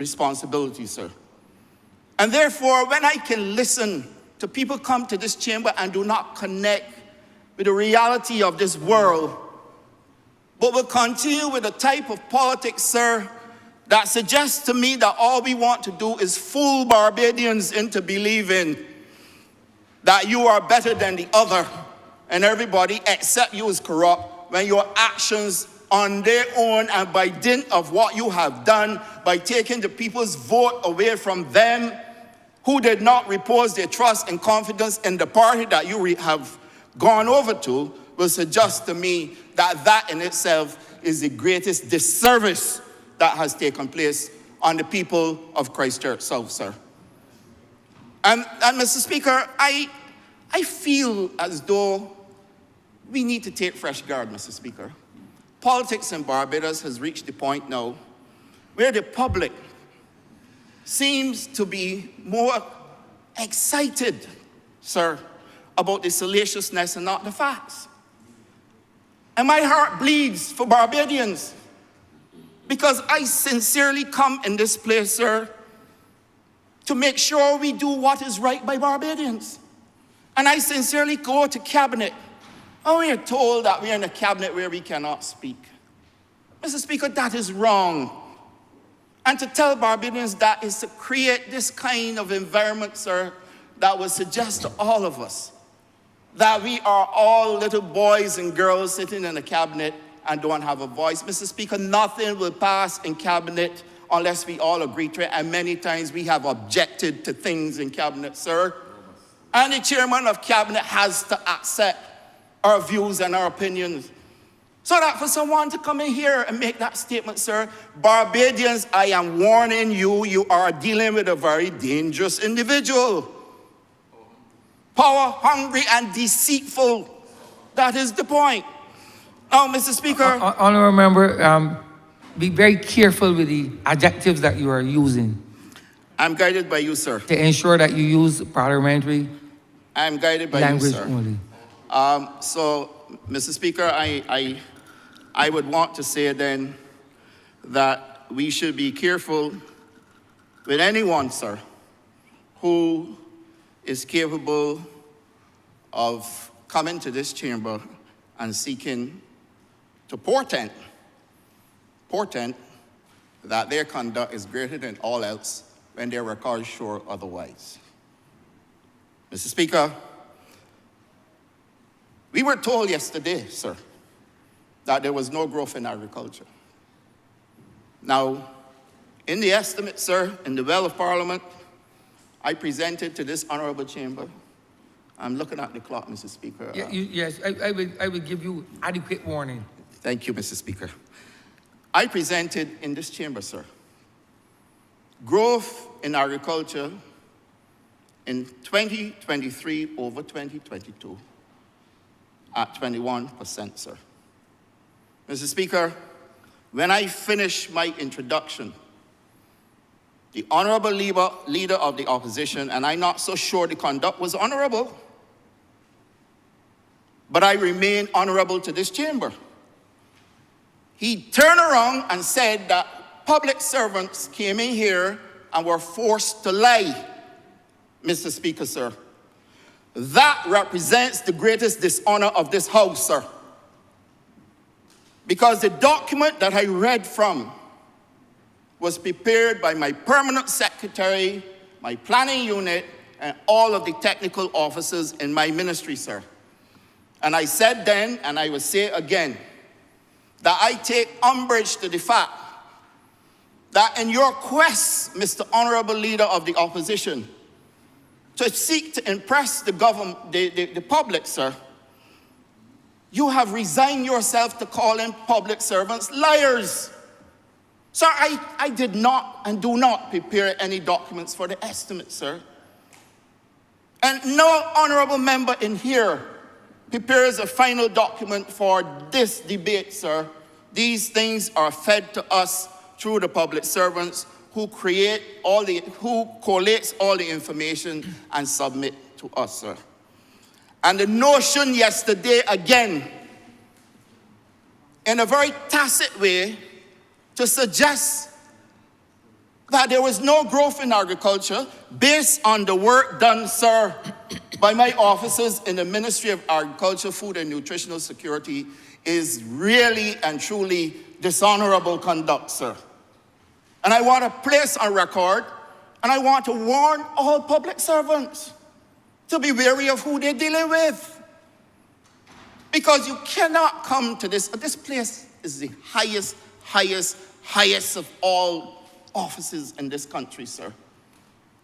responsibility, sir. And therefore, when I can listen to people come to this chamber and do not connect with the reality of this world, but will continue with a type of politics, sir, that suggests to me that all we want to do is fool Barbadians into believing that you are better than the other and everybody except you is corrupt, when your actions on their own and by dint of what you have done, by taking the people's vote away from them who did not repose their trust and confidence in the party that you have gone over to, will suggest to me that that in itself is the greatest disservice that has taken place on the people of Christchurch South, sir. And Mr. Speaker, I feel as though we need to take fresh guard, Mr. Speaker. Politics in Barbados has reached the point now where the public seems to be more excited, sir, about the salaciousness and not the facts. And my heart bleeds for Barbadians because I sincerely come in this place, sir, to make sure we do what is right by Barbadians. And I sincerely go to cabinet, and we are told that we are in a cabinet where we cannot speak. Mr. Speaker, that is wrong. And to tell Barbadians that is to create this kind of environment, sir, that would suggest to all of us that we are all little boys and girls sitting in a cabinet and don't have a voice. Mr. Speaker, nothing will pass in cabinet unless we all agree to it. And many times we have objected to things in cabinet, sir. And the chairman of cabinet has to accept our views and our opinions. So that for someone to come in here and make that statement, sir, Barbadians, I am warning you, you are dealing with a very dangerous individual. Power hungry and deceitful. That is the point. Now, Mr. Speaker. Honourable Member, be very careful with the adjectives that you are using. I'm guided by you, sir. To ensure that you use parliamentary I'm guided by language you, sir. Only. So, Mr. Speaker, I would want to say then that we should be careful with anyone, sir, who is capable of coming to this chamber and seeking to portend that their conduct is greater than all else when their records show otherwise. Mr. Speaker, we were told yesterday, sir, that there was no growth in agriculture. Now, in the estimate, sir, in the well of Parliament, I presented to this honourable chamber. I'm looking at the clock, Mr. Speaker. Yes, I will give you adequate warning. Thank you, Mr. Speaker. I presented in this chamber, sir, growth in agriculture in 2023 over 2022 at 21%, sir. Mr. Speaker, when I finish my introduction, the honourable leader of the opposition, and I'm not so sure the conduct was honourable, but I remain honourable to this chamber. He turned around and said that public servants came in here and were forced to lie, Mr. Speaker, sir. That represents the greatest dishonour of this House, sir. Because the document that I read from was prepared by my permanent secretary, my planning unit, and all of the technical officers in my ministry, sir. And I said then, and I will say again, that I take umbrage to the fact that in your quest, Mr. Honourable Leader of the Opposition, to seek to impress the government, the public, sir, you have resigned yourself to calling public servants liars. Sir, I did not and do not prepare any documents for the estimate, sir. And no honourable member in here prepares a final document for this debate, sir. These things are fed to us through the public servants who collates all the information and submit to us, sir. And the notion yesterday, again, in a very tacit way, to suggest that there was no growth in agriculture based on the work done, sir, by my officers in the Ministry of Agriculture, Food and Nutritional Security is really and truly dishonorable conduct, sir. And I want to place on record, and I want to warn all public servants to be wary of who they're dealing with. Because you cannot come to this place is the highest of all offices in this country, sir.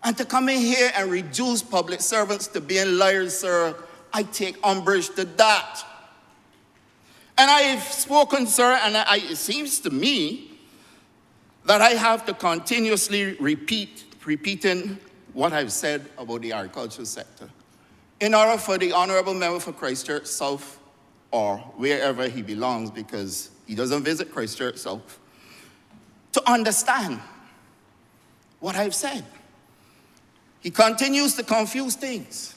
And to come in here and reduce public servants to being liars, sir, I take umbrage to that. And I've spoken, sir, and it seems to me that I have to continuously repeating what I've said about the agricultural sector in order for the Honourable Member for Christchurch South, or wherever he belongs, because he doesn't visit Christchurch South, to understand what I've said. He continues to confuse things.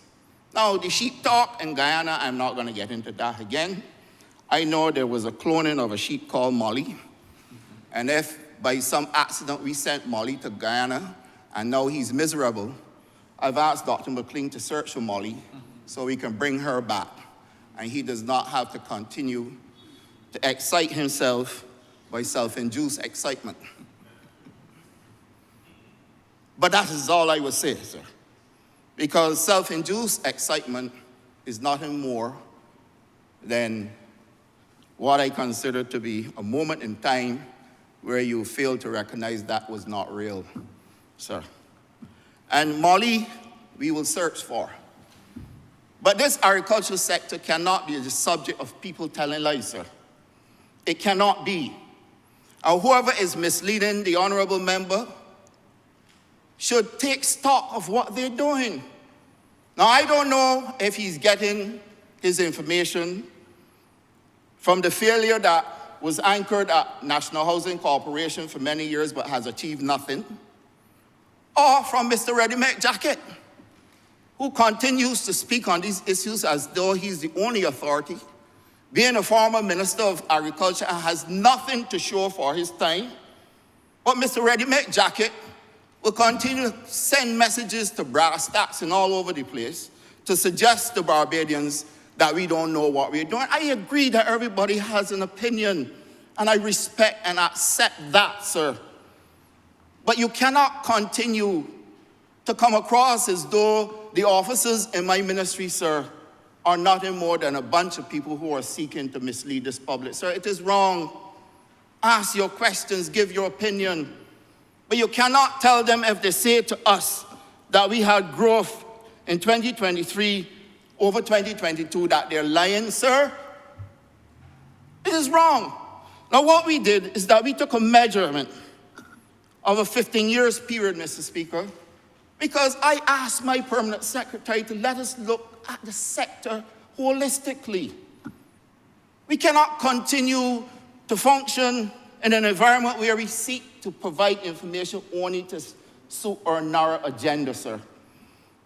Now, the sheep talk in Guyana, I'm not going to get into that again. I know there was a cloning of a sheep called Molly. And if by some accident we sent Molly to Guyana and now he's miserable, I've asked Dr. McLean to search for Molly so we can bring her back. And he does not have to continue to excite himself by self-induced excitement. But that is all I would say, sir. Because self-induced excitement is nothing more than what I consider to be a moment in time where you fail to recognize that was not real, sir. And Molly, we will search for. But this agricultural sector cannot be the subject of people telling lies, sir. It cannot be. And whoever is misleading the honourable member should take stock of what they're doing. Now, I don't know if he's getting his information from the failure that was anchored at National Housing Corporation for many years but has achieved nothing, or from Mr. Ready-Made Jacket, who continues to speak on these issues as though he's the only authority, being a former Minister of Agriculture and has nothing to show for his time. But Mr. Ready-Made Jacket will continue to send messages to brass stacks and all over the place to suggest to Barbadians that we don't know what we're doing. I agree that everybody has an opinion, and I respect and accept that, sir. But you cannot continue to come across as though the officers in my ministry, sir, are nothing more than a bunch of people who are seeking to mislead this public. Sir, it is wrong. Ask your questions, give your opinion. But you cannot tell them if they say to us that we had growth in 2023 over 2022 that they're lying, sir. It is wrong. Now what we did is that we took a measurement of a 15 years period, Mr. Speaker, because I asked my permanent secretary to let us look at the sector holistically. We cannot continue to function in an environment where we seek to provide information only to suit our narrow agenda, sir.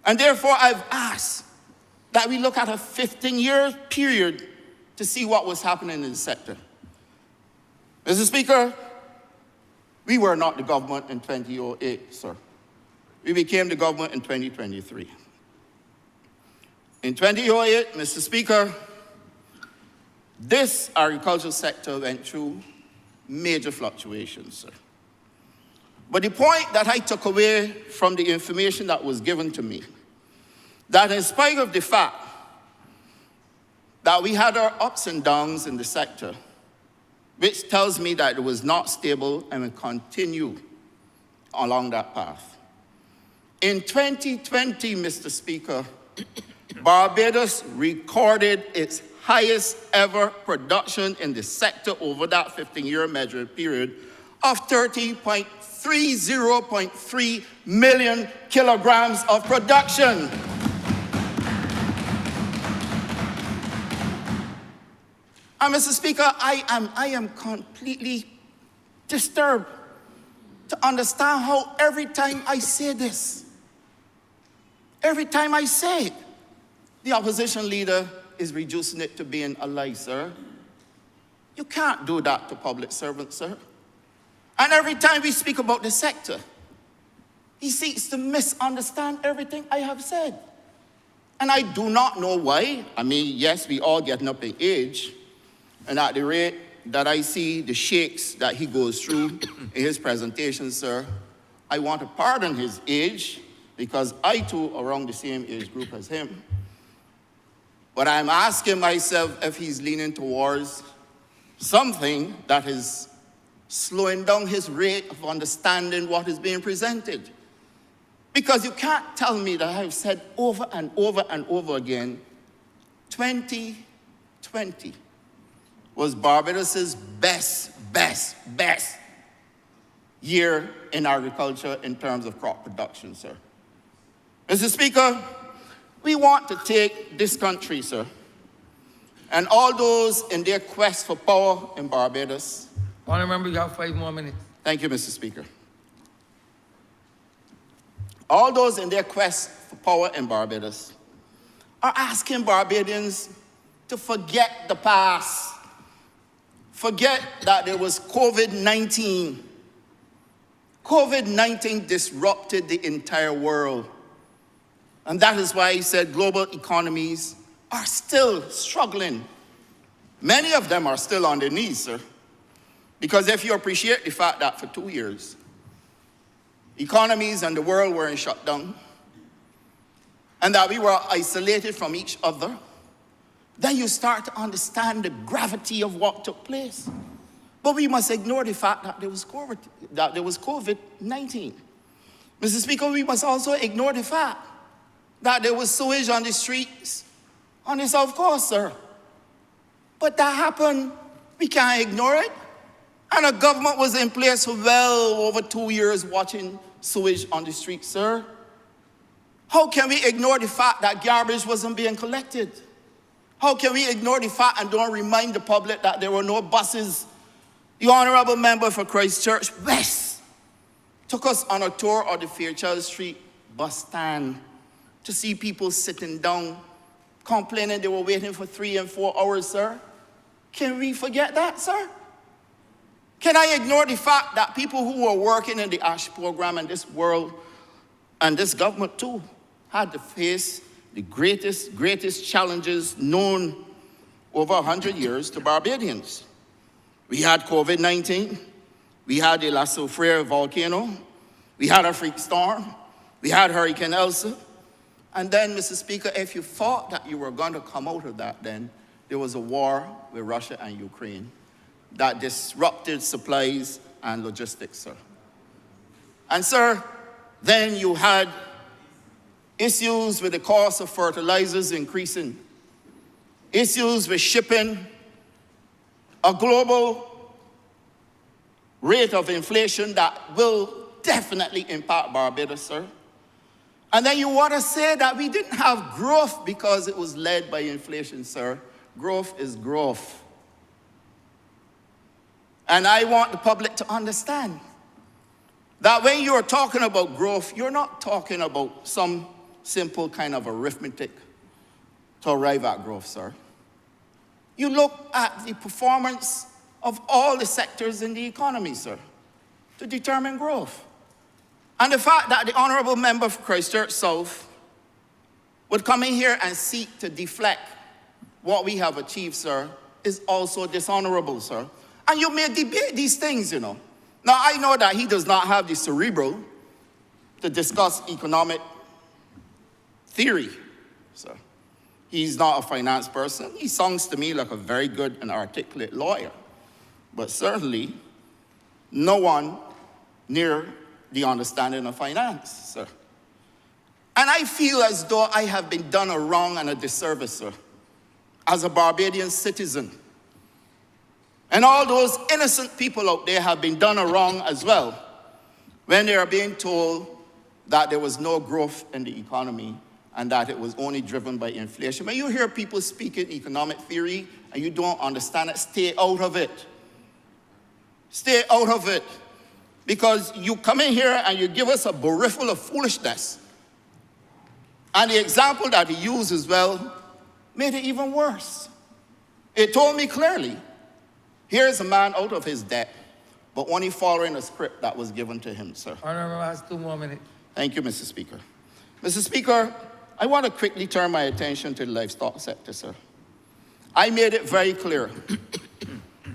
And therefore, I've asked that we look at a 15-year period to see what was happening in the sector. Mr. Speaker, we were not the government in 2008, sir. We became the government in 2023. In 2008, Mr. Speaker, this agricultural sector went through major fluctuations, sir. But the point that I took away from the information that was given to me, that in spite of the fact that we had our ups and downs in the sector, which tells me that it was not stable and will continue along that path. In 2020, Mr. Speaker, Barbados recorded its highest ever production in the sector over that 15-year measured period of 30.3 million kilograms of production. And Mr. Speaker, I am completely disturbed to understand how every time I say this, every time I say it, the opposition leader is reducing it to being a lie, sir. You can't do that to public servants, sir. And every time we speak about the sector, He seeks to misunderstand everything I have said. And I do not know why. I mean, yes, we all getting up in age. And at the rate that I see the shakes that he goes through in his presentation, sir, I want to pardon his age because I too are around the same age group as him. But I'm asking myself if he's leaning towards something that is slowing down his rate of understanding what is being presented. Because you can't tell me that I've said over and over and over again, 2020 was Barbados' best year in agriculture in terms of crop production, sir. Mr. Speaker, we want to take this country, sir, and all those in their quest for power in Barbados. Honourable, you have 5 more minutes. Thank you, Mr. Speaker. All those in their quest for power in Barbados are asking Barbadians to forget the past. Forget that there was COVID-19. COVID-19 disrupted the entire world. And that is why he said global economies are still struggling. Many of them are still on their knees, sir. Because if you appreciate the fact that for 2 years, economies and the world were in shutdown, and that we were isolated from each other, then you start to understand the gravity of what took place. But we must ignore the fact that there was COVID-19. Mr. Speaker, we must also ignore the fact that there was sewage on the streets on the South Coast, sir. But that happened. We can't ignore it. And a government was in place for well over 2 years watching sewage on the streets, sir. How can we ignore the fact that garbage wasn't being collected? How can we ignore the fact and don't remind the public that there were no buses? The Honourable Member for Christchurch West took us on a tour of the Fairchild Street bus stand to see people sitting down, complaining they were waiting for 3 and 4 hours, sir. Can we forget that, sir? Can I ignore the fact that people who were working in the ASH program in this world and this government too had to face the greatest challenges known over 100 years to Barbadians? We had COVID-19, we had the La Soufrière volcano, we had a freak storm, we had Hurricane Elsa, and then, Mr. Speaker, if you thought that you were going to come out of that, then there was a war with Russia and Ukraine that disrupted supplies and logistics, sir. And, sir, then you had issues with the cost of fertilizers increasing, issues with shipping, a global rate of inflation that will definitely impact Barbados, sir. And then you want to say that we didn't have growth because it was led by inflation, sir. Growth is growth. And I want the public to understand that when you're talking about growth, you're not talking about some simple kind of arithmetic to arrive at growth, sir. You look at the performance of all the sectors in the economy, sir, to determine growth. And the fact that the Honourable Member for Christchurch South would come in here and seek to deflect what we have achieved, sir, is also dishonourable, sir. And you may debate these things, you know. Now, I know that he does not have the cerebral to discuss economic theory, sir. He's not a finance person. He sounds to me like a very good and articulate lawyer. But certainly, no one near the understanding of finance, sir. And I feel as though I have been done a wrong and a disservice, sir, as a Barbadian citizen. And all those innocent people out there have been done a wrong as well when they are being told that there was no growth in the economy and that it was only driven by inflation. When you hear people speaking economic theory and you don't understand it, stay out of it. Stay out of it. Because you come in here and you give us a berriffle of foolishness. And the example that he used as well made it even worse. It told me clearly, here's a man out of his debt, but only following a script that was given to him, sir. Honourable has 2 more minutes. Thank you, Mr. Speaker. Mr. Speaker, I want to quickly turn my attention to the livestock sector, sir. I made it very clear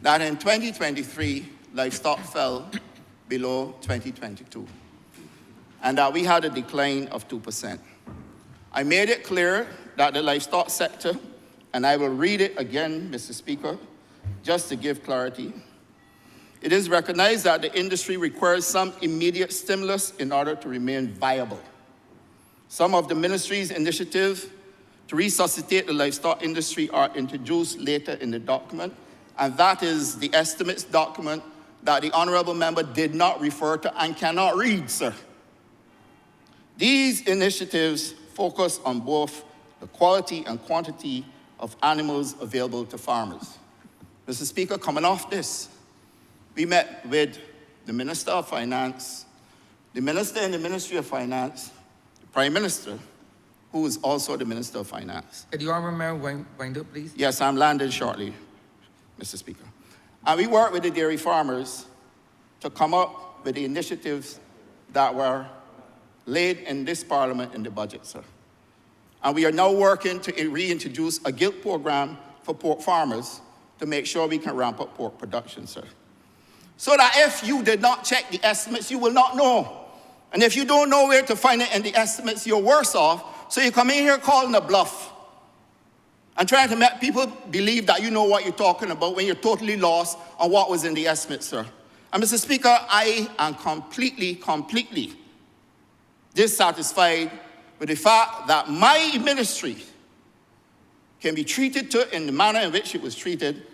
that in 2023, livestock fell below 2022, and that we had a decline of 2%. I made it clear that the livestock sector, and I will read it again, Mr. Speaker, just to give clarity. It is recognized that the industry requires some immediate stimulus in order to remain viable. Some of the ministry's initiatives to resuscitate the livestock industry are introduced later in the document, and that is the estimates document that the honourable member did not refer to and cannot read, sir. These initiatives focus on both the quality and quantity of animals available to farmers. Mr. Speaker, coming off this, we met with the Minister of Finance, the Minister in the Ministry of Finance, the Prime Minister, who is also the Minister of Finance. Could the honourable member wind up, please? Yes, I'm landing shortly, Mr. Speaker. And we worked with the dairy farmers to come up with the initiatives that were laid in this Parliament in the budget, sir. And we are now working to reintroduce a guilt program for pork farmers to make sure we can ramp up pork production, sir. So that if you did not check the estimates, you will not know. And if you don't know where to find it in the estimates, you're worse off. So you come in here calling a bluff and trying to make people believe that you know what you're talking about when you're totally lost on what was in the estimates, sir. And Mr. Speaker, I am completely dissatisfied with the fact that my ministry can be treated to in the manner in which it was treated,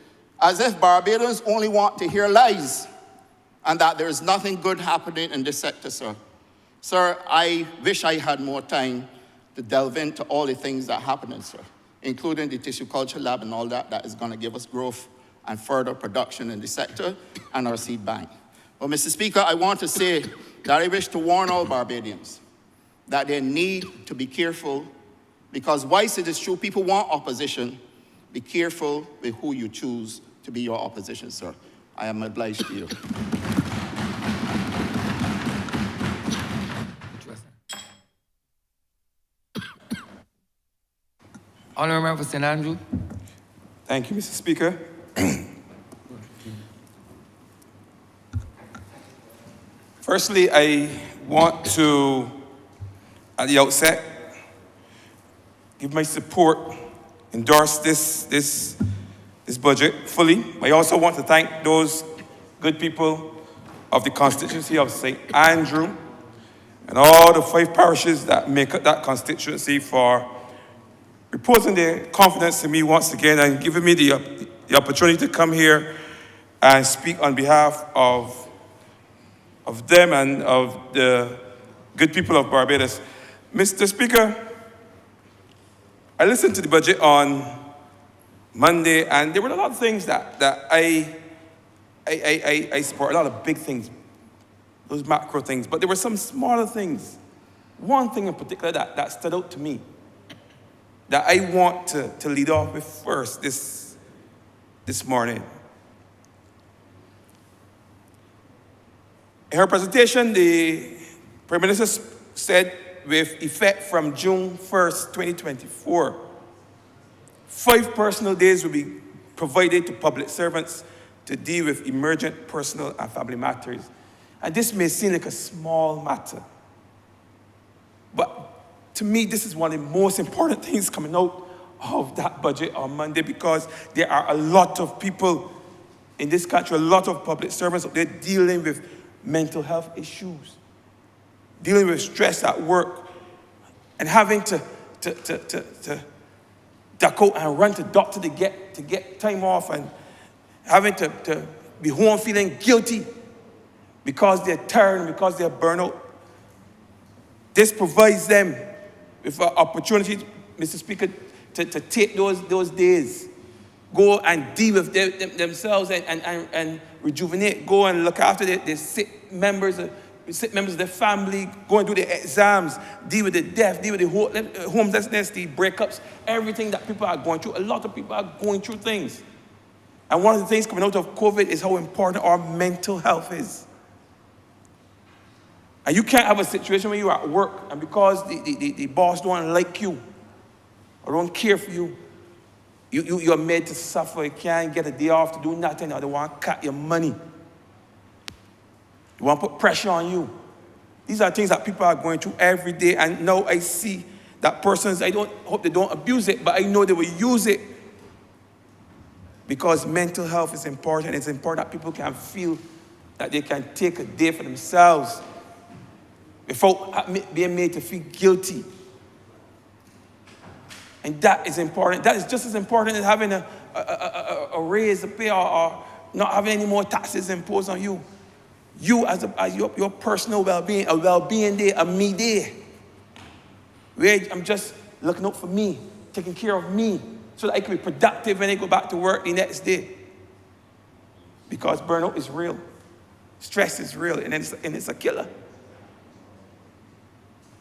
as if Barbadians only want to hear lies and that there is nothing good happening in this sector, sir. Sir, I wish I had more time to delve into all the things that are happening, sir, including the tissue culture lab and all that is going to give us growth and further production in the sector and our seed bank. But Mr. Speaker, I want to say that I wish to warn all Barbadians that they need to be careful, because whilst it is true people want opposition, be careful with who you choose to be your opposition, sir. I am obliged to you. Honourable Member for St. Andrew. Thank you, Mr. Speaker. Firstly, I want to, at the outset, give my support, endorse this budget fully. I also want to thank those good people of the constituency of St. Andrew and all the 5 parishes that make up that constituency for reposing their confidence in me once again and giving me the opportunity to come here and speak on behalf of them and of the good people of Barbados. Mr. Speaker, I listened to the budget on Monday, and there were a lot of things that I support, a lot of big things, those macro things, but there were some smaller things. One thing in particular that stood out to me that I want to lead off with first this morning. In her presentation, the Prime Minister said, with effect from June 1st, 2024, 5 personal days will be provided to public servants to deal with emergent personal and family matters. And this may seem like a small matter, but to me, this is one of the most important things coming out of that budget on Monday, because there are a lot of people in this country, a lot of public servants, they're dealing with mental health issues, dealing with stress at work, and having to duck out and run to doctor to get time off, and having to be home feeling guilty because they're tired and because they're burnt out. This provides them with an opportunity, Mr. Speaker, to take those days, go and deal with themselves and rejuvenate, go and look after their sick members of their family, go and do their exams, deal with the death, deal with the homelessness, the breakups, everything that people are going through. A lot of people are going through things. And one of the things coming out of COVID is how important our mental health is. And you can't have a situation where you're at work and because the boss don't like you or don't care for you, you're made to suffer. You can't get a day off to do nothing or they want to cut your money. They want to put pressure on you. These are things that people are going through every day. And now I see that persons, I don't hope they don't abuse it, but I know they will use it because mental health is important. It's important that people can feel that they can take a day for themselves without being made to feel guilty. And that is important. That is just as important as having a raise to pay or not having any more taxes imposed on you. You as your personal well-being, a well-being day, a me day. Where I'm just looking out for me, taking care of me, so that I can be productive when I go back to work the next day. Because burnout is real. Stress is real, and it's a killer.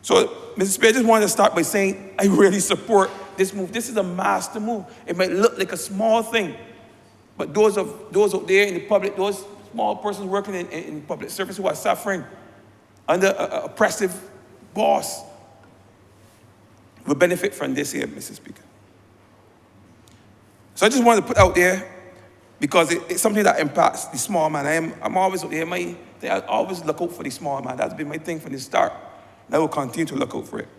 So, Mrs. Spear, I just wanted to start by saying I really support this move. This is a master move. It might look like a small thing, but those out there in the public, those small persons working in public service who are suffering under an oppressive boss will benefit from this here, Mr. Speaker. So I just wanted to put out there because it's something that impacts the small man. I'm always out there. I always look out for the small man. That's been my thing from the start. And I will continue to look out for it.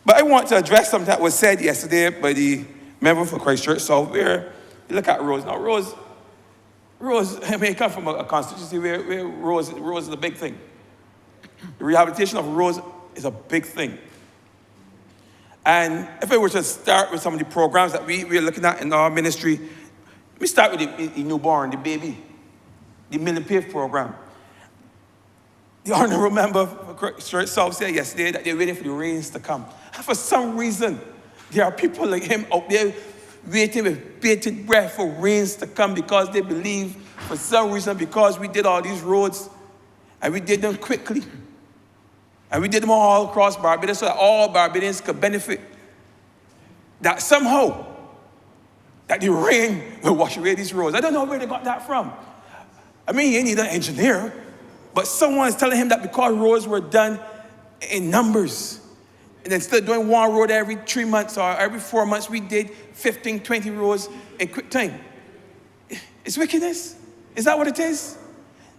But I want to address something that was said yesterday by the member for Christchurch South, where you look at Rose. Now, Rose, I mean, I come from a constituency where Rose is a big thing. The rehabilitation of Rose is a big thing. And if I were to start with some of the programs that we're looking at in our ministry, let me start with the newborn, the baby, the Mill and Pave program. The Honourable member for Church South said yesterday that they're waiting for the rains to come. And for some reason, there are people like him out there waiting with bated breath for rains to come because they believe, for some reason, because we did all these roads and we did them quickly. And we did them all across Barbados so that all Barbadians could benefit. That somehow, that the rain will wash away these roads. I don't know where they got that from. I mean, he ain't need an engineer, but someone is telling him that because roads were done in numbers, and instead of doing one road every 3 months or every 4 months, we did 15, 20 roads in quick time. It's wickedness. Is that what it is?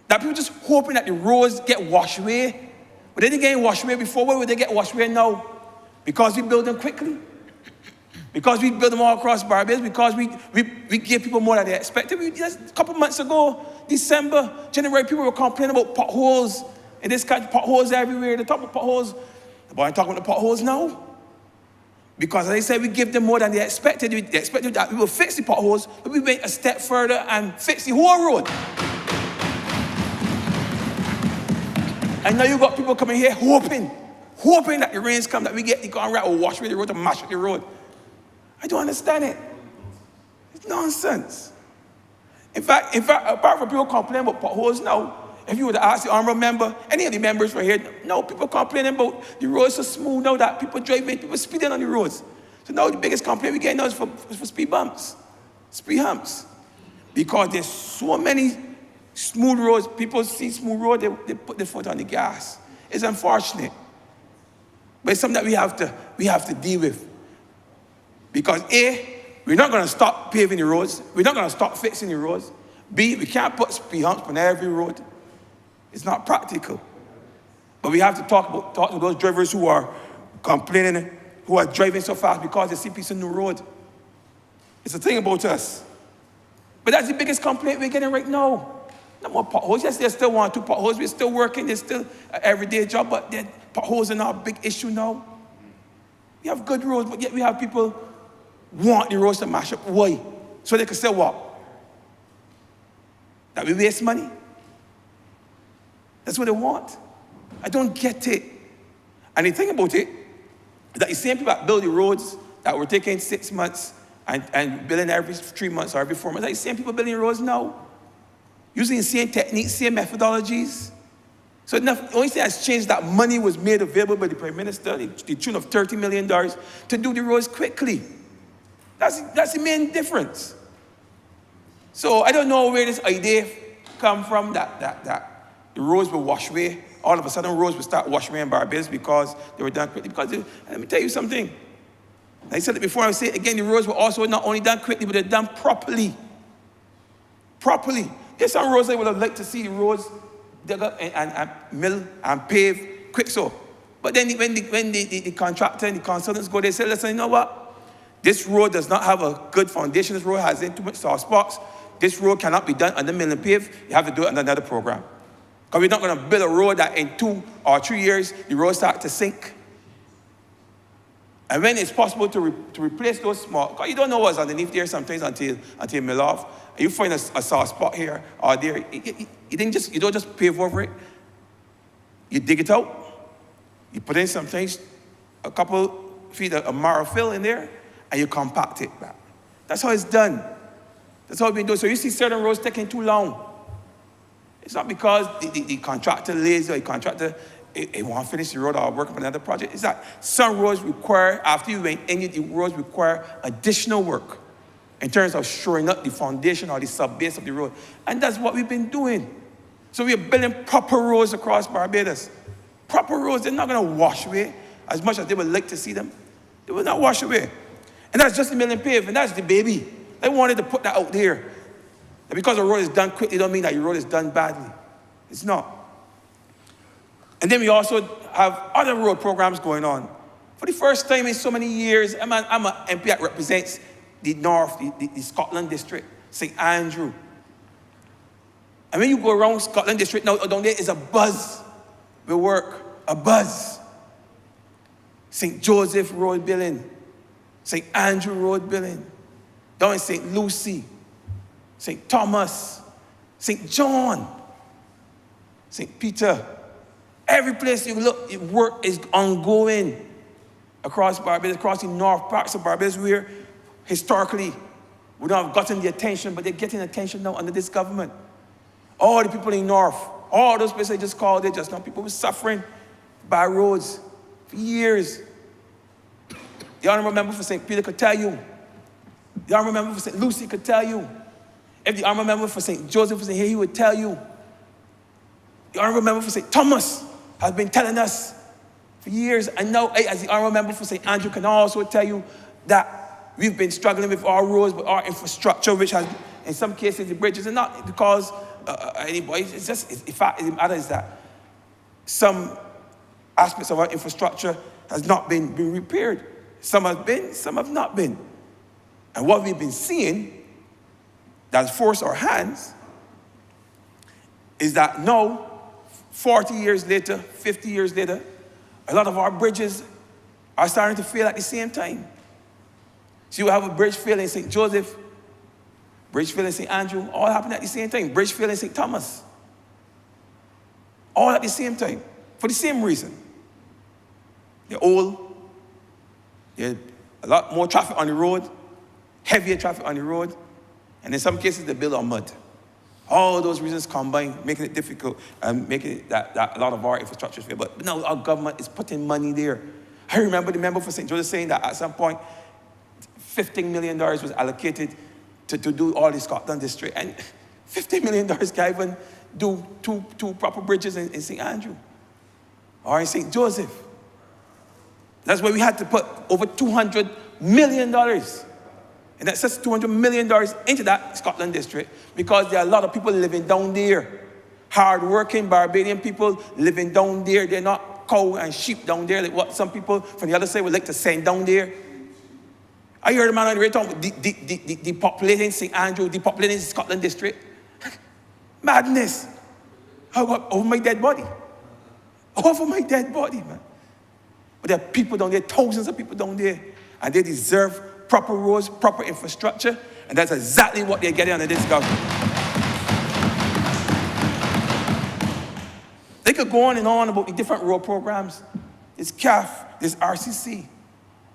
That people just hoping that the roads get washed away. But they didn't get washed away before. Where would they get washed away now? Because we build them quickly. Because we build them all across Barbados. Because we give people more than they expected. Just a couple months ago, December, January, people were complaining about potholes. In this country, potholes everywhere. The top of potholes. But I'm talking about the potholes now. Because as I said, we give them more than they expected. They expected that we will fix the potholes, but we went a step further and fix the whole road. And now you got people coming here hoping that the rains come, that we get the ground will wash away the road and mash up the road. I don't understand it. It's nonsense. In fact, apart from people complaining about potholes now, if you were to ask the honourable member, any of the members right here, no, people complaining about the roads so smooth now that people driving, people speeding on the roads. So now the biggest complaint we get now is for speed bumps, speed humps. Because there's so many smooth roads, people see smooth road, they put their foot on the gas. It's unfortunate. But it's something that we have to deal with. Because A, we're not going to stop paving the roads. We're not going to stop fixing the roads. B, we can't put speed humps on every road. It's not practical. But we have to talk to those drivers who are complaining, who are driving so fast because they see piece of new road. It's a thing about us. But that's the biggest complaint we're getting right now. No more potholes. Yes, there's still 1 or 2 potholes. We're still working. There's still an everyday job, but potholes are not a big issue now. We have good roads, but yet we have people want the roads to mash up. Why? So they can still walk. That we waste money. That's what they want. I don't get it. And the thing about it is that the same people that build the roads that were taking 6 months and building every 3 months or every 4 months, are the same people building roads now. Using the same techniques, same methodologies. So the only thing that's changed is that money was made available by the Prime Minister, the tune of $30 million, to do the roads quickly. That's the main difference. So I don't know where this idea come from that the roads will wash away all of a sudden roads would start washing away in Barbados because they were done quickly. Let me tell you something. I said it before, I say it again, the roads were also not only done quickly, but they're done properly. Properly. There's some roads I would have liked to see roads dug up and mill and pave quick so. But then when the contractor and the consultants go, they say, listen, you know what? This road does not have a good foundation. This road has too much soft spots. This road cannot be done under mill and pave. You have to do it under another program. Because we're not going to build a road that in 2 or 3 years, the road starts to sink. And when it's possible to replace those small, because you don't know what's underneath there sometimes until you mill off. And you find a soft spot here or there. You don't just pave over it. You dig it out. You put in sometimes a couple feet of marrow fill in there, and you compact it back. That's how it's done. That's how it's been done. So you see certain roads taking too long. It's not because the contractor lazy or the contractor they want to finish the road or work on another project. It's that some roads require, after you went in, the roads require additional work in terms of shoring up the foundation or the sub-base of the road. And that's what we've been doing. So we are building proper roads across Barbados. Proper roads, they're not going to wash away as much as they would like to see them. They will not wash away. And that's just the mill and pave, and that's the baby. They wanted to put that out there. And because the road is done quickly, don't mean that your road is done badly. It's not. And then we also have other road programs going on. For the first time in so many years, I'm an MP that represents the North, the Scotland district, St. Andrew. And when you go around Scotland district now, down there is a buzz with work, a buzz. St. Joseph Road building, St. Andrew Road building, down in St. Lucy, St. Thomas, St. John, St. Peter. Every place you look, work is ongoing across Barbados, across the north parts of Barbados, where historically we don't have gotten the attention, but they're getting attention now under this government. All the people in the north, all those places I just called, they just know people were suffering by roads for years. The honorable member for St. Peter could tell you. The honorable member for St. Lucy could tell you. If the honorable member for St. Joseph was in here, he would tell you. The honorable member for St. Thomas has been telling us for years. And now, as the honorable member for St. Andrew can also tell you that we've been struggling with our roads, with our infrastructure, which has, in some cases, the bridges, and not because anybody, it's just, in fact, the matter is that some aspects of our infrastructure has not been repaired. Some have been, some have not been. And what we've been seeing that's forced our hands is that now, 40 years later, 50 years later, a lot of our bridges are starting to fail at the same time. So you have a bridge fail in St. Joseph, bridge fail in St. Andrew, all happen at the same time. Bridge fail in St. Thomas. All at the same time, for the same reason. They're old, there's a lot more traffic on the road, heavier traffic on the road, and in some cases they build on mud. All those reasons combined, making it difficult and making it that a lot of our infrastructure is fail. But now our government is putting money there. I remember the member for St. Joseph saying that at some point, $15 million was allocated to do all the Scotland district. And $15 million can't even do two proper bridges in St. Andrew or in St. Joseph. That's why we had to put over $200 million. And that's just $200 million into that Scotland district because there are a lot of people living down there. Hard-working Barbadian people living down there. They're not cow and sheep down there like what some people from the other side would like to send down there. I heard a man on the radio talking about depopulating St. Andrew, depopulating Scotland district. Madness. Over my dead body. Over my dead body, man. But there are people down there, thousands of people down there, and they deserve proper roads, proper infrastructure, and that's exactly what they're getting under this government. They could go on and on about the different road programs. There's CAF, there's RCC,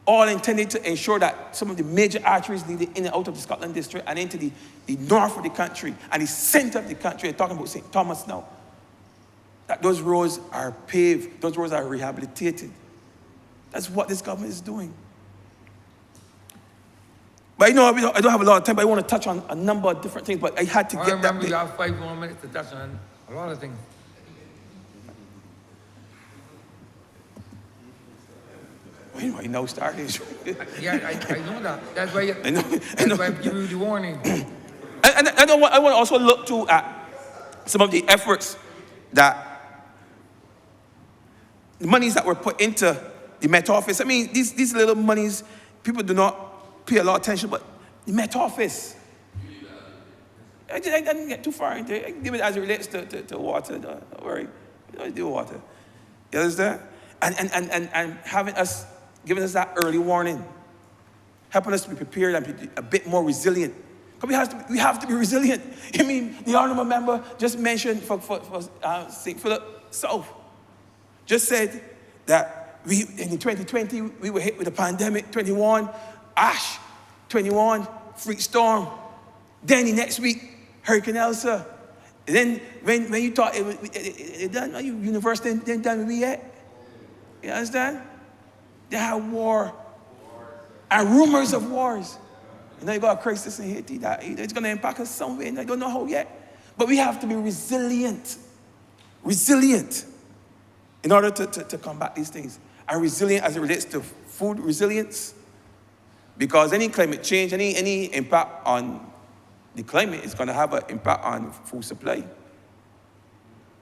all intended to ensure that some of the major arteries leading in and out of the Scotland district and into the north of the country and the center of the country, they're talking about St. Thomas now, that those roads are paved, those roads are rehabilitated. That's what this government is doing. But I know I don't have a lot of time, but I want to touch on a number of different things, but I had to get that. You have 5 more minutes to touch on a lot of things. Why now starting? Yeah, I know that. That's why. I know. That's why I give you the warning. And I want to also look to at some of the efforts that the monies that were put into the Met Office. I mean, these little monies, people do not pay a lot of attention, but the Met Office. I didn't get too far into it. I give it as it relates to water. Don't worry. We don't do water. You understand? And having us, giving us that early warning, helping us to be prepared and be a bit more resilient. Because we have to be resilient. I mean, the honourable member just mentioned for St. Philip South, just said that in 2020, we were hit with a pandemic, 21, ash, 21, freak storm. Then the next week, Hurricane Elsa. And then when you thought it done, university didn't done with me yet. You understand? They had war and rumors of wars. And now you got a crisis in Haiti that it's going to impact us somewhere, and I don't know how yet. But we have to be resilient in order to combat these things. And resilient as it relates to food resilience, because any climate change, any impact on the climate is going to have an impact on food supply.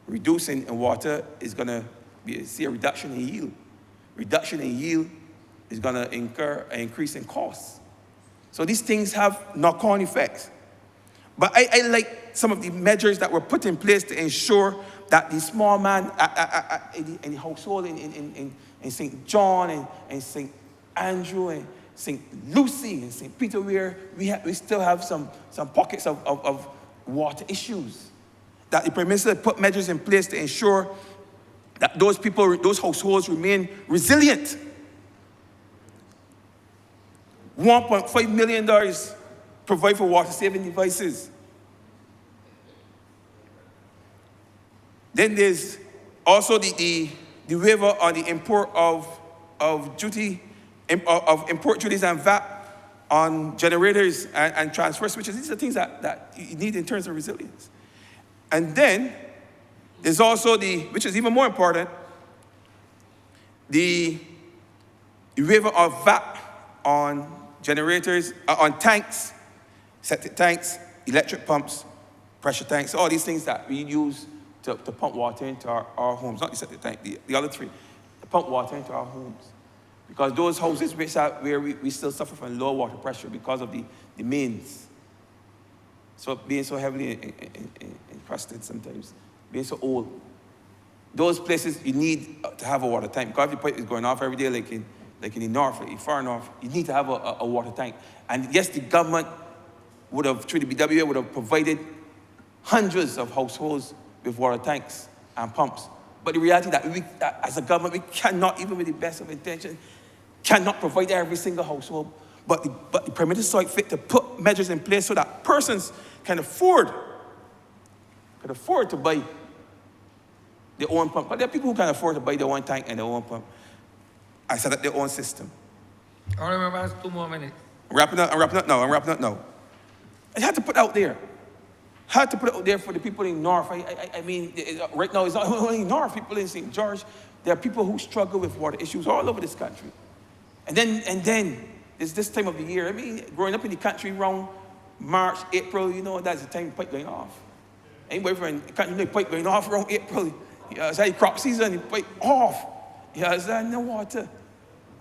Reducing in water is going to see a reduction in yield. Reduction in yield is going to incur an increase in costs. So these things have knock-on effects. But I like some of the measures that were put in place to ensure that the small man in the household in St. John and St. Andrew and St. Lucy and St. Peter, where we still have some pockets of water issues. That the Prime Minister put measures in place to ensure that those people, those households remain resilient. $1.5 million provide for water-saving devices. Then there's also the waiver on the import of duty, of import duties and VAT on generators and transfer switches. These are things that you need in terms of resilience. And then there's also which is even more important, the waiver of VAT on generators, on tanks, septic tanks, electric pumps, pressure tanks, all these things that we use to pump water into our homes. Not the septic tank, the other three, to pump water into our homes. Because those houses where we still suffer from low water pressure because of the mains. So being so heavily encrusted sometimes, being so old. Those places you need to have a water tank. Because if the pipe is going off every day like in the north, like far north, you need to have a water tank. And yes, the government would have, through the BWA, would have provided hundreds of households with water tanks and pumps. But the reality that we, as a government, we cannot, even with the best of intention, cannot provide every single household. But the Prime Minister saw it fit to put measures in place so that persons can afford to buy their own pump. But there are people who can afford to buy their own tank and their own pump. I set up their own system. I remember that's 2 more minutes. I'm wrapping up now. I had to put out there. Had to put it out there for the people in North. I mean, right now it's not only North, people in St. George. There are people who struggle with water issues all over this country. And then it's this time of the year. I mean, growing up in the country around March, April, you know, that's the time the pipe going off. Anybody from the country, the pipe going off around April. It's like crop season, the pipe off. Is there no water?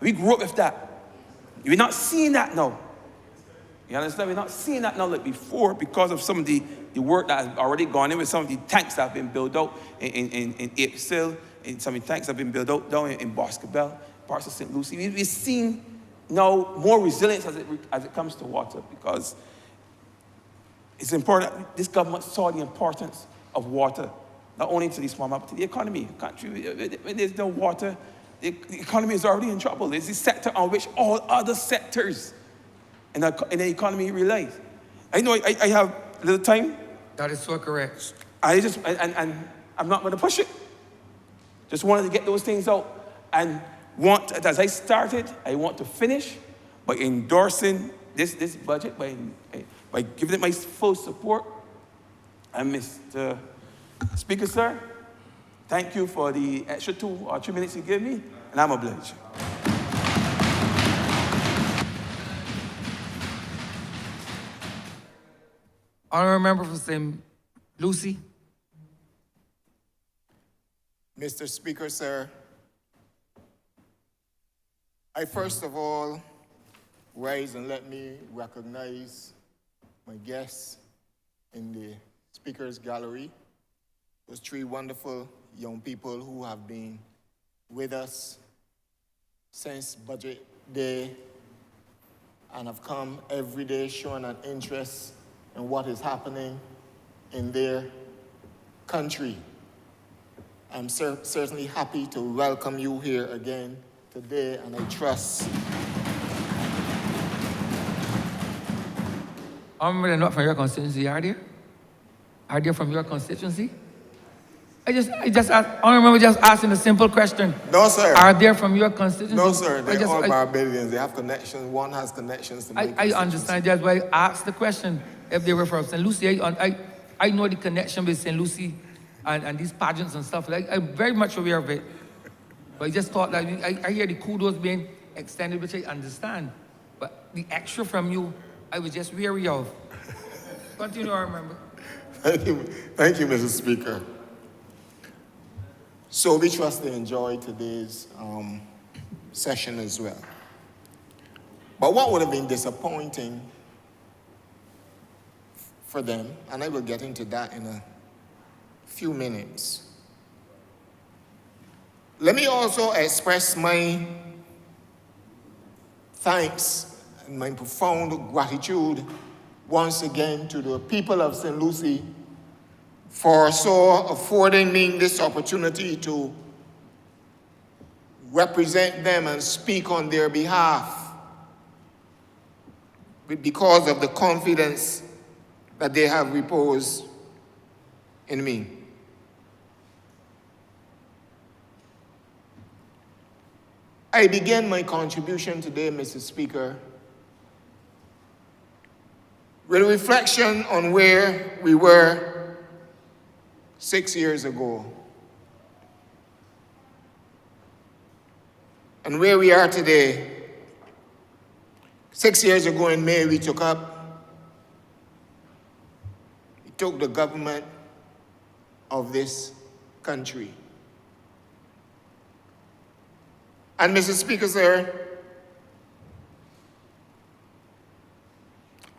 We grew up with that. We're not seeing that now. You understand? We're not seeing that now like before because of some of the work that has already gone in with some of the tanks that have been built out in Apesill, and some of the tanks that have been built out down in Boscobel, parts of St. Lucie. We're seeing now more resilience as it comes to water because it's important. This government saw the importance of water, not only to the small but to the economy. The country, when there's no water, the economy is already in trouble. It's the sector on which all other sectors in the economy relies. I know I have a little time. That is so correct. And I'm not going to push it. Just wanted to get those things out. And as I started, I want to finish by endorsing this budget, by giving it my full support. And Mr. Speaker, sir, thank you for the extra 2 or 3 minutes you gave me, and I'm obliged. Honourable Member for St. Lucie. Mr. Speaker, sir, I first of all rise and let me recognize my guests in the Speaker's Gallery, those three wonderful young people who have been with us since Budget Day and have come every day showing an interest in what is happening in their country. I'm certainly happy to welcome you here again today, and I trust. Honourable, they're not from your constituency, are they? Are they from your constituency? I just asked, Honourable just asking a simple question. No, sir. Are they from your constituency? No, sir. They're all Barbadians. They have connections. One has connections to my I understand. That's why I asked the question if they were from St. Lucie. I know the connection with St. Lucie and these pageants and stuff. Like, I'm very much aware of it. But I just thought that I hear the kudos being extended, which I understand. But the extra from you, I was just weary of. Continue, I remember. Thank you, Mr. Speaker. So we trust they enjoyed today's session as well. But what would have been disappointing for them, and I will get into that in a few minutes. Let me also express my thanks and my profound gratitude once again to the people of St. Lucie for so affording me this opportunity to represent them and speak on their behalf because of the confidence that they have reposed in me. I begin my contribution today, Mr. Speaker, with a reflection on where we were 6 years ago and where we are today. 6 years ago in May, we took the government of this country. And Mr. Speaker, sir,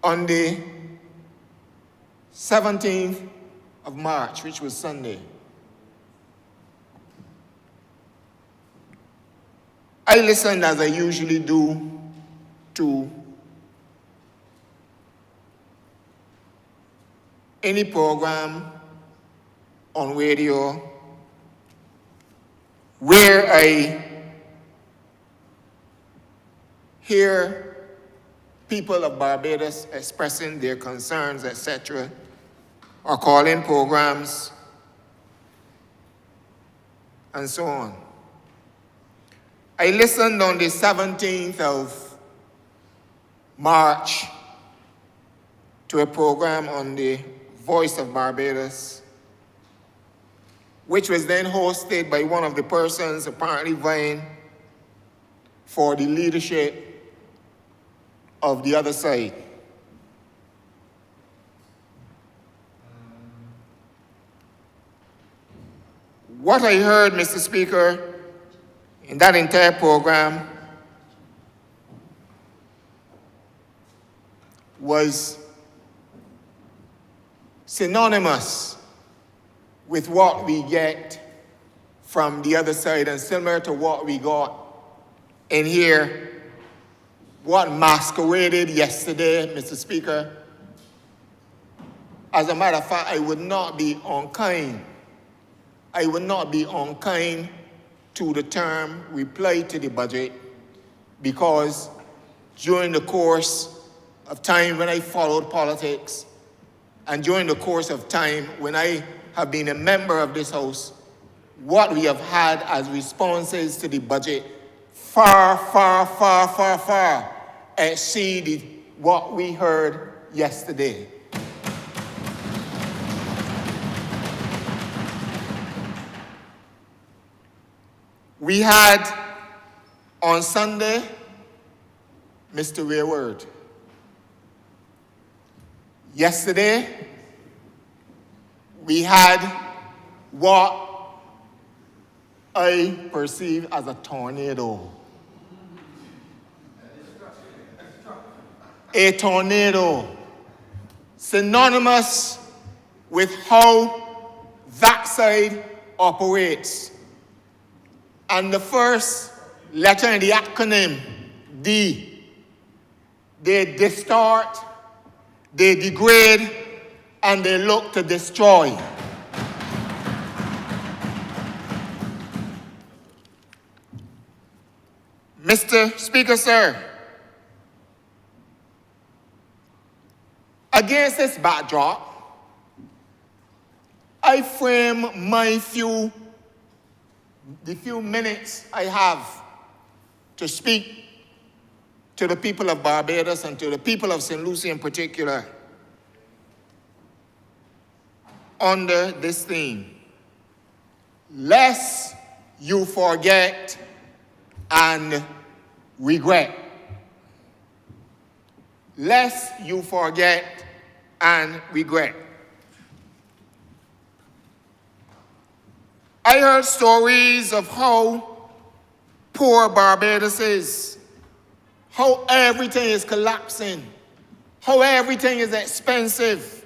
on the 17th of March, which was Sunday, I listened, as I usually do, to any program on radio where I hear people of Barbados expressing their concerns, etc., or calling programs, and so on. I listened on the 17th of March to a program on the Voice of Barbados, which was then hosted by one of the persons apparently vying for the leadership of the other side. What I heard, Mr. Speaker, in that entire program was synonymous with what we get from the other side and similar to what we got in here, what masqueraded yesterday, Mr. Speaker. As a matter of fact, I would not be unkind. I would not be unkind to the term reply to the budget, because during the course of time when I followed politics and during the course of time when I have been a member of this House, what we have had as responses to the budget far exceeded what we heard yesterday. We had on Sunday Mr. Wayward. Yesterday, we had what I perceive as a tornado. A tornado, synonymous with how that side operates. And the first letter in the acronym, D, they distort, they degrade, and they look to destroy. Mr. Speaker, sir, against this backdrop, I frame the few minutes I have to speak to the people of Barbados and to the people of St. Lucie in particular under this theme. Lest you forget and regret. Lest you forget and regret. I heard stories of how poor Barbados is, how everything is collapsing, how everything is expensive,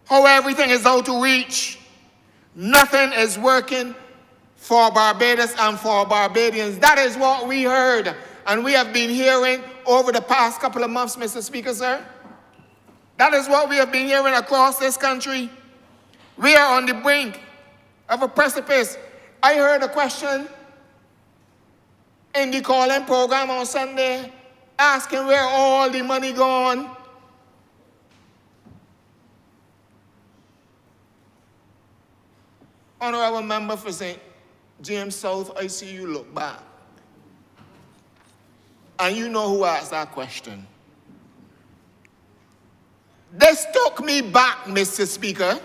how everything is out of reach. Nothing is working for Barbados and for Barbadians. That is what we heard, and we have been hearing over the past couple of months, Mr. Speaker, sir. That is what we have been hearing across this country. We are on the brink of a precipice. I heard a question in the call-in program on Sunday asking where all the money gone. Honourable member for St. James South, I see you look back. And you know who asked that question. This took me back, Mr. Speaker,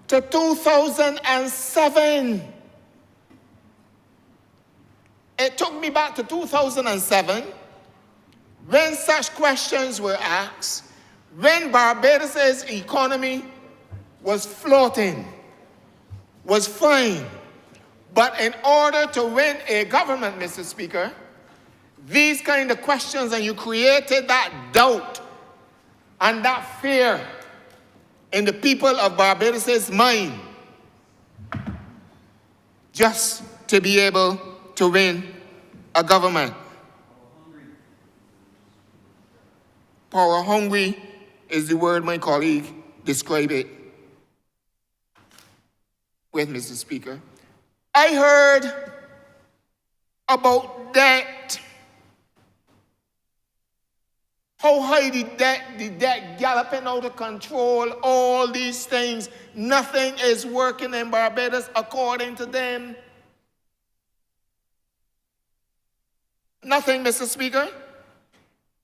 to 2007. It took me back to 2007 when such questions were asked, when Barbados' economy was floating, was fine. But in order to win a government, Mr. Speaker, these kind of questions, and you created that doubt and that fear in the people of Barbados' mind just to be able to win a government. Power hungry is the word my colleague described it with, Mr. Speaker. I heard about debt, how high the debt galloping out of control, all these things. Nothing is working in Barbados according to them. Nothing, Mr. Speaker.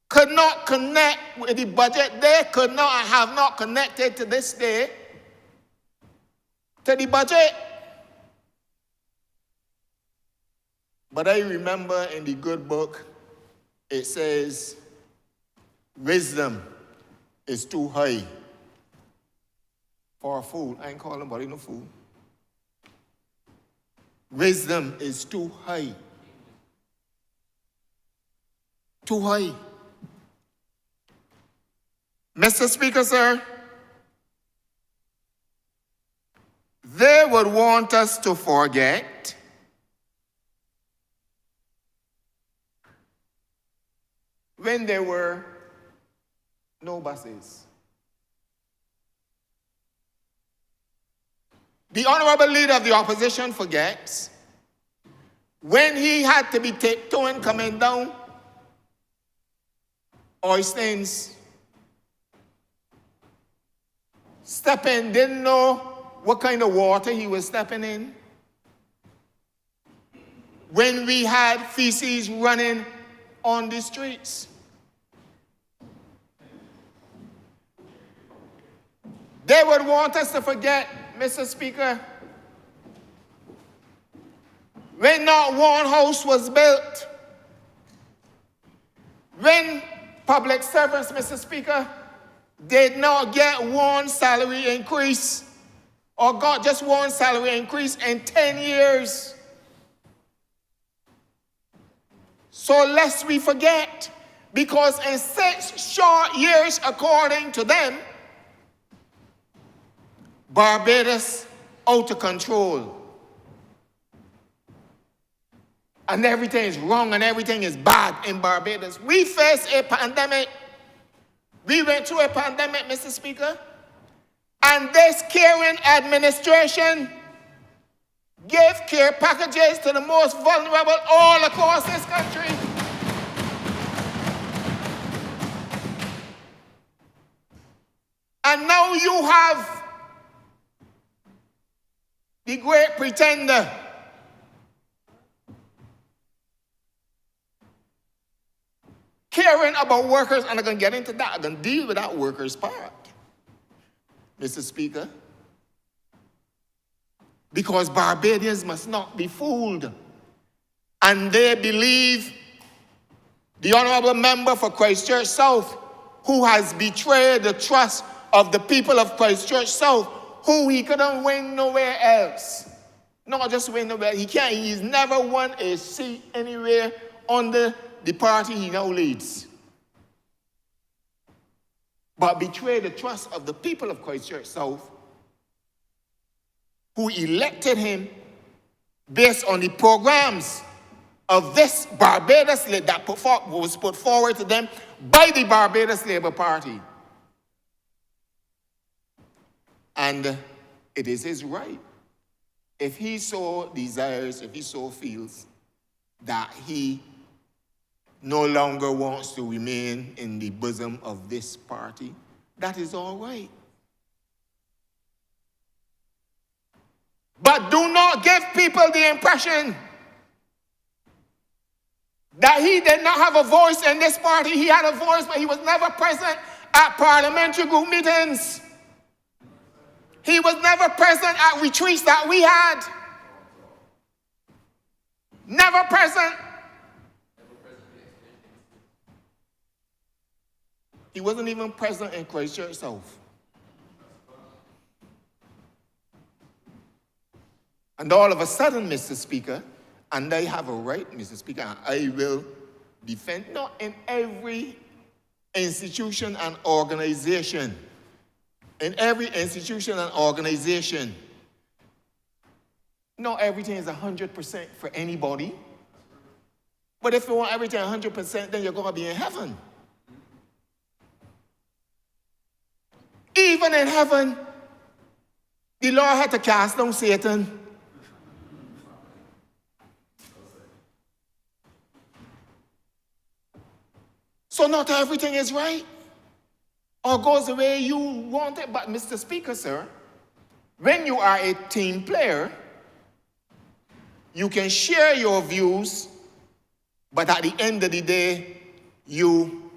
Could not connect with the budget. They could not, have not connected to this day to the budget. But I remember in the good book, it says, wisdom is too high for a fool. I ain't calling nobody no fool. Wisdom is too high. Too high. Mr. Speaker, sir, they would want us to forget when there were no buses. The Honourable Leader of the Opposition forgets when he had to be tiptoeing coming down Oystins, stepping, didn't know what kind of water he was stepping in. When we had feces running on the streets. They would want us to forget, Mr. Speaker, when not one house was built, when public servants, Mr. Speaker, did not get one salary increase or got just one salary increase in 10 years. So lest we forget, because in 6 short years, according to them, Barbados out of control. And everything is wrong and everything is bad in Barbados. We face a pandemic. We went through a pandemic, Mr. Speaker. And this caring administration gave care packages to the most vulnerable all across this country. And now you have the great pretender caring about workers, and I'm going to get into that. I'm going to deal with that workers part, Mr. Speaker. Because Barbadians must not be fooled. And they believe the Honourable Member for Christchurch South, who has betrayed the trust of the people of Christchurch South, who he couldn't win nowhere else. Not just win nowhere. He's never won a seat anywhere under the party he now leads. But betrayed the trust of the people of Christchurch South, who elected him based on the programs of this Barbados that was put forward to them by the Barbados Labour Party. And it is his right, if he so desires, if he so feels, that he no longer wants to remain in the bosom of this party, that is all right. But do not give people the impression that he did not have a voice in this party. He had a voice, but he was never present at parliamentary group meetings. He was never present at retreats that we had. Never present. He wasn't even present in Christchurch South. And all of a sudden, Mr. Speaker, and I have a right, Mr. Speaker, and I will defend, not in every institution and organization, in every institution and organization, not everything is 100% for anybody. But if you want everything 100%, then you're going to be in heaven. Even in heaven, the Lord had to cast down Satan. So not everything is right or goes the way you want it. But Mr. Speaker, sir, when you are a team player, you can share your views, but at the end of the day, you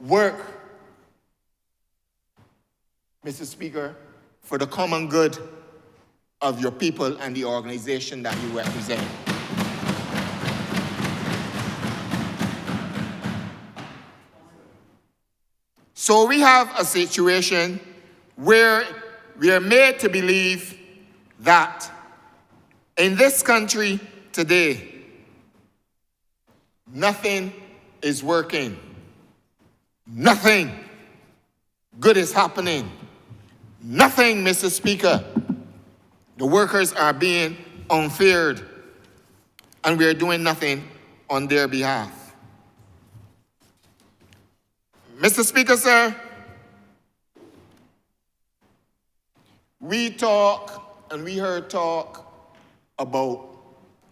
work, Mr. Speaker, for the common good of your people and the organization that you represent. So we have a situation where we are made to believe that in this country today, nothing is working. Nothing good is happening. Nothing, Mr. Speaker. The workers are being unfaired, and we are doing nothing on their behalf. Mr. Speaker, sir, we talk and we heard talk about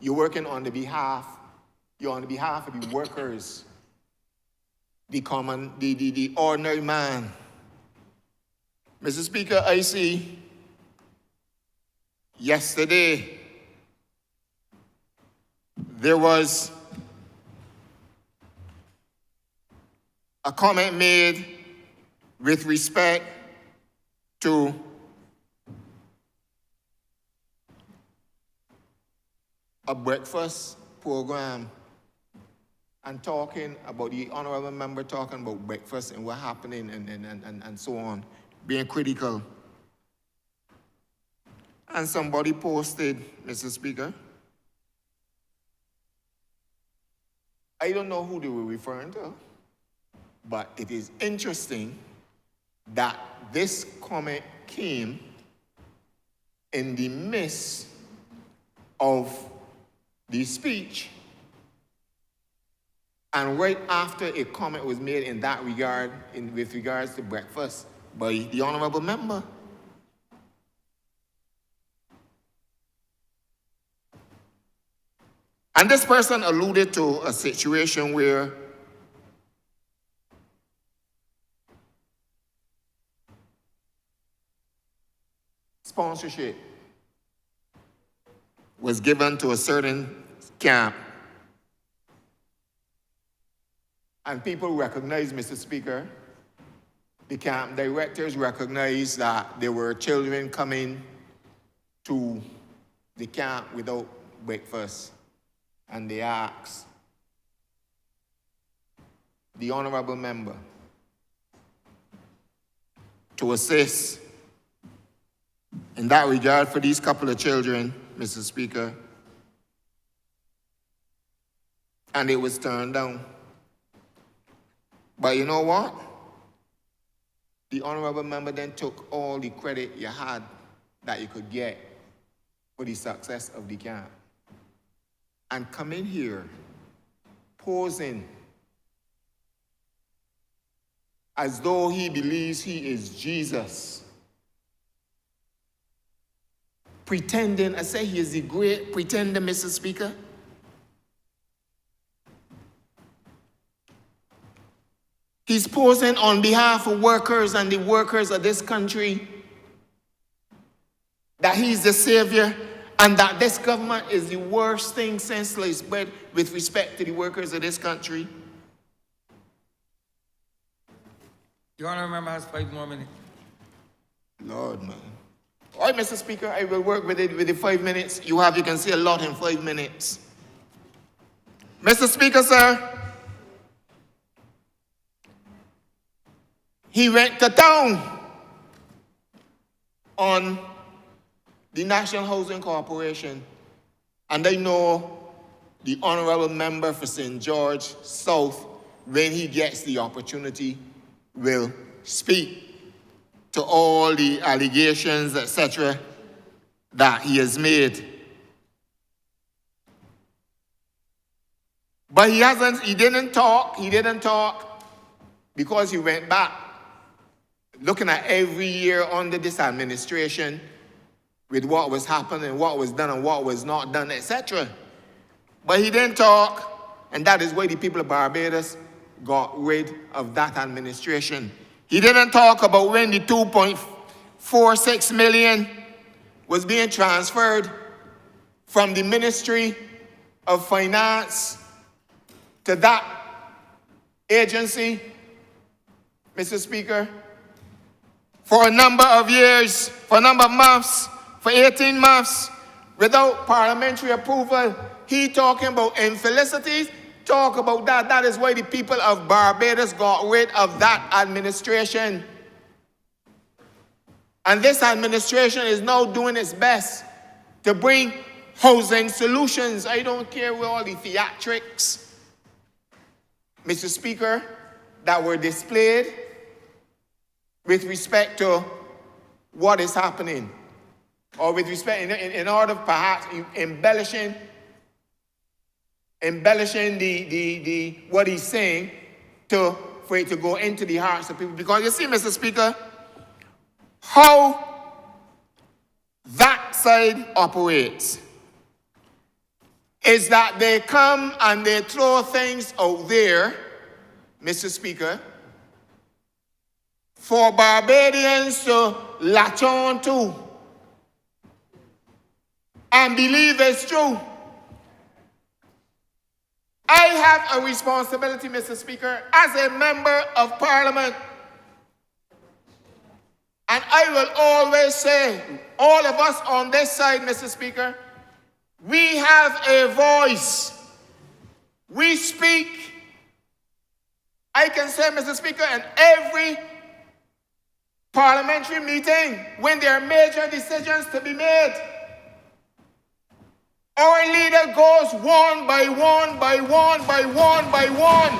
you're working on the behalf, you're on the behalf of the workers, the ordinary man. Mr. Speaker, I see yesterday there was a comment made with respect to a breakfast program and talking about the honorable member talking about breakfast and what happening and so on, being critical. And somebody posted, Mr. Speaker, I don't know who they were referring to, but it is interesting that this comment came in the midst of the speech and right after a comment was made in that regard, with regards to breakfast by the honorable member. And this person alluded to a situation where sponsorship was given to a certain camp. And people recognize, Mr. Speaker, the camp directors recognized that there were children coming to the camp without breakfast. And they asked the honorable member to assist in that regard for these couple of children, Mr. Speaker. And it was turned down. But you know what? The honorable member then took all the credit you had that you could get for the success of the camp. And come in here posing as though he believes he is Jesus. Pretending, I say he is the great pretender, Mr. Speaker. He's posing on behalf of workers and the workers of this country that he's the savior and that this government is the worst thing since sliced bread with respect to the workers of this country. Your honourable member has 5 more minutes. Lord, man. All right, Mr. Speaker, I will work with it with the 5 minutes. You can say a lot in 5 minutes. Mr. Speaker, sir, he went to town on the National Housing Corporation, and I know the honorable member for St. George South, when he gets the opportunity, will speak to all the allegations, etc., that he has made. But he didn't talk because he went back, looking at every year under this administration with what was happening, what was done and what was not done, etc. But he didn't talk, and that is why the people of Barbados got rid of that administration. He didn't talk about when the 2.46 million was being transferred from the Ministry of Finance to that agency, Mr. Speaker, for a number of years, for a number of months, for 18 months, without parliamentary approval. He talking about infelicities, talk about that. That is why the people of Barbados got rid of that administration. And this administration is now doing its best to bring housing solutions. I don't care with all the theatrics, Mr. Speaker, that were displayed with respect to what is happening, or with respect, in order perhaps embellishing the what he's saying for it to go into the hearts of people. Because you see, Mr. Speaker, how that side operates is that they come and they throw things out there, Mr. Speaker, for Barbadians to latch on to and believe it's true. I have a responsibility, Mr. Speaker, as a member of Parliament. And I will always say, all of us on this side, Mr. Speaker, we have a voice. We speak I can say, Mr. Speaker, in every parliamentary meeting, when there are major decisions to be made, our leader goes one by one by one by one by one.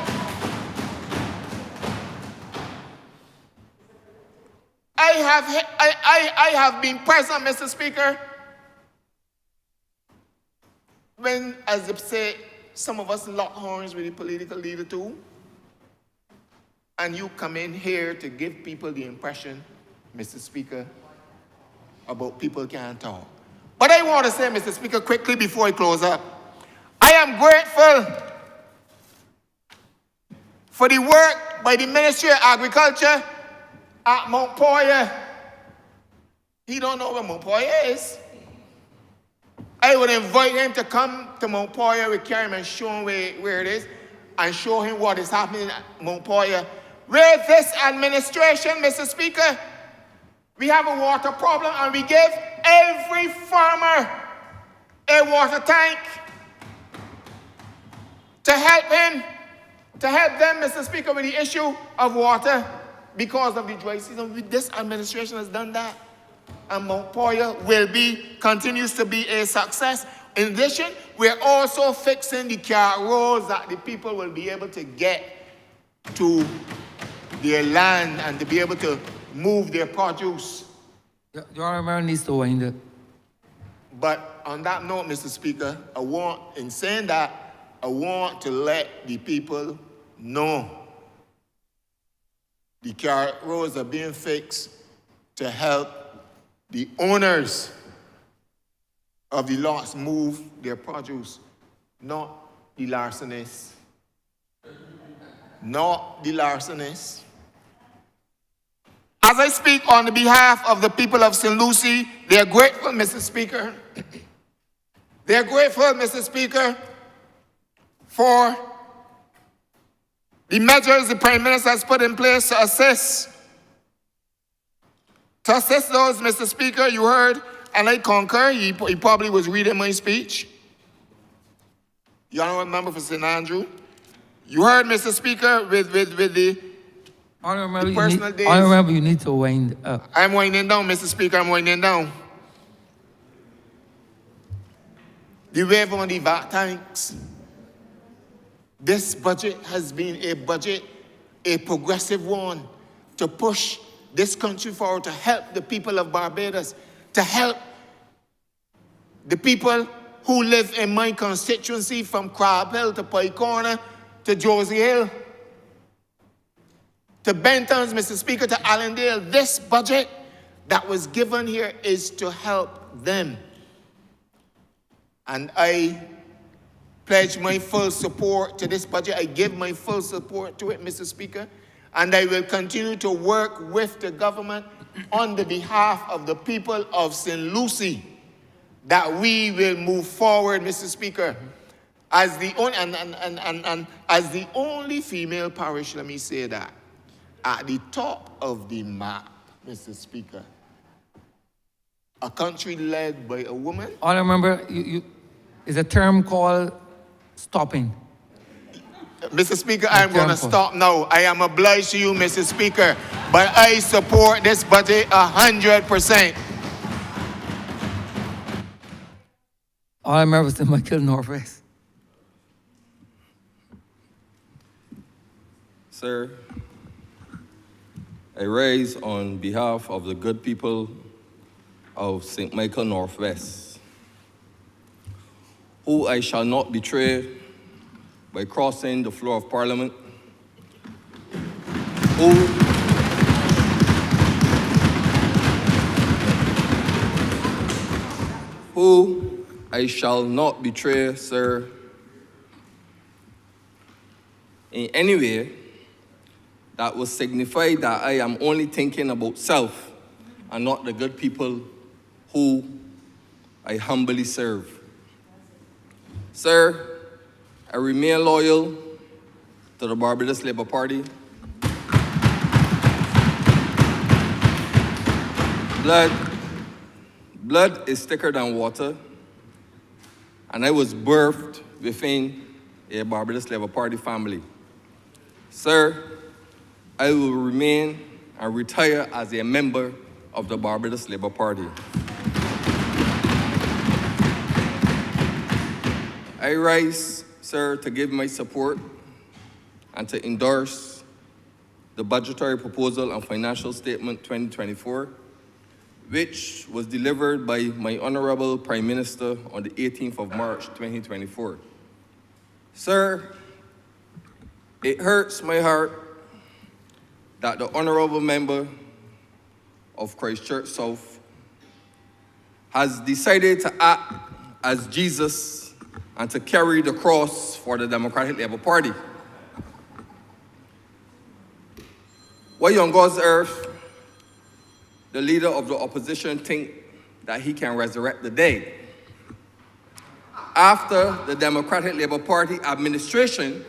I have been present, Mr. Speaker, when, as they say, some of us lock horns with the political leader too, and you come in here to give people the impression, Mr. Speaker, about people can't talk. But I want to say, Mr. Speaker, quickly before I close up, I am grateful for the work by the Ministry of Agriculture at Mount Poyer. He don't know where Mount Poyer is. I would invite him to come to Mount Poyer with Karim and show him where it is, and show him what is happening at Mount Poyer. Where this administration, Mr. Speaker, we have a water problem, and we give every farmer a water tank to help them, Mr. Speaker, with the issue of water because of the dry season. This administration has done that, and Mount Poyer continues to be a success. In addition, we're also fixing the car roads that the people will be able to get to their land and to be able to move their produce. The Honourable needs to wind up. But on that note, Mr. Speaker, in saying that, I want to let the people know the car roads are being fixed to help the owners of the lots move their produce, not the larcenists. Not the larcenists. As I speak on the behalf of the people of St. Lucie, they are grateful, Mr. Speaker. They are grateful, Mr. Speaker, for the measures the Prime Minister has put in place to assist those, Mr. Speaker, you heard, and I concur, he probably was reading my speech. You Honourable Member for St. Andrew. You heard, Mr. Speaker, with the personal days. Honourable, you need to wind up. I'm winding down, Mr. Speaker, I'm winding down. The waiver on the VAT tanks. This budget has been a progressive one, to push this country forward, to help the people of Barbados, to help the people who live in my constituency from Crab Hill to Pike Corner to Josie Hill, to Bentons, Mr. Speaker, to Allendale. This budget that was given here is to help them. And I pledge my full support to this budget. I give my full support to it, Mr. Speaker. And I will continue to work with the government on the behalf of the people of St. Lucie, that we will move forward, Mr. Speaker. As the only, as the only female parish, let me say that, at the top of the map, Mr. Speaker, a country led by a woman. All I remember, is a term called stopping. Mr. Speaker, I'm going to stop now. I am obliged to you, Mr. Speaker, but I support this budget 100%. All I remember is the Michael Northwest. Sir, I rise on behalf of the good people of St. Michael Northwest, who I shall not betray by crossing the floor of Parliament, who I shall not betray, sir, in any way that will signify that I am only thinking about self and not the good people who I humbly serve. Sir, I remain loyal to the Barbados Labour Party. Blood is thicker than water, and I was birthed within a Barbados Labour Party family. Sir, I will remain and retire as a member of the Barbados Labour Party. I rise, sir, to give my support and to endorse the budgetary proposal and financial statement 2024, which was delivered by my Honourable Prime Minister on the 18th of March, 2024. Sir, it hurts my heart that the Honourable Member of Christchurch South has decided to act as Jesus and to carry the cross for the Democratic Labour Party. Why on God's earth the leader of the opposition think that he can resurrect the dead? After the Democratic Labour Party administration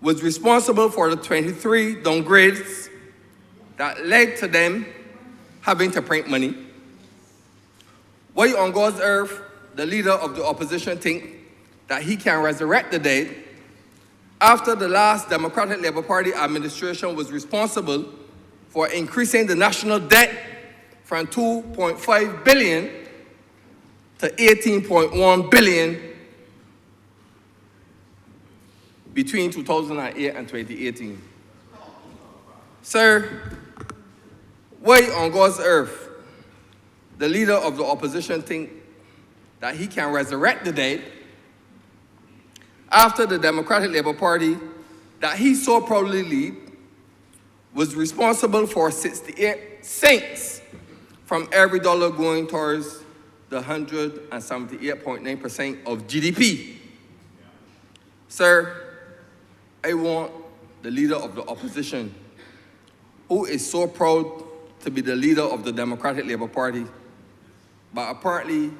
was responsible for the 23 downgrades that led to them having to print money. Why on God's earth the leader of the opposition think that he can resurrect the dead after the last Democratic Labour Party administration was responsible for increasing the national debt from 2.5 billion to 18.1 billion between 2008 and 2018. Sir, why on God's earth the leader of the opposition think that he can resurrect the dead after the Democratic Labour Party that he so proudly lead was responsible for 68 cents from every dollar going towards the 178.9% of GDP. Sir, I want the leader of the opposition, who is so proud to be the leader of the Democratic Labour Party, but apparently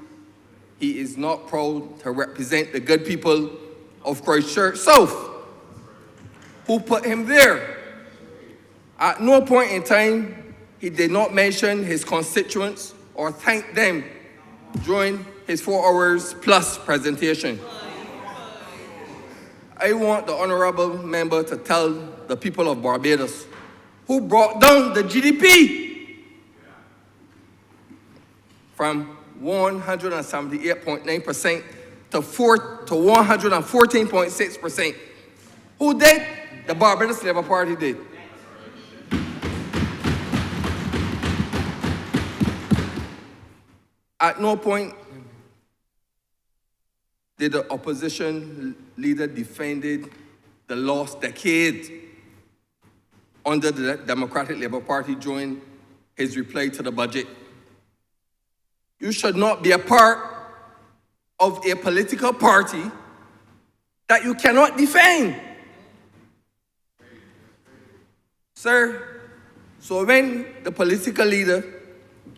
he is not proud to represent the good people of Christchurch South, who put him there. At no point in time, he did not mention his constituents or thank them during his 4 hours plus presentation. I want the Honourable Member to tell the people of Barbados, who brought down the GDP from 178.9% to 114.6%. Who did? The Barbados Labour Party did. At no point did the opposition leader defended the lost decade under the Democratic Labour Party during his reply to the budget. You should not be a part of a political party that you cannot defend. Sir, so when the political leader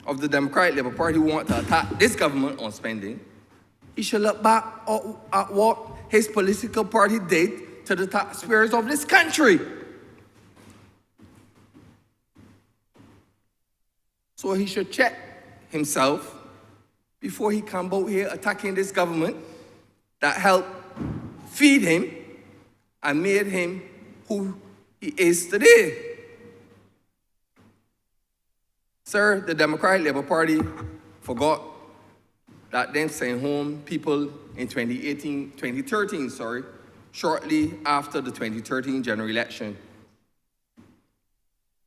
of the Democratic Labour Party want to attack this government on spending, he should look back at what his political party did to the taxpayers of this country. So he should check himself before he come out here attacking this government that helped feed him and made him who he is today. Sir, the Democratic Labour Party forgot that them sent home people in 2013, shortly after the 2013 general election.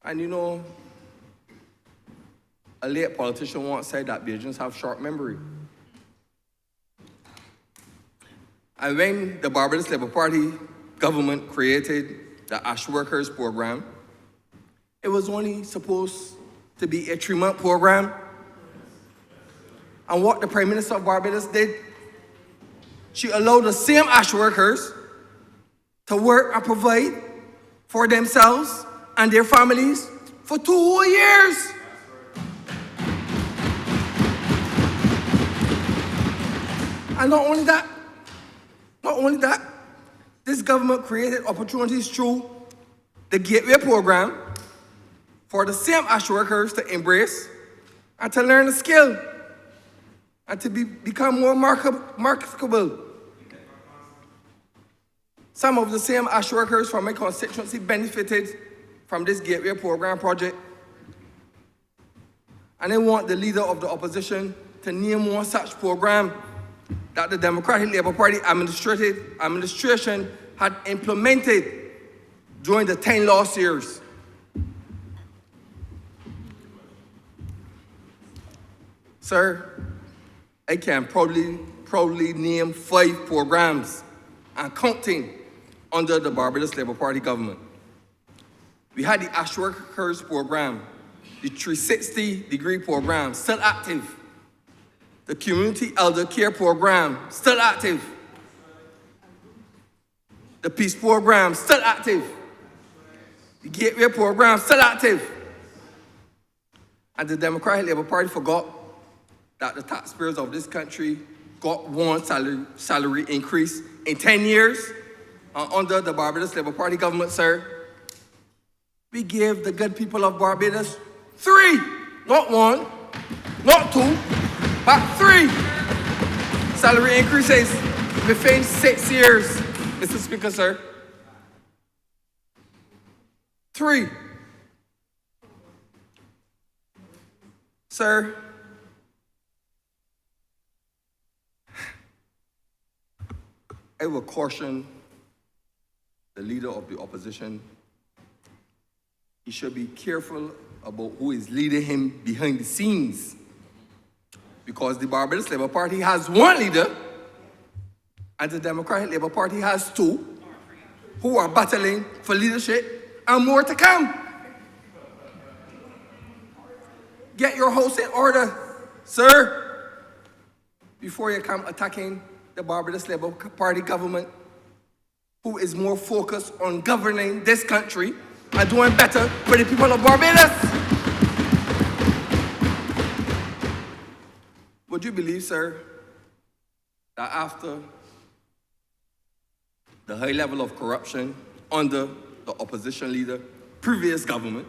And you know, a late politician once said that Bajans have short memory. And when the Barbados Labour Party government created the Ash Workers program, it was only supposed to be a 3-month program. And what the Prime Minister of Barbados did, she allowed the same Ash workers to work and provide for themselves and their families for 2 whole years. And not only that, this government created opportunities through the Gateway program for the same Ash workers to embrace and to learn the skill and to become more marketable. Some of the same ASH workers from my constituency benefited from this Gateway Program project. And I want the leader of the opposition to name one such program that the Democratic Labour Party administration had implemented during the 10 last years. Sir, I can proudly name 5 programs and counting under the Barbados Labour Party government. We had the ASH Workers Program, the 360-degree program, still active. The Community Elder Care Program, still active. The Peace Program, still active. The Gateway Program, still active. And the Democratic Labour Party forgot that the taxpayers of this country got one salary increase in 10 years under the Barbados Labour Party government, sir. We gave the good people of Barbados 3, not 1, not 2, but 3 salary increases within 6 years, Mr. Speaker, sir. 3. Sir, I will caution the leader of the opposition. He should be careful about who is leading him behind the scenes, because the Barbados Labour Party has 1 leader and the Democratic Labour Party has 2 who are battling for leadership, and more to come. Get your house in order, sir, before you come attacking the Barbados Labour Party government, who is more focused on governing this country and doing better for the people of Barbados. Would you believe, sir, that after the high level of corruption under the opposition leader, previous government,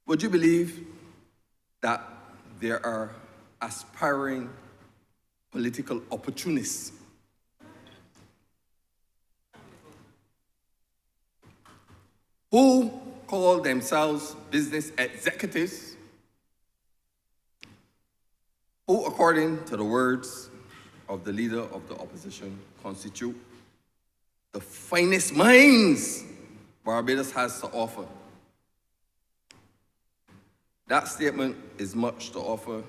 would you believe that there are aspiring political opportunists who call themselves business executives, who, according to the words of the leader of the opposition, constitute the finest minds Barbados has to offer? That statement is much to offer,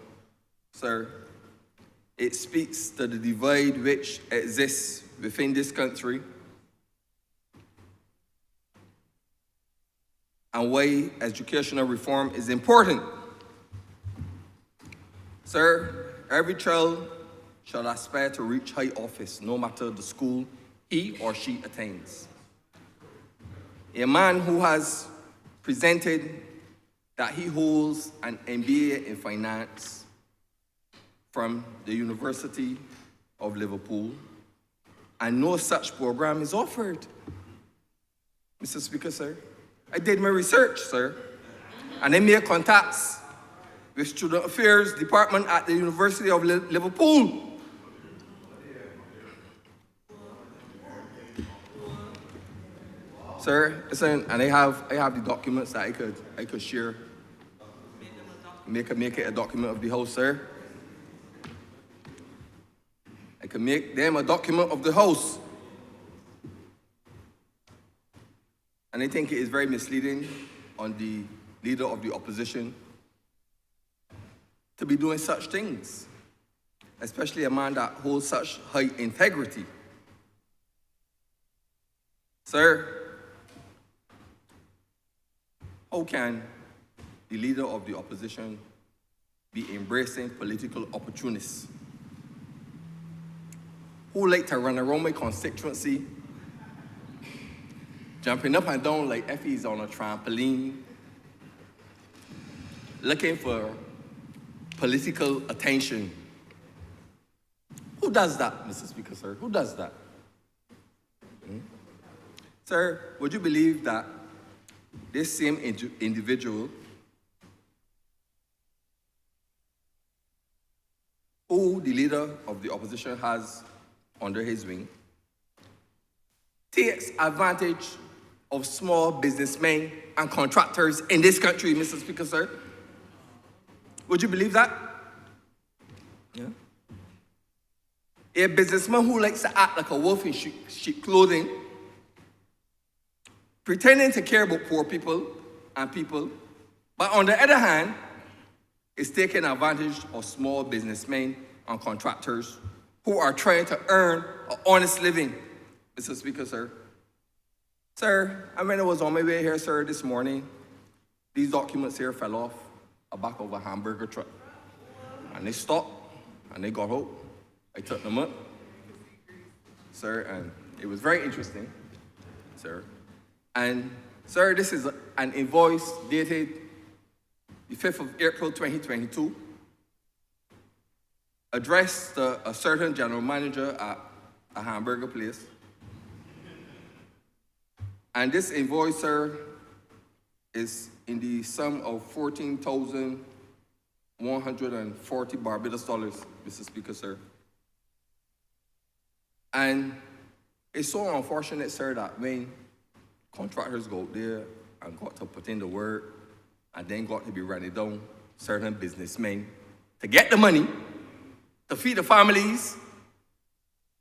sir. It speaks to the divide which exists within this country and why educational reform is important. Sir, every child shall aspire to reach high office, no matter the school he or she attains. A man who has presented that he holds an MBA in finance from the University of Liverpool, and no such program is offered. Mr. Speaker, sir, I did my research, sir, and I made contacts with Student Affairs Department at the University of Liverpool. Sir, listen, and I have the documents that I could share. Make it a document of the House, sir. I can make them a document of the House. And I think it is very misleading on the leader of the opposition to be doing such things, especially a man that holds such high integrity. Sir, how can the leader of the opposition be embracing political opportunists who like to run around my constituency, jumping up and down like if he's on a trampoline, looking for political attention? Who does that, Mr. Speaker, sir? Who does that? Sir, would you believe that this same individual who the leader of the opposition has under his wing, takes advantage of small businessmen and contractors in this country, Mr. Speaker, sir. Would you believe that? Yeah. A businessman who likes to act like a wolf in sheep clothing, pretending to care about poor people and people, but on the other hand, is taking advantage of small businessmen and contractors who are trying to earn an honest living, Mr. Speaker, sir. Sir, and when I was on my way here, sir, this morning, these documents here fell off the back of a hamburger truck. And they stopped, and they got out. I took them up, sir, and it was very interesting, sir. And, sir, this is an invoice dated the 5th of April, 2022, addressed to a certain general manager at a hamburger place. And this invoice, sir, is in the sum of 14,140 Barbados dollars, Mr. Speaker, sir. And it's so unfortunate, sir, that when contractors go out there and got to put in the work and then got to be running down certain businessmen to get the money, to feed the families,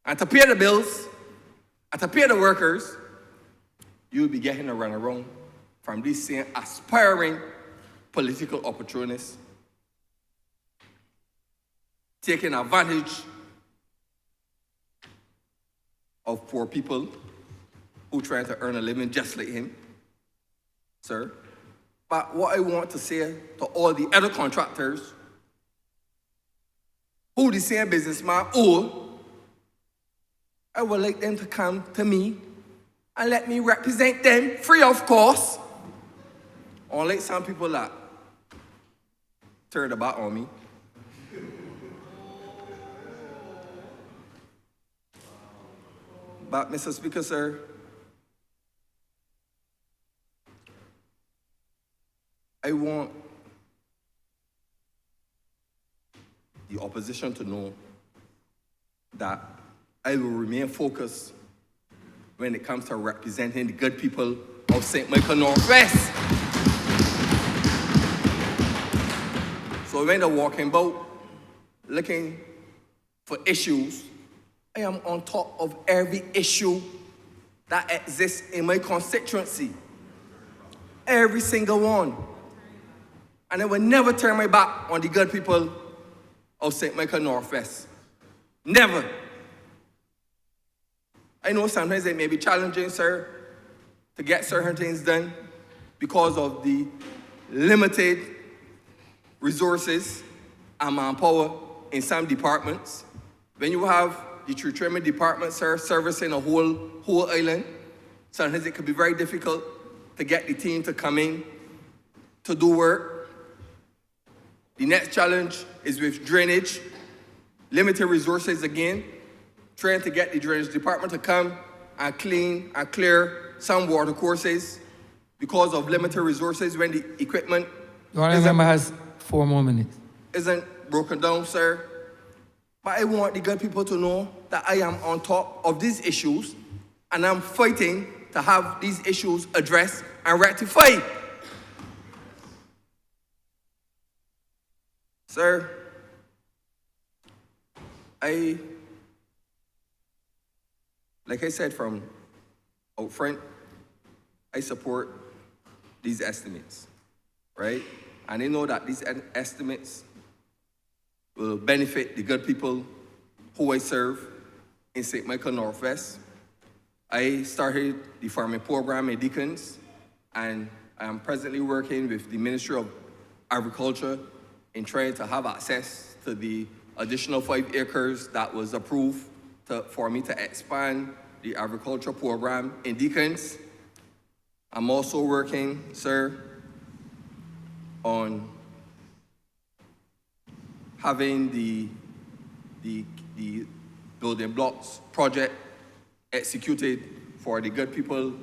and to pay the bills, and to pay the workers, you'll be getting a runaround from these same aspiring political opportunists, taking advantage of poor people who trying to earn a living just like him, sir. But what I want to say to all the other contractors who the same businessman owe, I would like them to come to me and let me represent them free of cost. Unlike some people that turn the back on me. But Mr. Speaker, sir, I want the opposition to know that I will remain focused when it comes to representing the good people of St. Michael Northwest. So when they're walking about looking for issues, I am on top of every issue that exists in my constituency. Every single one. And I will never turn my back on the good people of St. Michael Northwest. Never. I know sometimes it may be challenging, sir, to get certain things done because of the limited resources and manpower in some departments. When you have the treatment department, sir, servicing a whole island, sometimes it can be very difficult to get the team to come in to do work. The next challenge is with drainage, limited resources again, trying to get the drainage department to come and clean and clear some water courses because of limited resources when the equipment The honourable member has 4 more minutes. Isn't broken down, sir. But I want the good people to know that I am on top of these issues and I'm fighting to have these issues addressed and rectified. Sir, like I said from out front, I support these estimates, right? And I know that these estimates will benefit the good people who I serve in St. Michael Northwest. I started the farming program in Deacons, and I am presently working with the Ministry of Agriculture in trying to have access to the additional 5 acres that was approved for me to expand the agriculture program in Deacons. I'm also working, sir, on having the building blocks project executed for the good people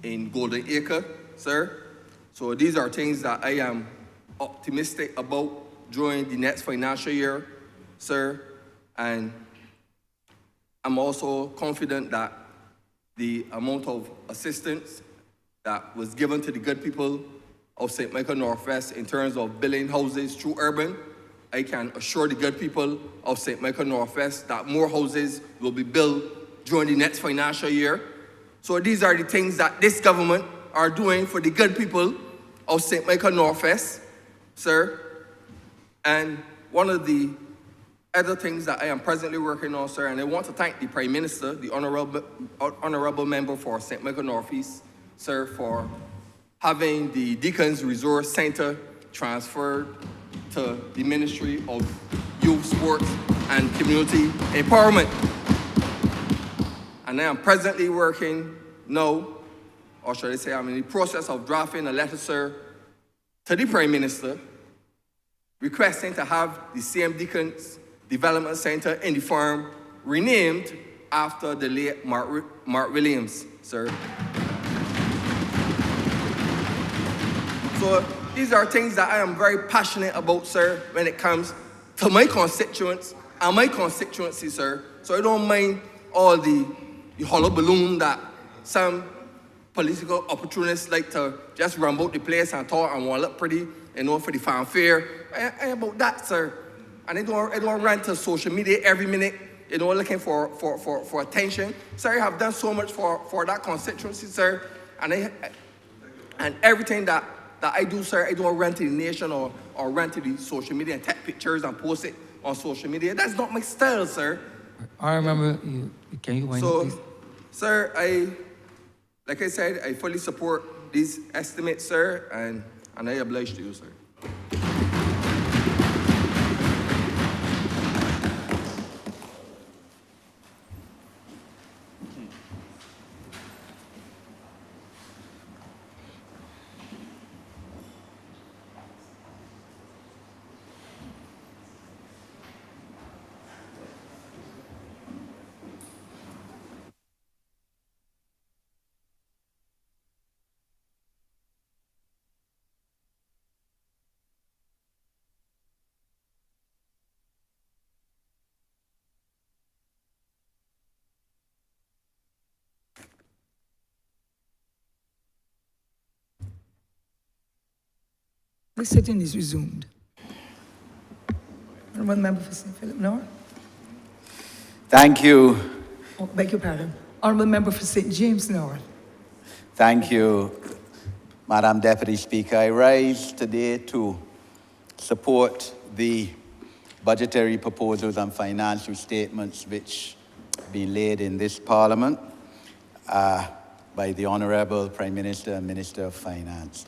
in Golden Acre, sir. So these are things that I am optimistic about during the next financial year, sir. And I'm also confident that the amount of assistance that was given to the good people of St. Michael Northwest in terms of building houses through urban, I can assure the good people of St. Michael Northwest that more houses will be built during the next financial year. So these are the things that this government are doing for the good people of St. Michael Northwest, sir. And one of the other things that I am presently working on, sir, and I want to thank the Prime Minister, the honorable member for St. Michael Northeast, sir, for having the Deacons Resource Center transferred to the Ministry of Youth, Sports, and Community Empowerment. And I am presently working now, or should I say I'm in the process of drafting a letter, sir, to the Prime Minister, requesting to have the CM Deacons Development Center in the farm renamed after the late Mark Williams, sir. So these are things that I am very passionate about, sir, when it comes to my constituents and my constituency, sir. So I don't mind all the hollow balloon that some political opportunists like to just run about the place and talk and want to look pretty, you know, for the fanfare. I ain't about that, sir. And I don't run to social media every minute, you know, looking for attention. Sir, I have done so much for that constituency, sir. And everything that I do, sir, I don't run to the nation or run to the social media and take pictures and post it on social media. That's not my style, sir. I remember you. Can you wind up, please? Sir, like I said, I fully support these estimates, sir, and I oblige to you, sir. The sitting is resumed. Honourable Member for St. Philip North. Thank you. Oh, beg your pardon. Honourable Member for St. James North. Thank you, Madam Deputy Speaker. I rise today to support the budgetary proposals and financial statements which have been laid in this Parliament by the Honourable Prime Minister and Minister of Finance.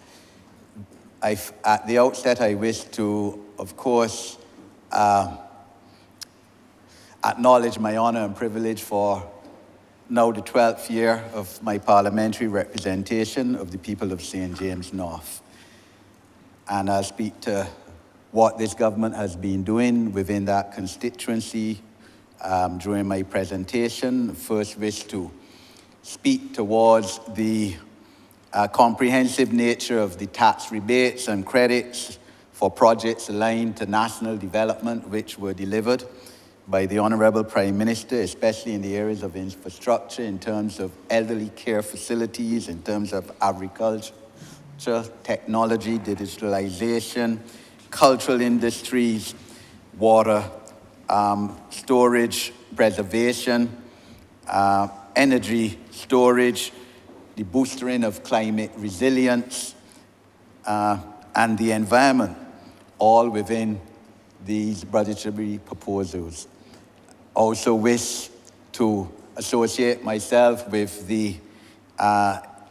At the outset, I wish to, of course, acknowledge my honour and privilege for now the 12th year of my parliamentary representation of the people of St. James North. And I'll speak to what this government has been doing within that constituency during my presentation. First, wish to speak towards the comprehensive nature of the tax rebates and credits for projects aligned to national development which were delivered by the Honourable Prime Minister, especially in the areas of infrastructure, in terms of elderly care facilities, in terms of agriculture, technology, digitalization, cultural industries, water, storage, preservation, energy storage, the boosting of climate resilience, and the environment, all within these budgetary proposals. Also wish to associate myself with the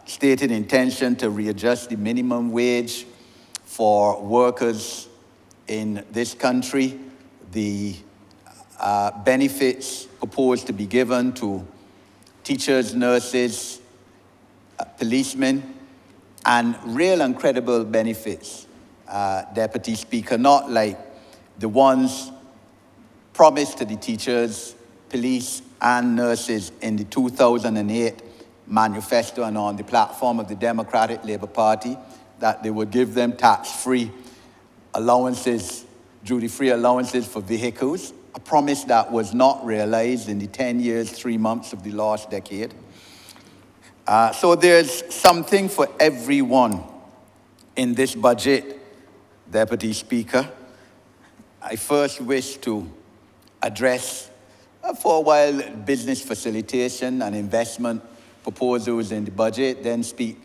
stated intention to readjust the minimum wage for workers in this country, the benefits proposed to be given to teachers, nurses, policemen, and real and credible benefits, Deputy Speaker, not like the ones promised to the teachers, police, and nurses in the 2008 manifesto and on the platform of the Democratic Labour Party, that they would give them tax-free allowances, duty-free allowances for vehicles, a promise that was not realized in the 10 years, 3 months of the last decade. So there's something for everyone in this budget, Deputy Speaker. I first wish to address, for a while, business facilitation and investment proposals in the budget, then speak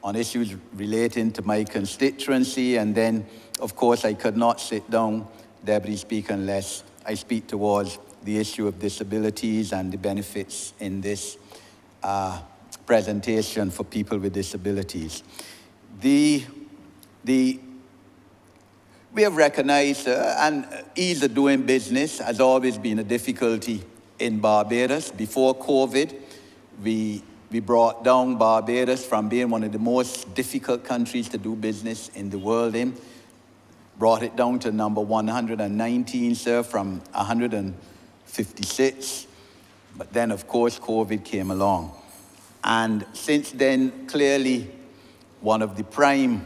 on issues relating to my constituency, and then, of course, I could not sit down, Deputy Speaker, unless I speak towards the issue of disabilities and the benefits in this presentation for people with disabilities. We have recognized, and ease of doing business has always been a difficulty in Barbados. Before COVID, we brought down Barbados from being one of the most difficult countries to do business in the world in, brought it down to number 119, sir, from 156. But then, of course, COVID came along. And since then, clearly, one of the prime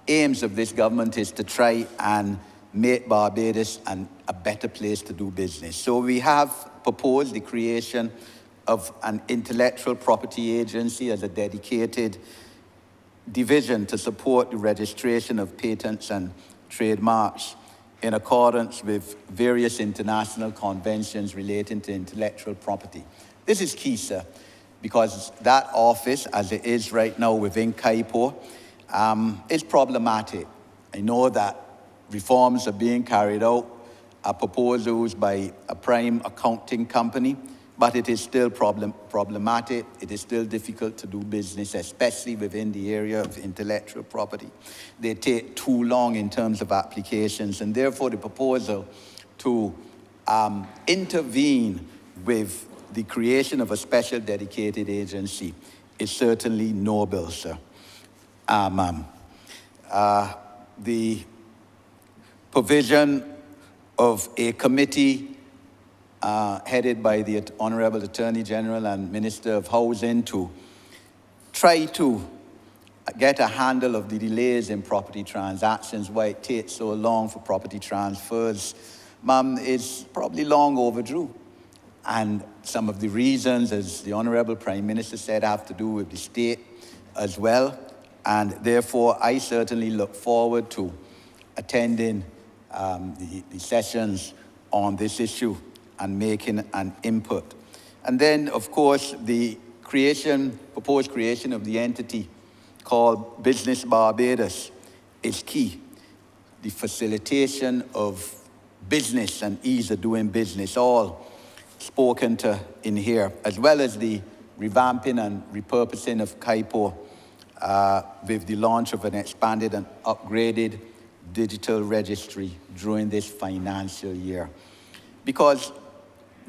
aims of this government is to try and make Barbados a better place to do business. So we have proposed the creation of an intellectual property agency as a dedicated division to support the registration of patents and trademarks in accordance with various international conventions relating to intellectual property. This is key, sir, because that office, as it is right now within CAIPO, is problematic. I know that reforms are being carried out, proposals by a prime accounting company, but it is still problematic. It is still difficult to do business, especially within the area of intellectual property. They take too long in terms of applications, and therefore the proposal to intervene with the creation of a special dedicated agency is certainly noble, sir. The provision of a committee headed by the Honourable Attorney General and Minister of Housing to try to get a handle of the delays in property transactions, why it takes so long for property transfers, is probably long overdue. And some of the reasons, as the Honourable Prime Minister said, have to do with the state as well. And therefore, I certainly look forward to attending the sessions on this issue and making an input. And then, of course, the proposed creation of the entity called Business Barbados is key. The facilitation of business and ease of doing business, all spoken to in here, as well as the revamping and repurposing of CAIPO with the launch of an expanded and upgraded digital registry during this financial year. Because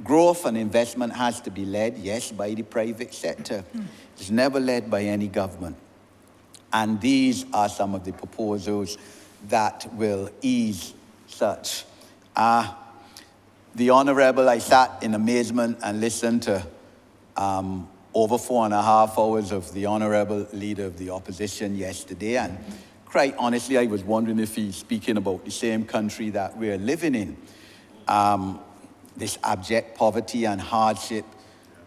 growth and investment has to be led, yes, by the private sector. It's never led by any government. And these are some of the proposals that will ease such. The Honourable, I sat in amazement and listened to over 4.5 hours of the Honourable Leader of the Opposition yesterday, and quite honestly, I was wondering if he's speaking about the same country that we're living in. This abject poverty and hardship.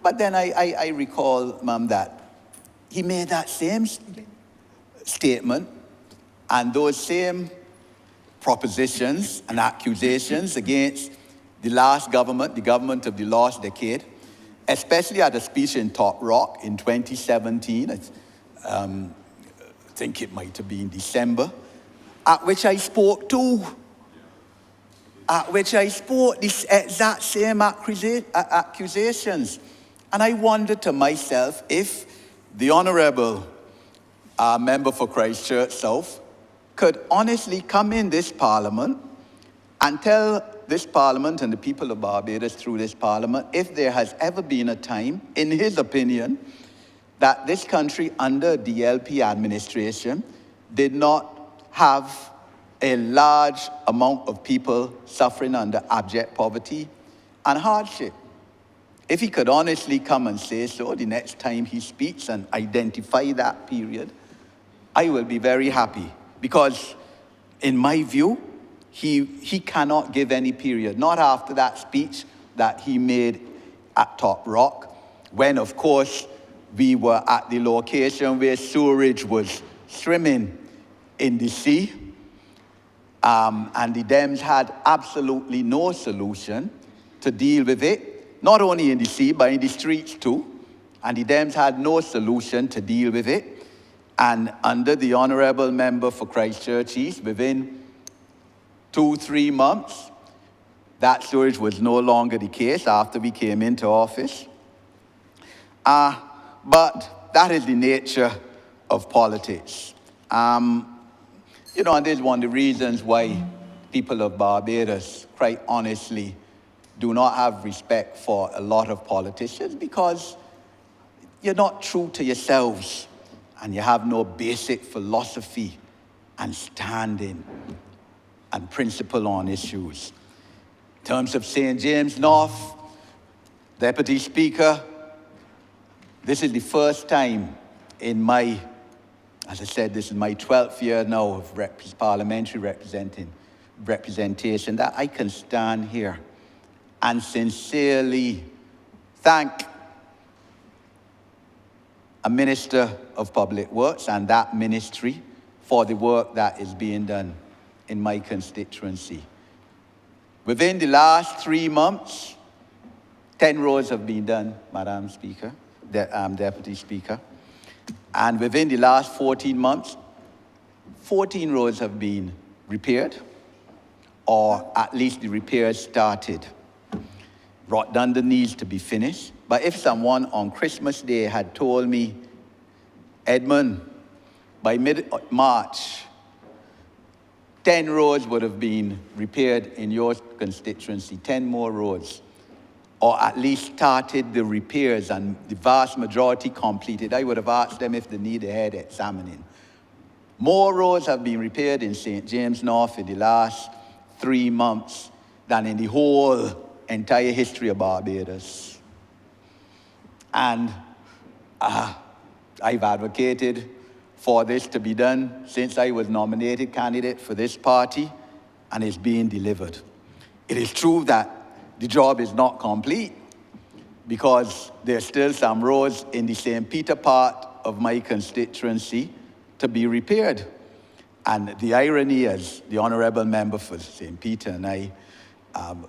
But then I recall, Ma'am, that he made that same statement and those same propositions and accusations against the last government, the government of the last decade, especially at a speech in Top Rock in 2017, I think it might have been December, at which I spoke too. At which I spoke these exact same accusations. And I wondered to myself if the Honourable member for Christchurch South could honestly come in this Parliament and tell this Parliament and the people of Barbados through this Parliament if there has ever been a time, in his opinion, that this country under DLP administration did not have a large amount of people suffering under abject poverty and hardship. If he could honestly come and say so the next time he speaks and identify that period, I will be very happy. Because in my view, he cannot give any period, not after that speech that he made at Top Rock, when, of course, we were at the location where sewerage was swimming in the sea, and the Dems had absolutely no solution to deal with it, not only in the sea, but in the streets too. And the Dems had no solution to deal with it. And under the Honourable Member for Christchurch East, within 2-3 months, that storage was no longer the case after we came into office. But that is the nature of politics. You know, and this is one of the reasons why people of Barbados, quite honestly, do not have respect for a lot of politicians, because you're not true to yourselves and you have no basic philosophy and standing and principle on issues. In terms of St. James North, Deputy Speaker, this is the first time in my, as I said, this is my 12th year now of parliamentary representation, that I can stand here and sincerely thank a Minister of Public Works and that ministry for the work that is being done in my constituency. Within the last 3 months, 10 roads have been done, Madam Speaker, Deputy Speaker. And within the last 14 months, 14 roads have been repaired, or at least the repairs started. Rotterdam needs to be finished. But if someone on Christmas Day had told me, Edmund, by mid-March, 10 roads would have been repaired in your constituency, 10 more roads, or at least started the repairs and the vast majority completed, I would have asked them if they need a head examining. More roads have been repaired in St. James North in the last 3 months than in the whole entire history of Barbados. And I've advocated for this to be done since I was nominated candidate for this party, and it's being delivered. It is true that the job is not complete, because there's still some roads in the St. Peter part of my constituency to be repaired. And the irony, as the Honourable Member for St. Peter and I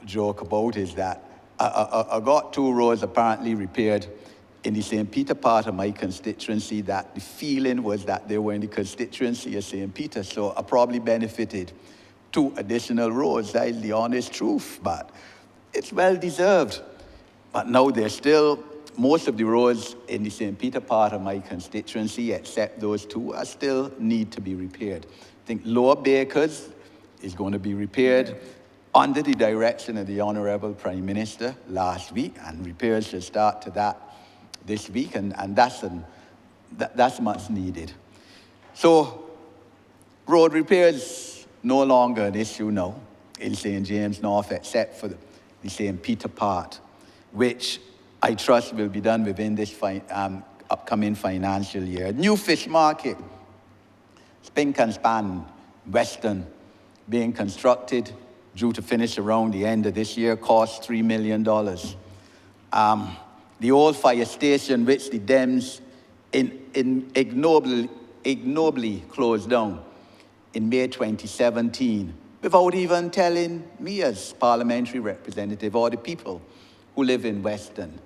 joke about, is that I got 2 roads apparently repaired in the St. Peter part of my constituency, that the feeling was that they were in the constituency of St. Peter, so I probably benefited 2 additional roads. That is the honest truth, but it's well deserved. But now there's still, most of the roads in the St. Peter part of my constituency, except those 2, are still need to be repaired. I think Lower Bakers is going to be repaired under the direction of the Honourable Prime Minister last week, and repairs should start to that this week, and that's much needed. So road repairs no longer an issue now in St. James North, except for the St. Peter part, which I trust will be done within this upcoming financial year. New fish market, Spink and Span, Western, being constructed, due to finish around the end of this year, cost $3 million. The old fire station, which the Dems ignobly closed down in May 2017, without even telling me as parliamentary representative or the people who live in Western.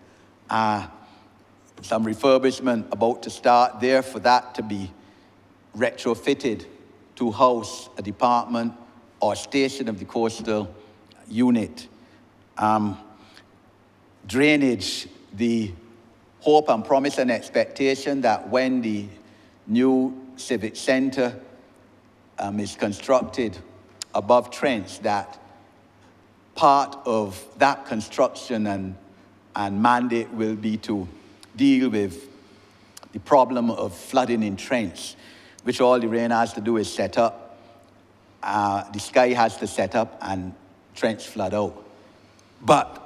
Some refurbishment about to start there for that to be retrofitted to house a department or station of the coastal unit. Drainage, the hope and promise and expectation that when the new civic center is constructed above Trench, that part of that construction and mandate will be to deal with the problem of flooding in Trench, which all the rain has to do is set up. The sky has to set up and Trench flood out. But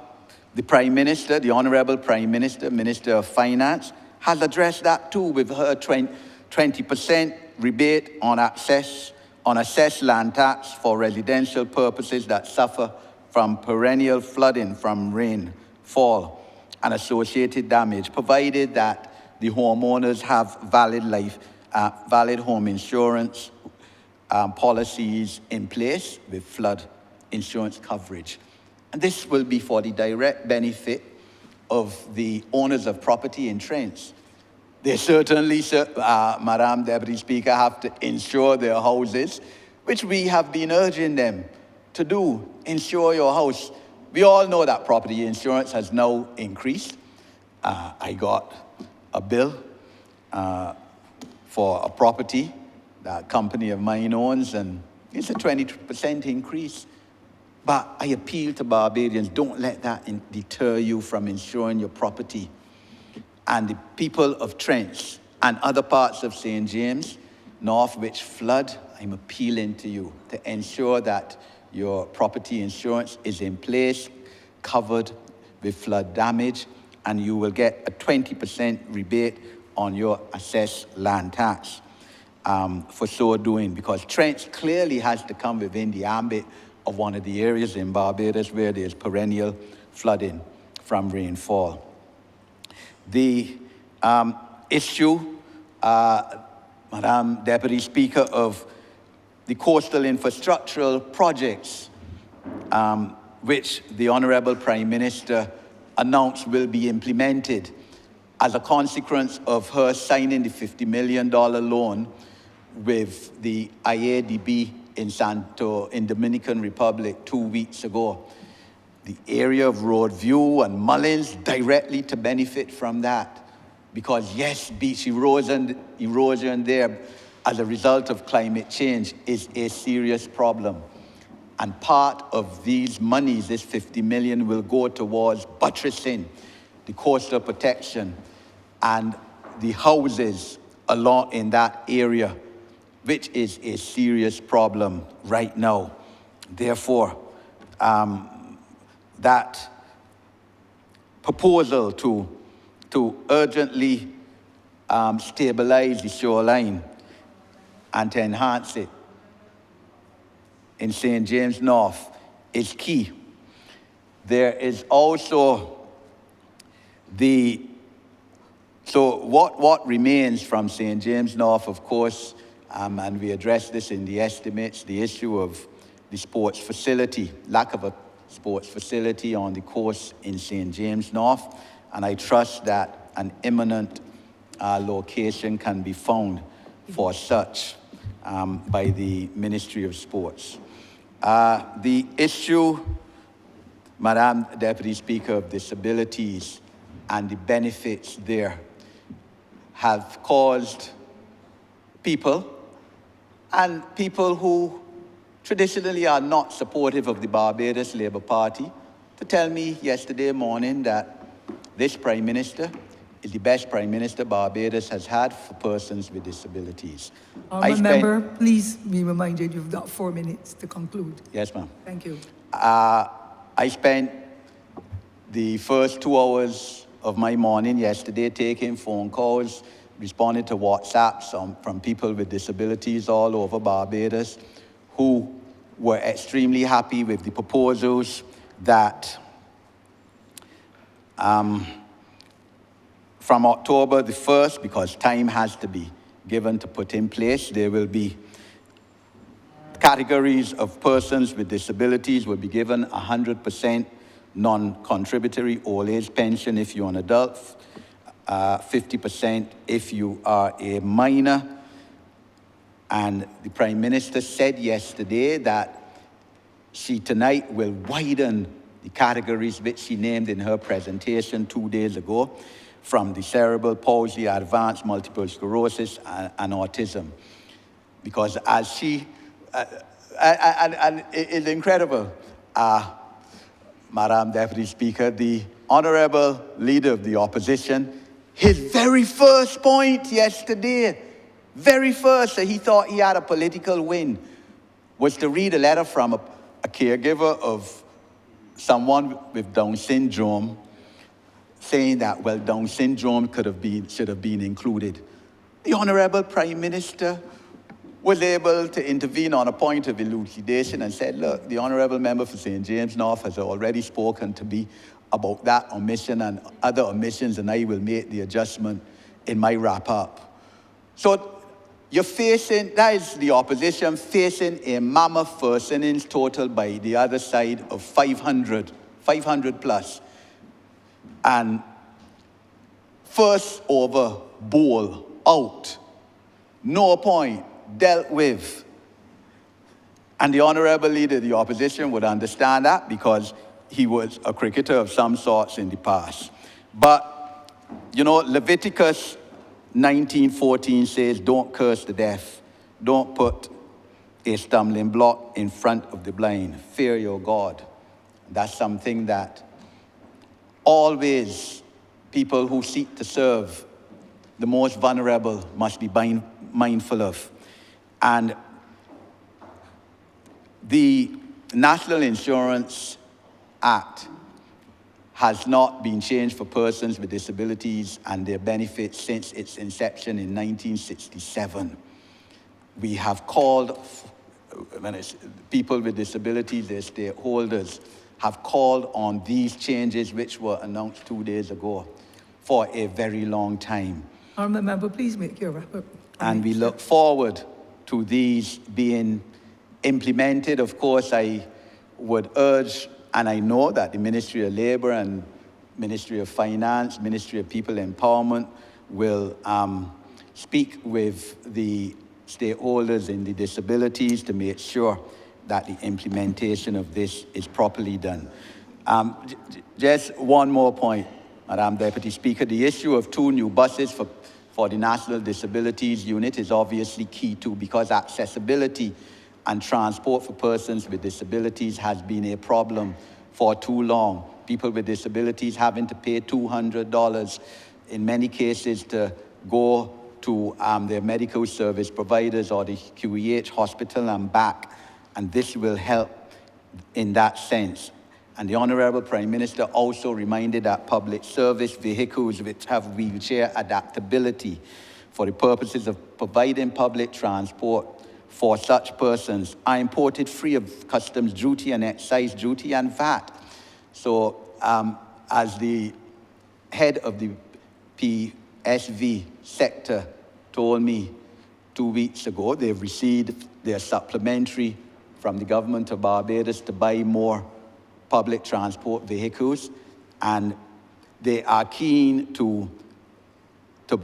the Prime Minister, the Honourable Prime Minister, Minister of Finance, has addressed that too with her 20% rebate on access on assessed land tax for residential purposes that suffer from perennial flooding from rainfall and associated damage, provided that the homeowners have valid home insurance policies in place with flood insurance coverage. And this will be for the direct benefit of the owners of property in Trents. They certainly, Madam Deputy Speaker, have to insure their houses, which we have been urging them to do. Insure your house. We all know that property insurance has now increased. I got a bill for a property that a company of mine owns, and it's a 20% increase. But I appeal to Barbadians, don't let that deter you from insuring your property. And the people of Trent and other parts of St. James North which flood, I'm appealing to you to ensure that your property insurance is in place, covered with flood damage, and you will get a 20% rebate on your assessed land tax for so doing, because Trent clearly has to come within the ambit of one of the areas in Barbados where there's perennial flooding from rainfall. The issue, Madam Deputy Speaker, of the coastal infrastructural projects, which the Honourable Prime Minister announced will be implemented as a consequence of her signing the $50 million loan with the IADB in Dominican Republic 2 weeks ago. The area of Roadview and Mullins directly to benefit from that, because yes, beach erosion there as a result of climate change is a serious problem. And part of these monies, this 50 million, will go towards buttressing the coastal protection and the houses along in that area, which is a serious problem right now. Therefore, that proposal to urgently stabilize the shoreline and to enhance it in St. James North is key. There is also what remains from St. James North, of course, and we addressed this in the estimates, the issue of the sports facility, lack of a sports facility on the coast in St. James North, and I trust that an imminent location can be found for such by the Ministry of Sports. The issue, Madam Deputy Speaker, of disabilities and the benefits there have caused people who traditionally are not supportive of the Barbados Labour Party to tell me yesterday morning that this Prime Minister is the best Prime Minister Barbados has had for persons with disabilities. Member, please be reminded you've got 4 minutes to conclude. Yes, ma'am. Thank you. I spent the first 2 hours of my morning yesterday taking phone calls, responding to WhatsApps from people with disabilities all over Barbados who were extremely happy with the proposals that from October the 1st, because time has to be given to put in place, there will be categories of persons with disabilities will be given 100% non-contributory old age pension if you're an adult, 50% if you are a minor. And the Prime Minister said yesterday that she tonight will widen the categories which she named in her presentation 2 days ago, from the cerebral palsy, advanced multiple sclerosis, and autism. Because as she, and it's incredible, Madam Deputy Speaker, the Honourable Leader of the Opposition, his very first point yesterday, very first, that he thought he had a political win, was to read a letter from a caregiver of someone with Down syndrome, saying that, well, Down syndrome should have been included. The Honourable Prime Minister was able to intervene on a point of elucidation and said, look, the Honourable Member for St. James North has already spoken to me about that omission and other omissions, and I will make the adjustment in my wrap-up. So you're facing, that is the opposition facing a mammoth first innings total by the other side of 500 plus. And first over, bowl, out. No point, dealt with. And the Honourable Leader of the Opposition would understand that because he was a cricketer of some sorts in the past. But, you know, Leviticus 19:14 says, don't curse the deaf. Don't put a stumbling block in front of the blind. Fear your God. That's something that always people who seek to serve the most vulnerable must be mindful of. And the National Insurance Act has not been changed for persons with disabilities and their benefits since its inception in 1967. We have called, when it's people with disabilities, their stakeholders, have called on these changes which were announced 2 days ago for a very long time. Honourable Member, please make your wrap-up. And we look forward to these being implemented. Of course, I would urge, and I know that the Ministry of Labour and Ministry of Finance, Ministry of People Empowerment will speak with the stakeholders in the disabilities to make sure that the implementation of this is properly done. Just one more point, Madam Deputy Speaker. The issue of 2 new buses for the National Disabilities Unit is obviously key too, because accessibility and transport for persons with disabilities has been a problem for too long. People with disabilities having to pay $200 in many cases to go to their medical service providers or the QEH hospital and back. And this will help in that sense. And the Honourable Prime Minister also reminded that public service vehicles which have wheelchair adaptability for the purposes of providing public transport for such persons are imported free of customs duty and excise duty and VAT. So as the head of the PSV sector told me 2 weeks ago, they've received their supplementary from the government of Barbados to buy more public transport vehicles, and they are keen to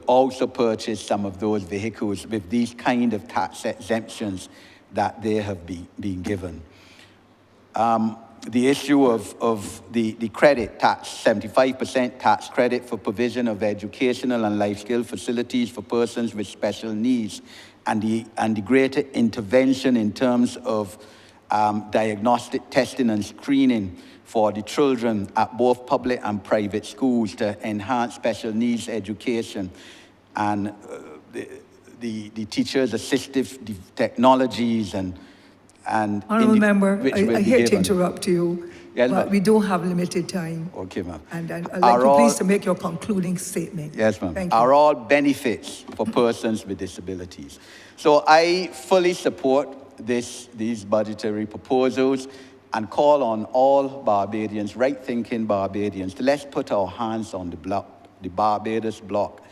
also purchase some of those vehicles with these kind of tax exemptions that they have been given. The issue of the credit tax, 75% tax credit for provision of educational and life skill facilities for persons with special needs, and the greater intervention in terms of diagnostic testing and screening for the children at both public and private schools to enhance special needs education, and the teachers' assistive technologies and Honourable Member, I hate to interrupt you, yes, but we do have limited time. Okay, ma'am. And I'd like you please to make your concluding statement. Yes, ma'am. Thank you. Are all benefits for persons with disabilities. So I fully support these budgetary proposals and call on all Barbadians, right-thinking Barbadians, to let's put our hands on the Barbados block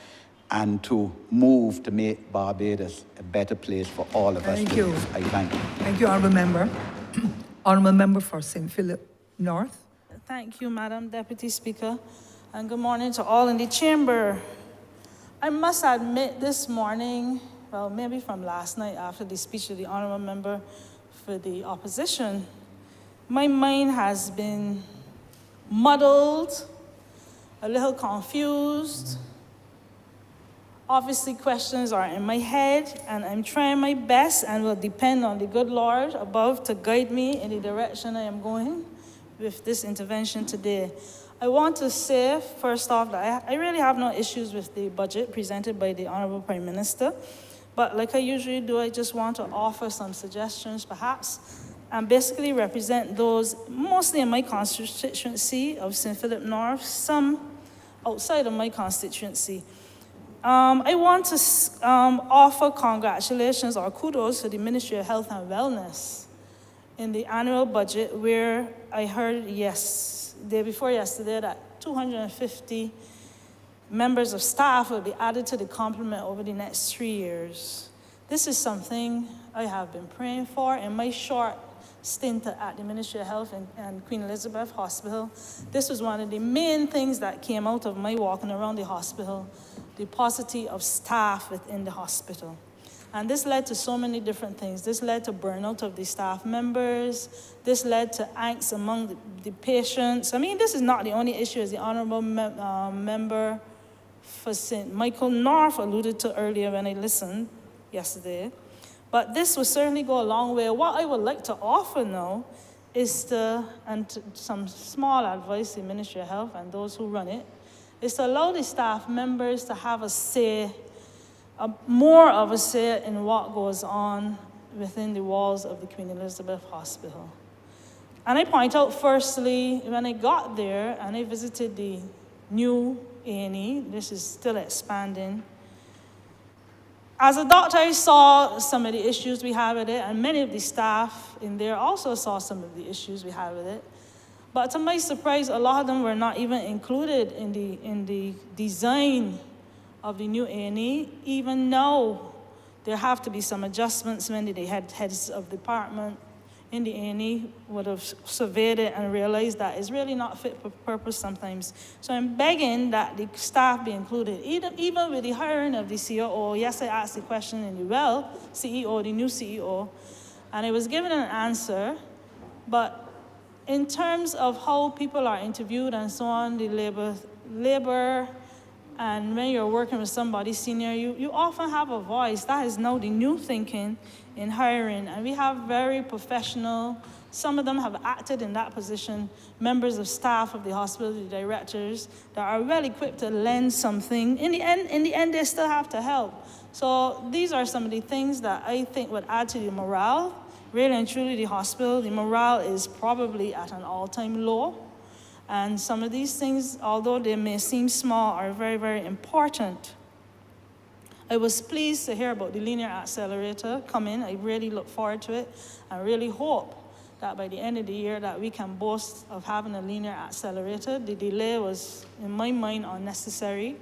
and to move to make Barbados a better place for all of us. Thank you. I thank you. Thank you, Honourable Member. Honourable Member for St. Philip North. Thank you, Madam Deputy Speaker, and good morning to all in the chamber. I must admit this morning, well, maybe from last night after the speech of the Honourable Member for the opposition, my mind has been muddled, a little confused. Obviously, questions are in my head, and I'm trying my best and will depend on the good Lord above to guide me in the direction I am going with this intervention today. I want to say, first off, that I really have no issues with the budget presented by the Honourable Prime Minister, but like I usually do, I just want to offer some suggestions, perhaps, and basically represent those mostly in my constituency of St. Philip North, some outside of my constituency. I want to offer congratulations or kudos to the Ministry of Health and Wellness in the annual budget, where I heard day before yesterday that 250 members of staff will be added to the complement over the next 3 years. This is something I have been praying for in my short stint at the Ministry of Health and Queen Elizabeth Hospital. This was one of the main things that came out of my walking around the hospital, the paucity of staff within the hospital. And this led to so many different things. This led to burnout of the staff members. This led to angst among the patients. I mean, this is not the only issue, as the Honourable member for St. Michael North alluded to earlier when I listened yesterday. But this will certainly go a long way. What I would like to offer now is some small advice to the Ministry of Health and those who run it, is to allow the staff members to have a say, more of a say in what goes on within the walls of the Queen Elizabeth Hospital. And I point out firstly, when I got there and I visited the new A&E, this is still expanding. As a doctor, I saw some of the issues we have with it, and many of the staff in there also saw some of the issues we have with it. But to my surprise, a lot of them were not even included in the design of the new A&E, even though there have to be some adjustments when the heads of department in the A&E would have surveyed it and realized that it's really not fit for purpose sometimes. So I'm begging that the staff be included, even with the hiring of the COO. Yes, I asked the question in the CEO, the new CEO, and I was given an answer, but in terms of how people are interviewed and so on, the labor, and when you're working with somebody senior, you often have a voice. That is now the new thinking in hiring. And we have very professional, some of them have acted in that position, members of staff of the hospital, the directors, that are well equipped to lend something. In the end, they still have to help. So these are some of the things that I think would add to the morale. Really and truly, the hospital, the morale is probably at an all-time low. And some of these things, although they may seem small, are very, very important. I was pleased to hear about the linear accelerator come in. I really look forward to it. I really hope that by the end of the year that we can boast of having a linear accelerator. The delay was, in my mind, unnecessary.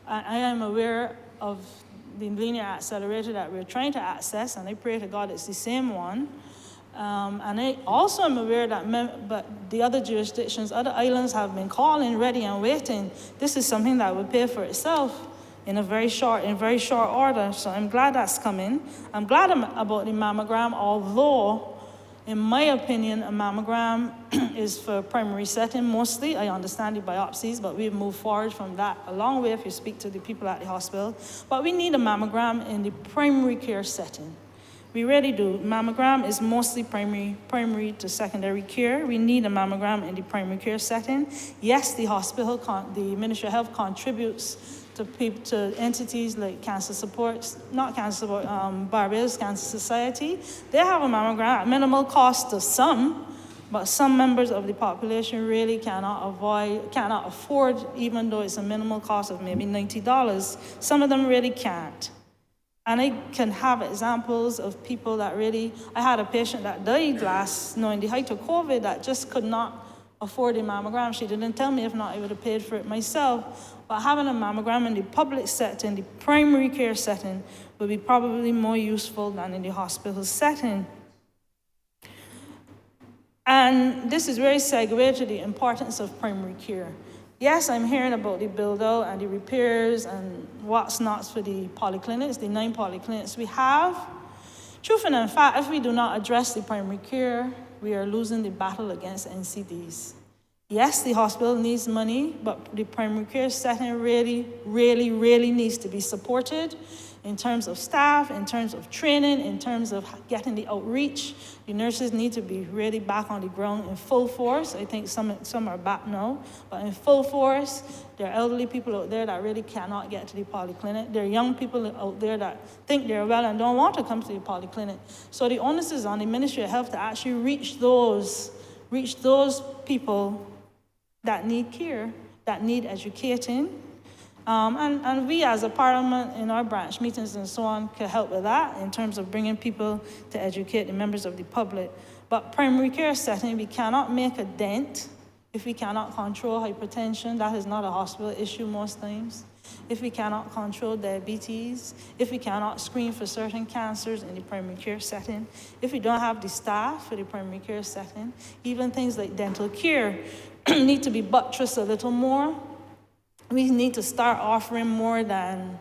I am aware of the linear accelerator that we're trying to access, and I pray to God it's the same one. And I also am aware that but the other jurisdictions, other islands have been calling, ready and waiting. This is something that would pay for itself in very short order. So I'm glad that's coming. I'm glad about the mammogram, although, in my opinion, a mammogram is for primary setting mostly. I understand the biopsies, but we've moved forward from that a long way if you speak to the people at the hospital. But we need a mammogram in the primary care setting. We really do. Mammogram is mostly primary to secondary care. We need a mammogram in the primary care setting. Yes, the hospital, the Ministry of Health contributes to entities like Barbados Cancer Society. They have a mammogram at minimal cost to some, but some members of the population really cannot afford, even though it's a minimal cost of maybe $90. Some of them really can't. And I can have examples of people that really, I had a patient that died in the height of COVID that just could not afford a mammogram. She didn't tell me, if not, I would have paid for it myself. But having a mammogram in the public setting, the primary care setting, would be probably more useful than in the hospital setting. And this is very segue to the importance of primary care. Yes, I'm hearing about the build-out and the repairs and what's not for the polyclinics, the 9 polyclinics we have. Truth and in fact, if we do not address the primary care, we are losing the battle against NCDs. Yes, the hospital needs money, but the primary care setting really, really, really needs to be supported in terms of staff, in terms of training, in terms of getting the outreach. The nurses need to be really back on the ground in full force. I think some are back now, but in full force. There are elderly people out there that really cannot get to the polyclinic. There are young people out there that think they're well and don't want to come to the polyclinic. So the onus is on the Ministry of Health to actually reach those people that need care, that need educating, And we as a parliament in our branch meetings and so on can help with that in terms of bringing people to educate the members of the public. But primary care setting, we cannot make a dent if we cannot control hypertension. That is not a hospital issue most times. If we cannot control diabetes, if we cannot screen for certain cancers in the primary care setting, if we don't have the staff for the primary care setting, even things like dental care need to be buttressed a little more. We need to start offering more than,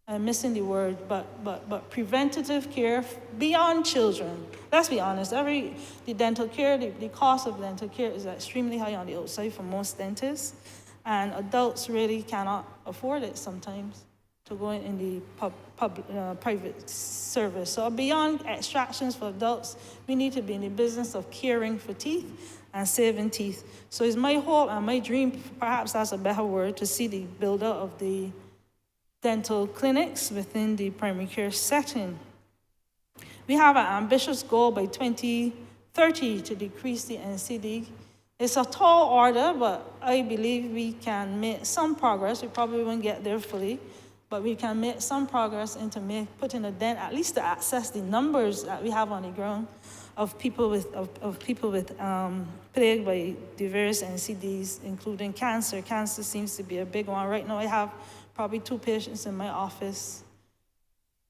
I'm missing the word, but preventative care beyond children. Let's be honest, the dental care, the cost of dental care is extremely high on the outside for most dentists, and adults really cannot afford it sometimes to go in the private service. So beyond extractions for adults, we need to be in the business of caring for teeth and saving teeth. So it's my hope and my dream, perhaps that's a better word, to see the build-up of the dental clinics within the primary care setting. We have an ambitious goal by 2030 to decrease the NCD. It's a tall order, but I believe we can make some progress. We probably won't get there fully, but we can make some progress into putting a dent, at least to access the numbers that we have on the ground of people with plagued by the various NCDs, including cancer. Cancer seems to be a big one. Right now, I have probably 2 patients in my office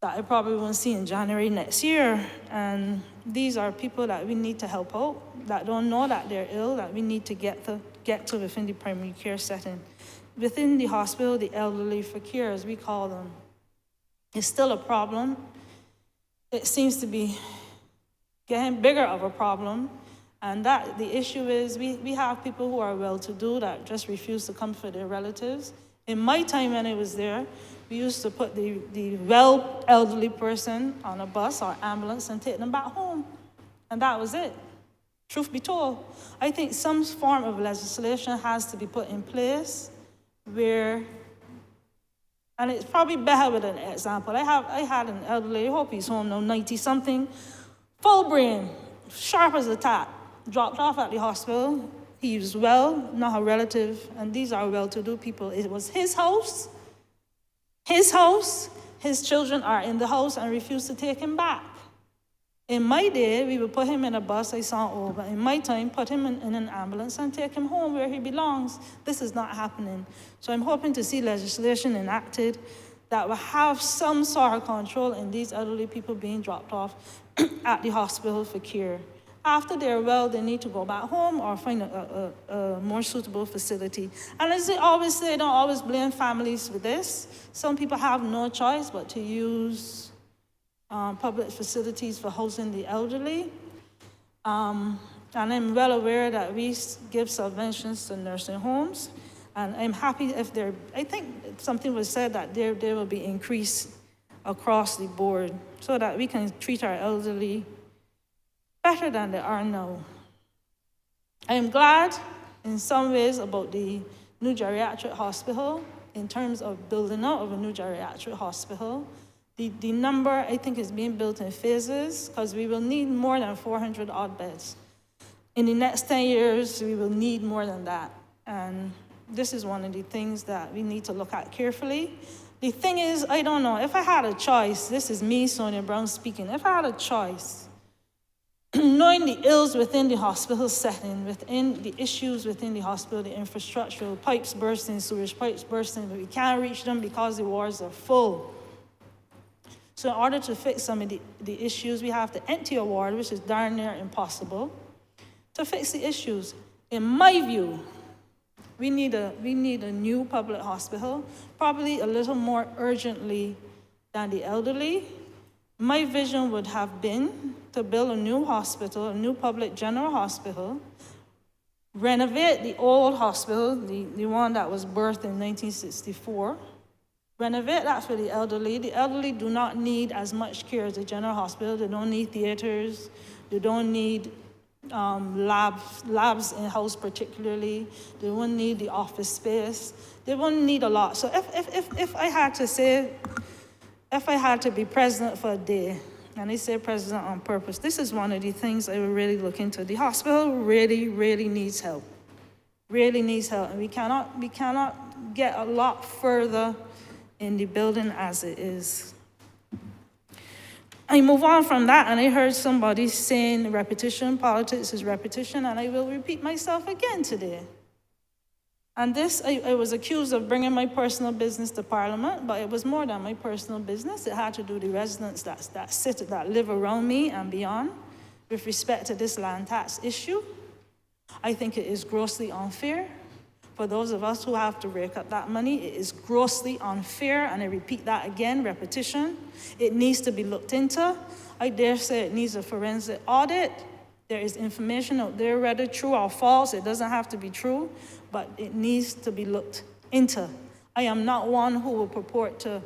that I probably won't see in January next year. And these are people that we need to help out, that don't know that they're ill, that we need to get to within the primary care setting. Within the hospital, the elderly for care, as we call them, is still a problem. It seems to be getting bigger of a problem. And that the issue is we have people who are well-to-do that just refuse to come for their relatives. In my time when I was there, we used to put the well elderly person on a bus or ambulance and take them back home. And that was it. Truth be told, I think some form of legislation has to be put in place where, and it's probably better with an example. I had an elderly, I hope he's home now, 90-something, full brain, sharp as a tack, dropped off at the hospital. He was well, not a relative, and these are well-to-do people. It was his house, his children are in the house and refused to take him back. In my day, we would put him in a bus, I saw over. In my time, put him in an ambulance and take him home where he belongs. This is not happening. So I'm hoping to see legislation enacted that will have some sort of control in these elderly people being dropped off at the hospital for care. After they're well, they need to go back home or find a more suitable facility. And as I always say, don't always blame families for this. Some people have no choice but to use public facilities for housing the elderly. And I'm well aware that we give subventions to nursing homes. And I'm happy if I think something was said that there will be increase across the board so that we can treat our elderly better than they are now. I am glad in some ways about the new geriatric hospital in terms of building out of a new geriatric hospital. The number, I think, is being built in phases because we will need more than 400 odd beds. In the next 10 years, we will need more than that. And this is one of the things that we need to look at carefully. The thing is, I don't know, if I had a choice, this is me, Sonia Brown, speaking, if I had a choice, knowing the ills within the hospital setting, within the issues within the hospital, the infrastructural, pipes bursting, sewage pipes bursting, but we can't reach them because the wards are full. So in order to fix some of the issues, we have to empty a ward, which is darn near impossible, to fix the issues. In my view, we need a new public hospital, probably a little more urgently than the elderly. My vision would have been to build a new hospital, a new public general hospital, renovate the old hospital, the one that was birthed in 1964, renovate that for the elderly. The elderly do not need as much care as the general hospital. They don't need theaters. They don't need labs in-house particularly. They won't need the office space. They won't need a lot. So if I had to say, if I had to be president for a day, and I say president on purpose, this is one of the things I would really look into. The hospital really, really needs help. Really needs help. And we cannot get a lot further in the building as it is. I move on from that, and I heard somebody saying repetition, politics is repetition, and I will repeat myself again today. And this, I was accused of bringing my personal business to Parliament, but it was more than my personal business. It had to do with the residents that live around me and beyond with respect to this land tax issue. I think it is grossly unfair. For those of us who have to rake up that money, it is grossly unfair, and I repeat that again, repetition. It needs to be looked into. I dare say it needs a forensic audit. There is information out there, whether true or false. It doesn't have to be true, but it needs to be looked into. I am not one who will purport to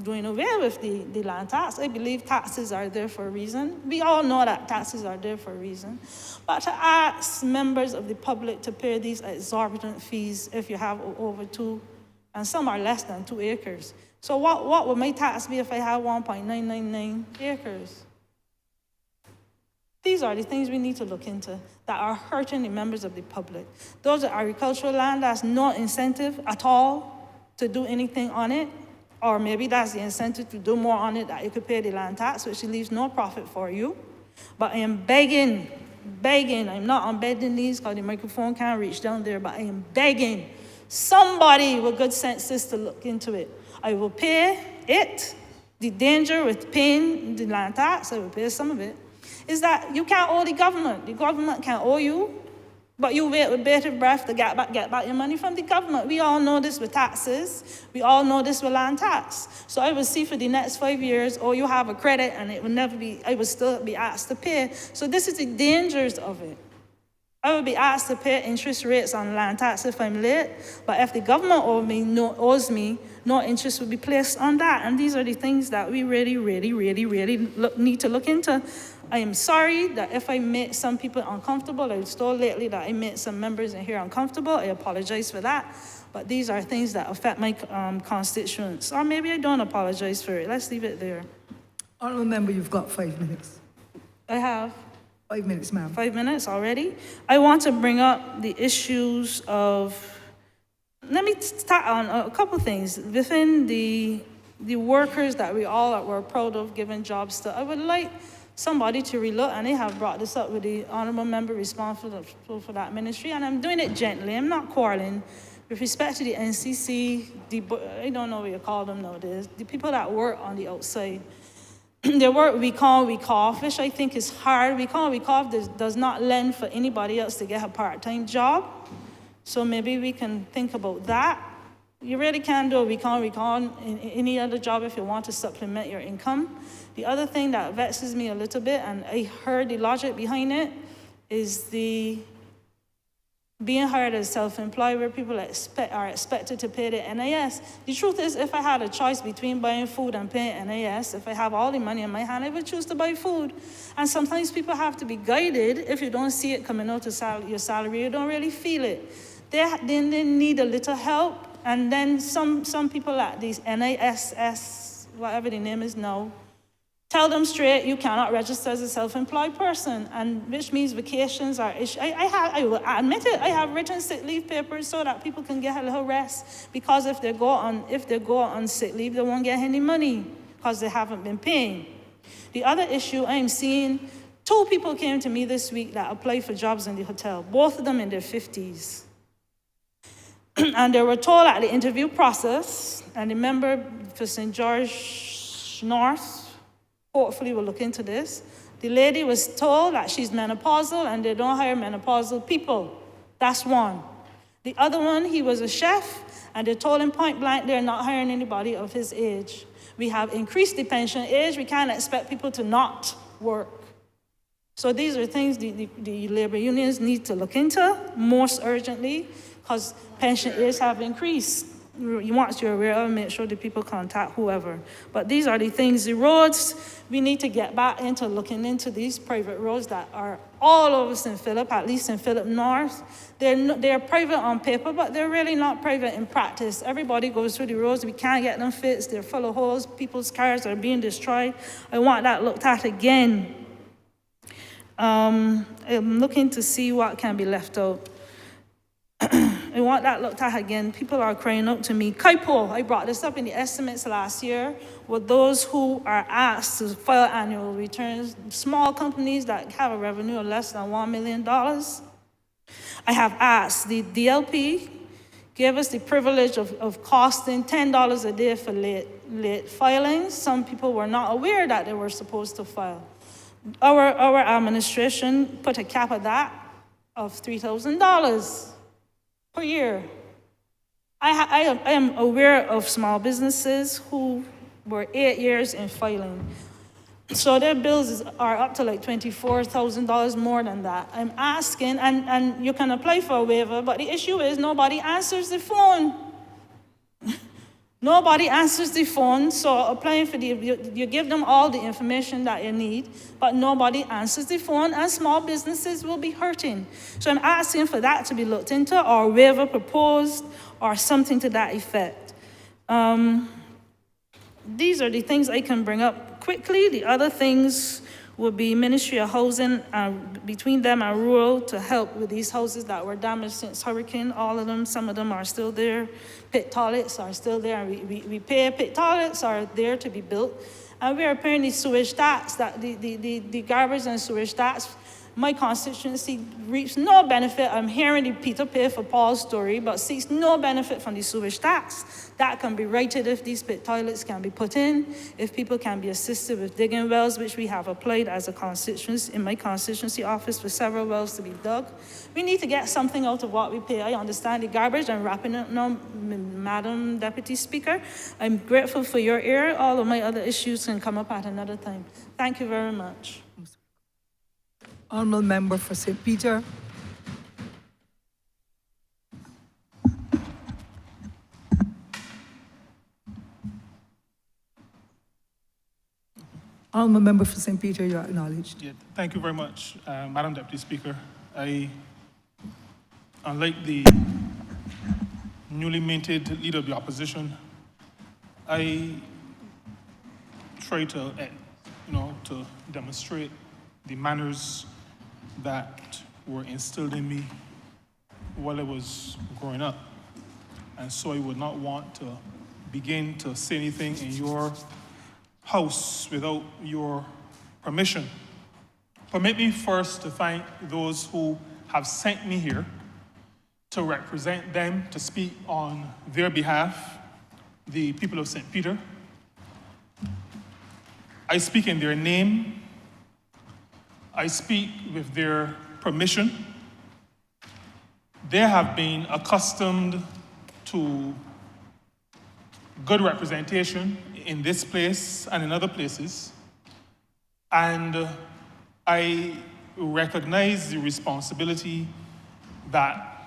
doing away with the land tax. I believe taxes are there for a reason. We all know that taxes are there for a reason. But to ask members of the public to pay these exorbitant fees if you have over 2, and some are less than 2 acres. So what would my tax be if I had 1.999 acres? These are the things we need to look into that are hurting the members of the public. Those are agricultural land, that's no incentive at all to do anything on it. Or maybe that's the incentive to do more on it, that you could pay the land tax, which leaves no profit for you. But I am begging, I'm not on bending knees because the microphone can't reach down there, but I am begging somebody with good senses to look into it. I will pay it. The danger with paying the land tax, I will pay some of it, is that you can't owe the government. The government can't owe you, but you wait with bated breath to get back your money from the government. We all know this with taxes. We all know this with land tax. So I will see for the next 5 years, or you have a credit and it will never be, I will still be asked to pay. So this is the dangers of it. I will be asked to pay interest rates on land tax if I'm late, but if the government owes me, no interest will be placed on that. And these are the things that we really need to look into. I am sorry that if I made some people uncomfortable. I was told lately that I made some members in here uncomfortable. I apologize for that. But these are things that affect my constituents. Or maybe I don't apologize for it. Let's leave it there. Honourable member, you've got 5 minutes. I have 5 minutes, ma'am. 5 minutes already. I want to bring up the issues of, let me start on a couple things. Within the workers that we all were proud of giving jobs to, I would like somebody to relook, and they have brought this up with the honourable member responsible for that ministry, and I'm doing it gently. I'm not quarreling. With respect to the NCC, I don't know what you call them nowadays, the people that work on the outside, they work week on, week off, which I think is hard. Week on, week off does not lend for anybody else to get a part-time job. So maybe we can think about that. You really can do a week on in any other job if you want to supplement your income. The other thing that vexes me a little bit, and I heard the logic behind it, is the being hired as self-employed, where people are expected to pay the NIS. The truth is, if I had a choice between buying food and paying NIS, if I have all the money in my hand, I would choose to buy food. And sometimes people have to be guided. If you don't see it coming out of your salary, you don't really feel it. They need a little help. And then some people at these NISS, whatever the name is now, tell them straight, you cannot register as a self-employed person, and which means vacations are issued. I will admit it, I have written sick leave papers so that people can get a little rest, because if they go on sick leave, they won't get any money because they haven't been paying. The other issue I'm seeing, 2 people came to me this week that applied for jobs in the hotel, both of them in their 50s. And they were told at the interview process, and the member for St. George North, hopefully will look into this. The lady was told that she's menopausal and they don't hire menopausal people. That's one. The other one, he was a chef, and they told him point blank they're not hiring anybody of his age. We have increased the pension age. We can't expect people to not work. So these are things the labor unions need to look into most urgently, because pension age have increased. Once you're aware of, make sure the people contact whoever. But these are the things, the roads, we need to get back into looking into these private roads that are all over St. Philip, at least St. Philip North. They're private on paper, but they're really not private in practice. Everybody goes through the roads, we can't get them fixed, they're full of holes, people's cars are being destroyed. I want that looked at again. I'm looking to see what can be left out. I want that looked at again. People are crying out to me. Kaipo, I brought this up in the estimates last year, with those who are asked to file annual returns, small companies that have a revenue of less than $1 million. I have asked the DLP, give us the privilege of costing $10 a day for late filings. Some people were not aware that they were supposed to file. Our administration put a cap of that of $3,000 per year. I am aware of small businesses who were 8 years in filing. So their bills are up to like $24,000 more than that. I'm asking, and you can apply for a waiver, but the issue is nobody answers the phone. Nobody answers the phone, so applying for you give them all the information that you need, but nobody answers the phone, and small businesses will be hurting. So I'm asking for that to be looked into, or a waiver proposed, or something to that effect. These are the things I can bring up quickly. The other things would be Ministry of Housing, between them and rural, to help with these houses that were damaged since hurricane. All of them, some of them are still there. Pit toilets are still there, and we pay pit toilets are there to be built. And we are paying the sewage tax, that the garbage and sewage tax. My constituency reaps no benefit. I'm hearing the Peter pay for Paul's story, but seeks no benefit from the sewage tax. That can be righted if these pit toilets can be put in, if people can be assisted with digging wells, which we have applied as a constituency, in my constituency office, for several wells to be dug. We need to get something out of what we pay. I understand the garbage. I'm wrapping up now, Madam Deputy Speaker. I'm grateful for your ear. All of my other issues can come up at another time. Thank you very much. Honourable Member for St. Peter. Honourable Member for St. Peter, you are acknowledged. Yeah, thank you very much, Madam Deputy Speaker. Unlike the newly minted leader of the opposition, I try to, to demonstrate the manners that were instilled in me while I was growing up. And so I would not want to begin to say anything in your house without your permission. Permit me first to thank those who have sent me here to represent them, to speak on their behalf, the people of St. Peter. I speak in their name. I speak with their permission. They have been accustomed to good representation in this place and in other places, and I recognize the responsibility that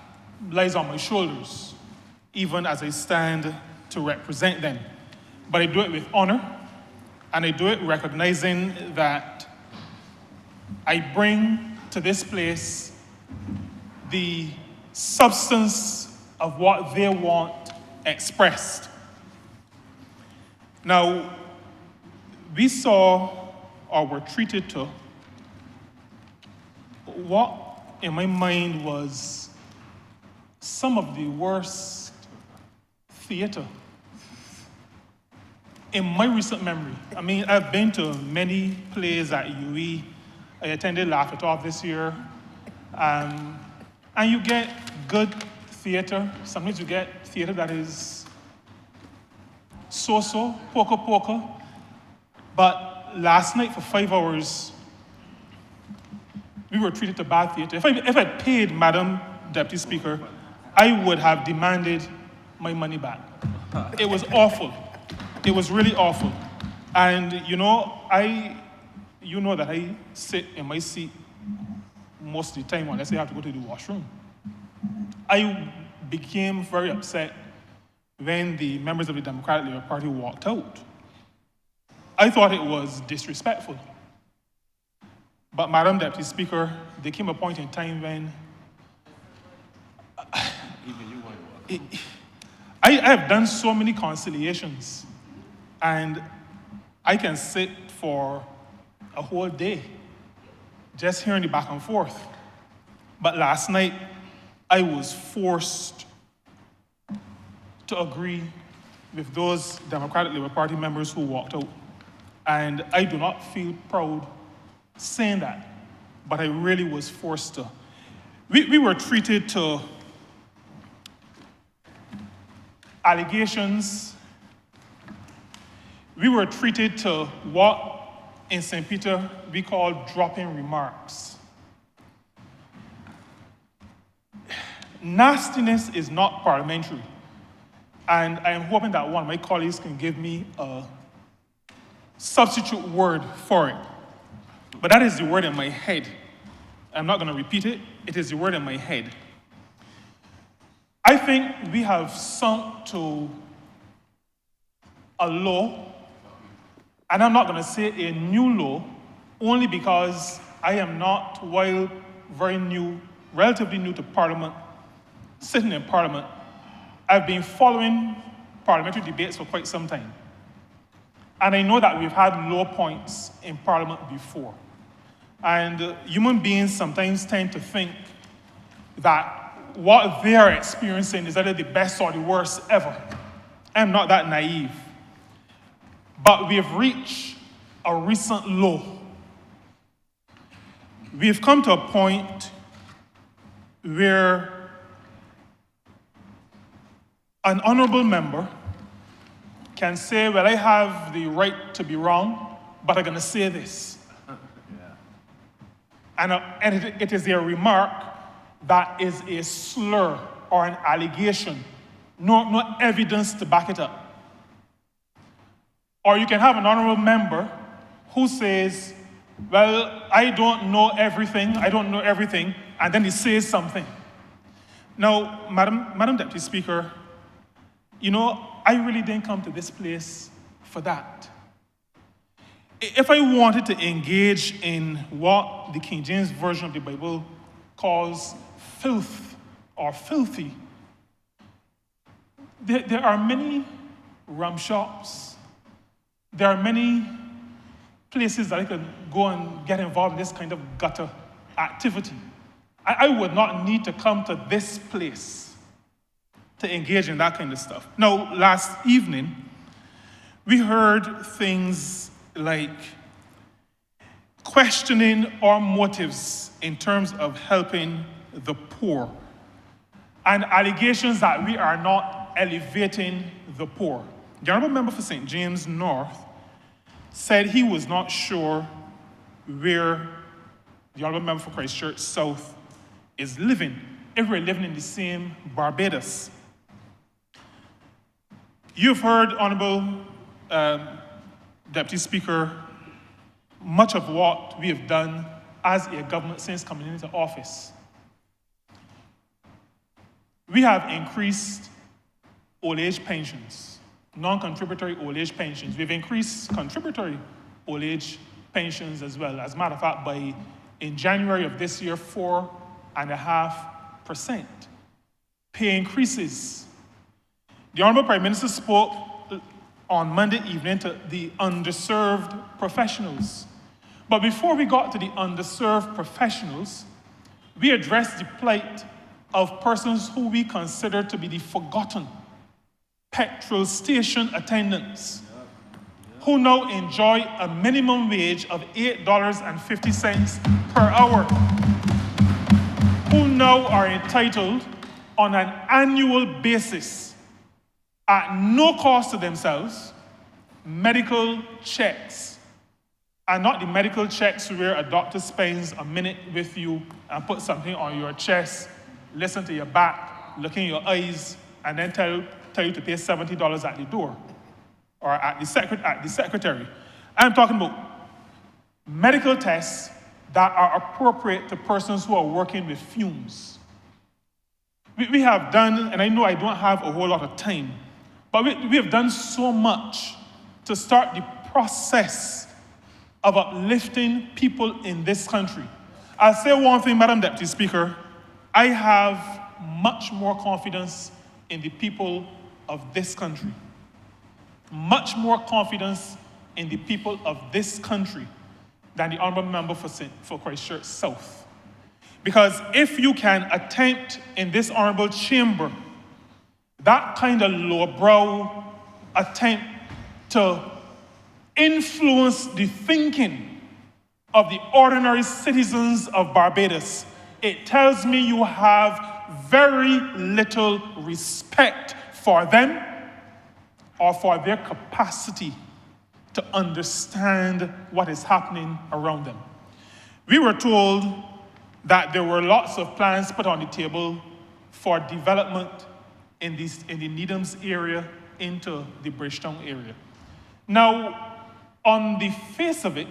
lies on my shoulders, even as I stand to represent them. But I do it with honor, and I do it recognizing that I bring to this place the substance of what they want expressed. Now, we saw, or were treated to, what in my mind was some of the worst theater in my recent memory. I mean, I've been to many plays at UE. I attended Laugh It Off this year. And you get good theater. Sometimes you get theater that is so-so, poco. But last night for 5 hours, we were treated to bad theater. If I'd paid Madam Deputy Speaker, I would have demanded my money back. It was awful. It was really awful. And you know that I sit in my seat most of the time unless I have to go to the washroom. I became very upset when the members of the Democratic Labour Party walked out. I thought it was disrespectful. But Madam Deputy Speaker, there came a point in time when I have done so many conciliations, and I can sit for a whole day just hearing the back and forth. But last night, I was forced to agree with those Democratic Labour Party members who walked out. And I do not feel proud saying that, but I really was forced to. We were treated to allegations. We were treated to what in St. Peter we call dropping remarks. Nastiness is not parliamentary. And I am hoping that one of my colleagues can give me a substitute word for it. But that is the word in my head. I'm not going to repeat it. It is the word in my head. I think we have sunk to a low, and I'm not going to say a new low, only because I am not, while very new, relatively new to Parliament, sitting in Parliament, I've been following parliamentary debates for quite some time. And I know that we've had low points in Parliament before. And human beings sometimes tend to think that what they are experiencing is either the best or the worst ever. I'm not that naive. But we have reached a recent low. We've come to a point where an honourable member can say, well, I have the right to be wrong, but I'm going to say this. And it is a remark that is a slur or an allegation, no evidence to back it up. Or you can have an honourable member who says, well, I don't know everything, and then he says something. Now, Madam Deputy Speaker, you know, I really didn't come to this place for that. If I wanted to engage in what the King James Version of the Bible calls filth or filthy, there are many rum shops. There are many places that I could go and get involved in this kind of gutter activity. I would not need to come to this place to engage in that kind of stuff. Now, last evening, we heard things like questioning our motives in terms of helping the poor, and allegations that we are not elevating the poor. The Honourable Member for St. James North said he was not sure where the Honourable Member for Christchurch South is living, if we're living in the same Barbados. You've heard, Honourable Deputy Speaker, much of what we have done as a government since coming into office. We have increased old age pensions, non-contributory old age pensions. We've increased contributory old age pensions as well. As a matter of fact, in January of this year, 4.5% pay increases. The Honourable Prime Minister spoke on Monday evening to the underserved professionals. But before we got to the underserved professionals, we addressed the plight of persons who we consider to be the forgotten petrol station attendants, who now enjoy a minimum wage of $8.50 per hour, who now are entitled on an annual basis, at no cost to themselves, medical checks. And not the medical checks where a doctor spends a minute with you and put something on your chest, listen to your back, look in your eyes, and then tell you to pay $70 at the door or at the secretary. I'm talking about medical tests that are appropriate to persons who are working with fumes. We have done, and I know I don't have a whole lot of time, but we have done so much to start the process of uplifting people in this country. I'll say one thing, Madam Deputy Speaker. I have much more confidence in the people of this country. Much more confidence in the people of this country than the Honourable Member for Christchurch South. Because if you can attempt in this Honourable Chamber that kind of lowbrow attempt to influence the thinking of the ordinary citizens of Barbados, it tells me you have very little respect for them or for their capacity to understand what is happening around them. We were told that there were lots of plans put on the table for development in the Needhams area into the Bridgetown area. Now, on the face of it,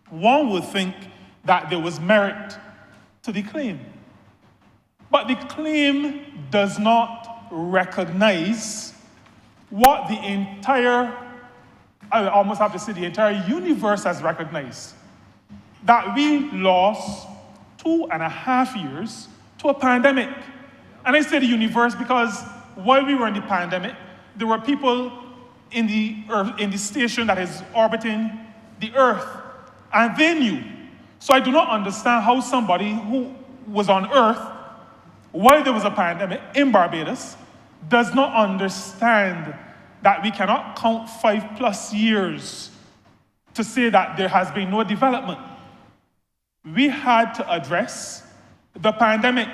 one would think that there was merit to the claim. But the claim does not recognize what the entire, I almost have to say the entire universe has recognized. That we lost 2.5 years to a pandemic. And I say the universe because while we were in the pandemic, there were people in the station that is orbiting the Earth, and they knew. So I do not understand how somebody who was on Earth while there was a pandemic in Barbados does not understand that we cannot count 5+ years to say that there has been no development. We had to address the pandemic.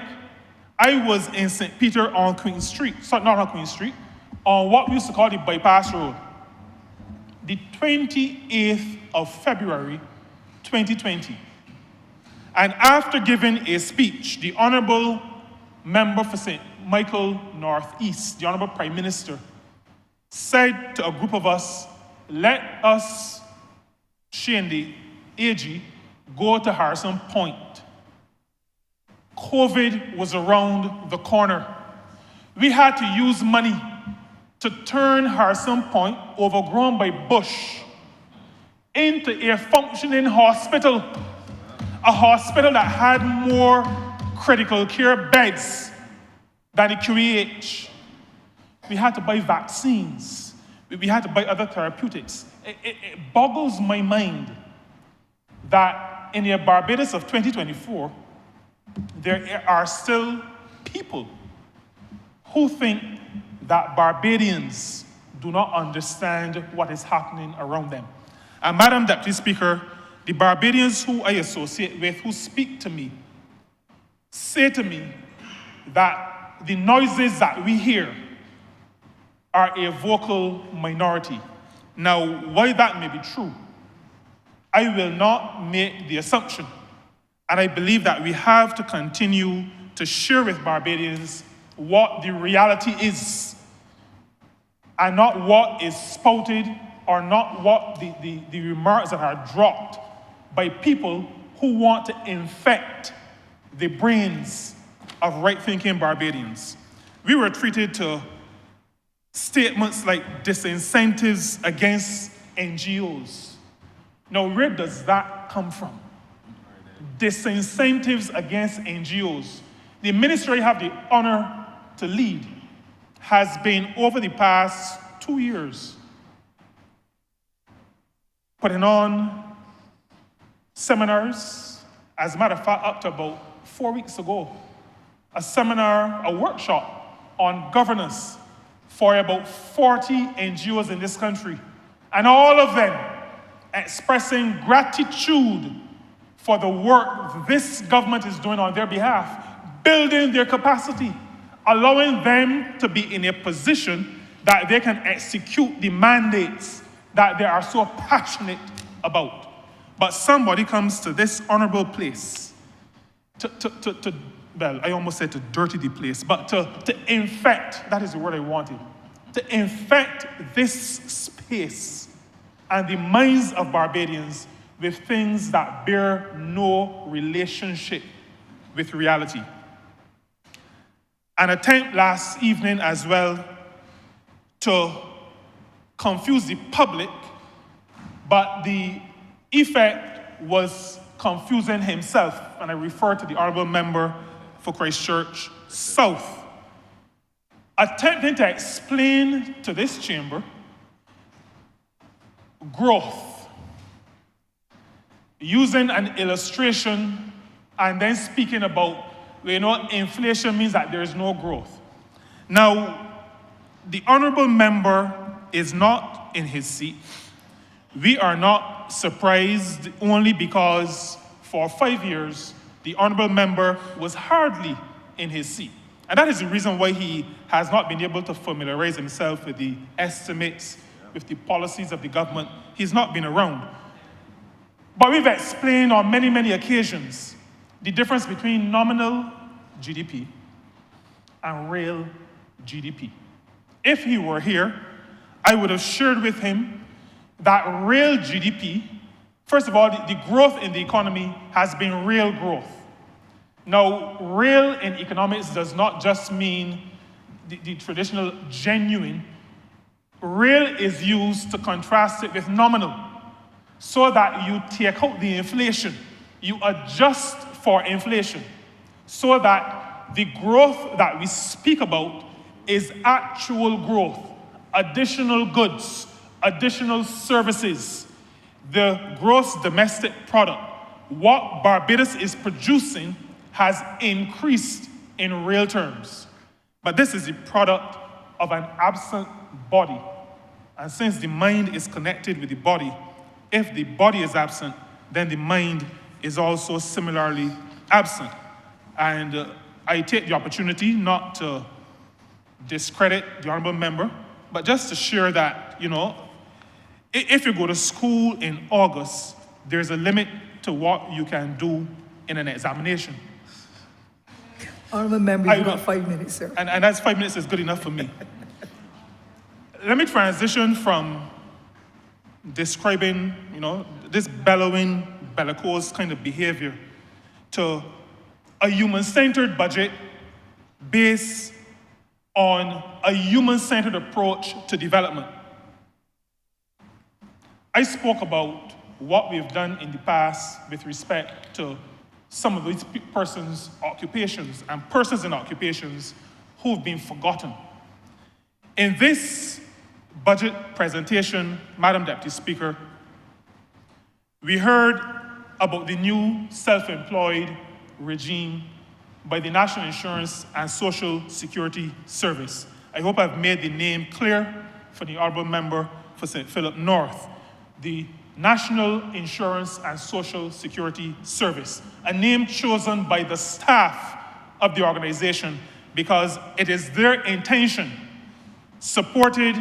I was in St. Peter on Queen Street, sorry, not on Queen Street, on what we used to call the bypass road. The 28th of February, 2020. And after giving a speech, the Honourable Member for St. Michael Northeast, the Honourable Prime Minister, said to a group of us, let us, she and the AG, go to Harrison Point. COVID was around the corner. We had to use money to turn Harrison Point, overgrown by bush, into a functioning hospital. A hospital that had more critical care beds than the QEH. We had to buy vaccines. We had to buy other therapeutics. It boggles my mind that in the Barbados of 2024, there are still people who think that Barbadians do not understand what is happening around them. And Madam Deputy Speaker, the Barbadians who I associate with, who speak to me, say to me that the noises that we hear are a vocal minority. Now, while that may be true, I will not make the assumption, and I believe that we have to continue to share with Barbadians what the reality is, and not what is spouted or not what the remarks that are dropped by people who want to infect the brains of right-thinking Barbadians. We were treated to statements like disincentives against NGOs. Now, where does that come from? Disincentives against NGOs. The ministry I have the honor to lead has been, over the past 2 years, putting on seminars. As a matter of fact, up to about 4 weeks ago, a seminar, a workshop on governance for about 40 NGOs in this country. And all of them expressing gratitude for the work this government is doing on their behalf, building their capacity, allowing them to be in a position that they can execute the mandates that they are so passionate about. But somebody comes to this honorable place well, I almost said to dirty the place, but to infect, that is the word I wanted, to infect this space and the minds of Barbadians with things that bear no relationship with reality. An attempt last evening as well to confuse the public, but the effect was confusing himself, and I refer to the Honourable Member for Christchurch South, attempting to explain to this chamber growth, using an illustration and then speaking about, inflation means that there is no growth. Now, the honourable member is not in his seat. We are not surprised only because for 5 years, the honourable member was hardly in his seat. And that is the reason why he has not been able to familiarize himself with the estimates, with the policies of the government. He's not been around. But we've explained on many, many occasions the difference between nominal GDP and real GDP. If he were here, I would have shared with him that real GDP, first of all, the growth in the economy has been real growth. Now, real in economics does not just mean the traditional genuine. Real is used to contrast it with nominal, so that you take out the inflation, you adjust for inflation, so that the growth that we speak about is actual growth, additional goods, additional services, the gross domestic product. What Barbados is producing has increased in real terms. But this is the product of an absent body. And since the mind is connected with the body, if the body is absent, then the mind is also similarly absent. And I take the opportunity not to discredit the honourable member, but just to share that, if you go to school in August, there's a limit to what you can do in an examination. Honourable member, you've got 5 minutes, sir. And that's 5 minutes is good enough for me. Let me transition from describing, this bellowing, bellicose kind of behavior to a human-centered budget based on a human-centered approach to development. I spoke about what we've done in the past with respect to some of these persons' occupations and persons in occupations who've been forgotten. In this budget presentation, Madam Deputy Speaker, we heard about the new self-employed regime by the National Insurance and Social Security Service. I hope I've made the name clear for the honourable member for St. Philip North. The National Insurance and Social Security Service, a name chosen by the staff of the organization because it is their intention, supported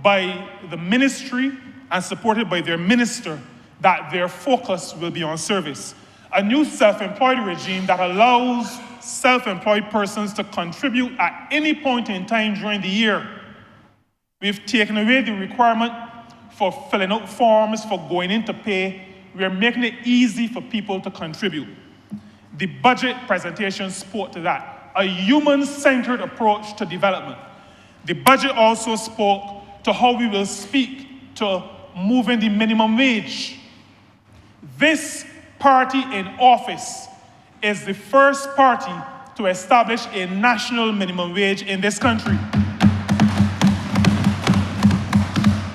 by the ministry and supported by their minister, that their focus will be on service. A new self-employed regime that allows self-employed persons to contribute at any point in time during the year. We've taken away the requirement for filling out forms, for going in to pay. We're making it easy for people to contribute. The budget presentation spoke to that, a human-centered approach to development. The budget also spoke to how we will speak to moving the minimum wage. This party in office is the first party to establish a national minimum wage in this country.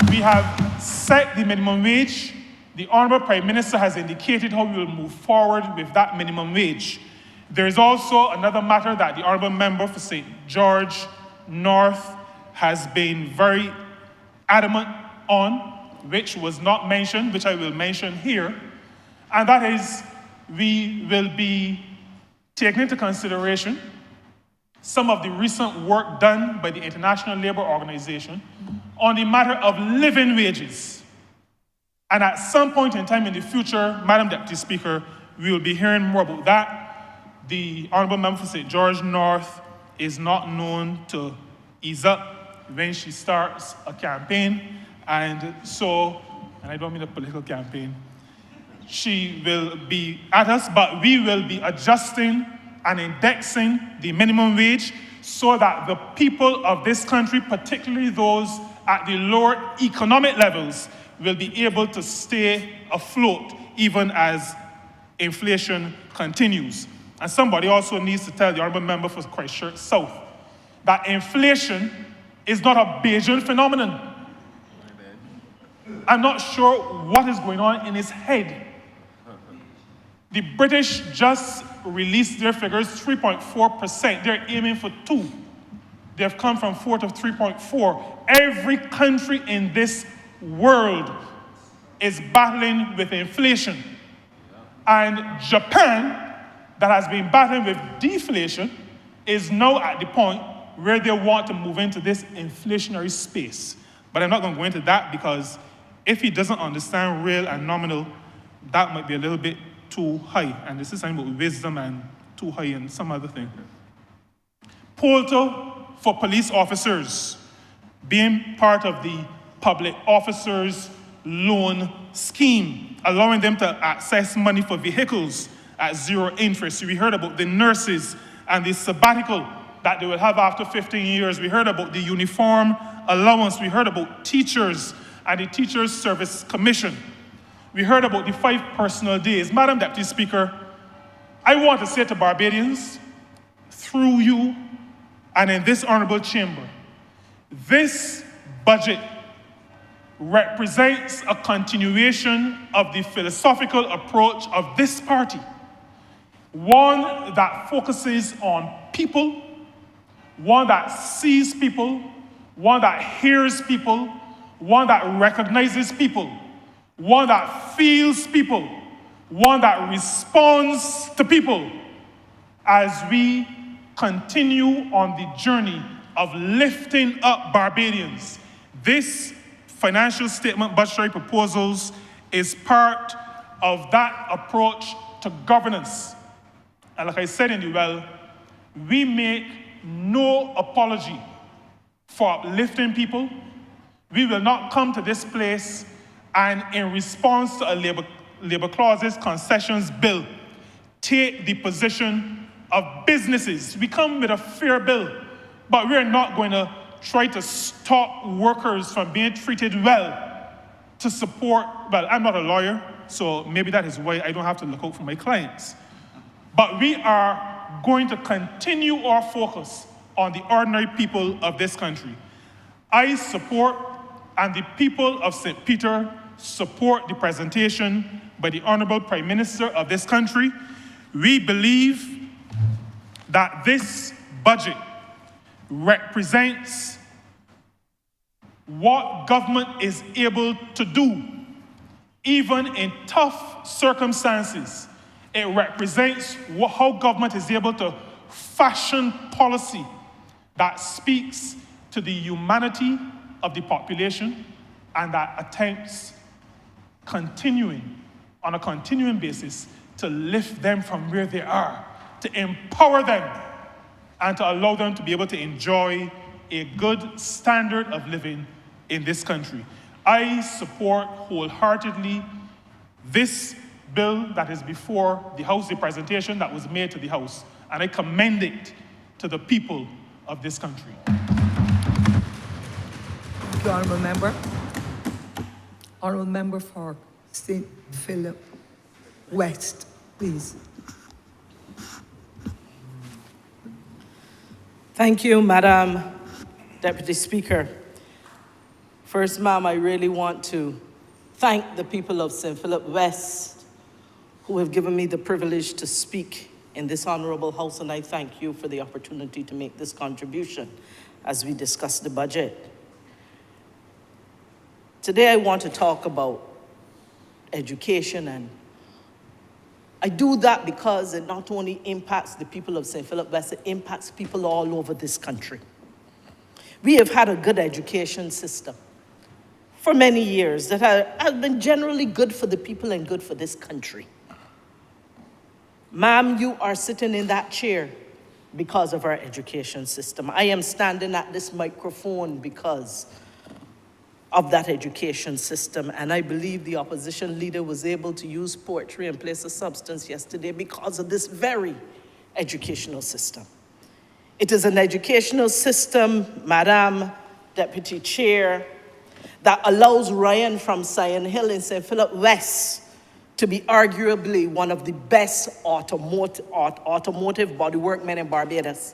We have set the minimum wage. The Honourable Prime Minister has indicated how we will move forward with that minimum wage. There is also another matter that the Honourable Member for St. George North has been very adamant on, which was not mentioned, which I will mention here, and that is we will be taking into consideration some of the recent work done by the International Labour Organization on the matter of living wages. And at some point in time in the future, Madam Deputy Speaker, we will be hearing more about that. The Honourable Member for St. George North is not known to ease up when she starts a campaign, and I don't mean a political campaign, she will be at us, but we will be adjusting and indexing the minimum wage so that the people of this country, particularly those at the lower economic levels, will be able to stay afloat even as inflation continues. And somebody also needs to tell the Honourable Member for Christchurch South that inflation is not a Bayesian phenomenon. I'm not sure what is going on in his head. The British just released their figures, 3.4%. They're aiming for 2%. They've come from 4 to 3.4. Every country in this world is battling with inflation. And Japan, that has been battling with deflation, is now at the point where they want to move into this inflationary space. But I'm not going to go into that because if he doesn't understand real and nominal, that might be a little bit too high. And this is something about wisdom and too high and some other thing. Polto for police officers, being part of the public officers loan scheme, allowing them to access money for vehicles at zero interest. We heard about the nurses and the sabbatical that they will have after 15 years. We heard about the uniform allowance. We heard about teachers and the Teachers Service Commission. We heard about the 5 personal days. Madam Deputy Speaker, I want to say to Barbadians, through you and in this honorable chamber, this budget represents a continuation of the philosophical approach of this party, one that focuses on people, one that sees people, one that hears people, one that recognizes people, one that feels people, one that responds to people as we continue on the journey of lifting up Barbadians. This financial statement budgetary proposals is part of that approach to governance. And like I said in the well, we make no apology for uplifting people. We will not come to this place and in response to a labor clauses concessions bill, take the position of businesses. We come with a fair bill, but we're not going to try to stop workers from being treated well to support, well, I'm not a lawyer, so maybe that is why I don't have to look out for my clients. But we are going to continue our focus on the ordinary people of this country. I support, and the people of St. Peter support the presentation by the Honourable Prime Minister of this country. We believe that this budget represents what government is able to do, even in tough circumstances. It represents how government is able to fashion policy that speaks to the humanity of the population and that attempts on a continuing basis to lift them from where they are, to empower them, and to allow them to be able to enjoy a good standard of living in this country. I support wholeheartedly this bill that is before the House, the presentation that was made to the House, and I commend it to the people of this country. Thank you, Honourable Member. Honourable Member for St. Philip West, please. Thank you, Madam Deputy Speaker. First, ma'am, I really want to thank the people of St. Philip West who have given me the privilege to speak in this honorable house, and I thank you for the opportunity to make this contribution as we discuss the budget. Today, I want to talk about education, and I do that because it not only impacts the people of St. Philip West, it impacts people all over this country. We have had a good education system for many years that has been generally good for the people and good for this country. Ma'am, you are sitting in that chair because of our education system. I am standing at this microphone because of that education system, and I believe the opposition leader was able to use poetry and place of substance yesterday because of this very educational system. It is an educational system, Madam Deputy Chair, that allows Ryan from Sion Hill in St. Philip West to be arguably one of the best automotive bodywork men in Barbados.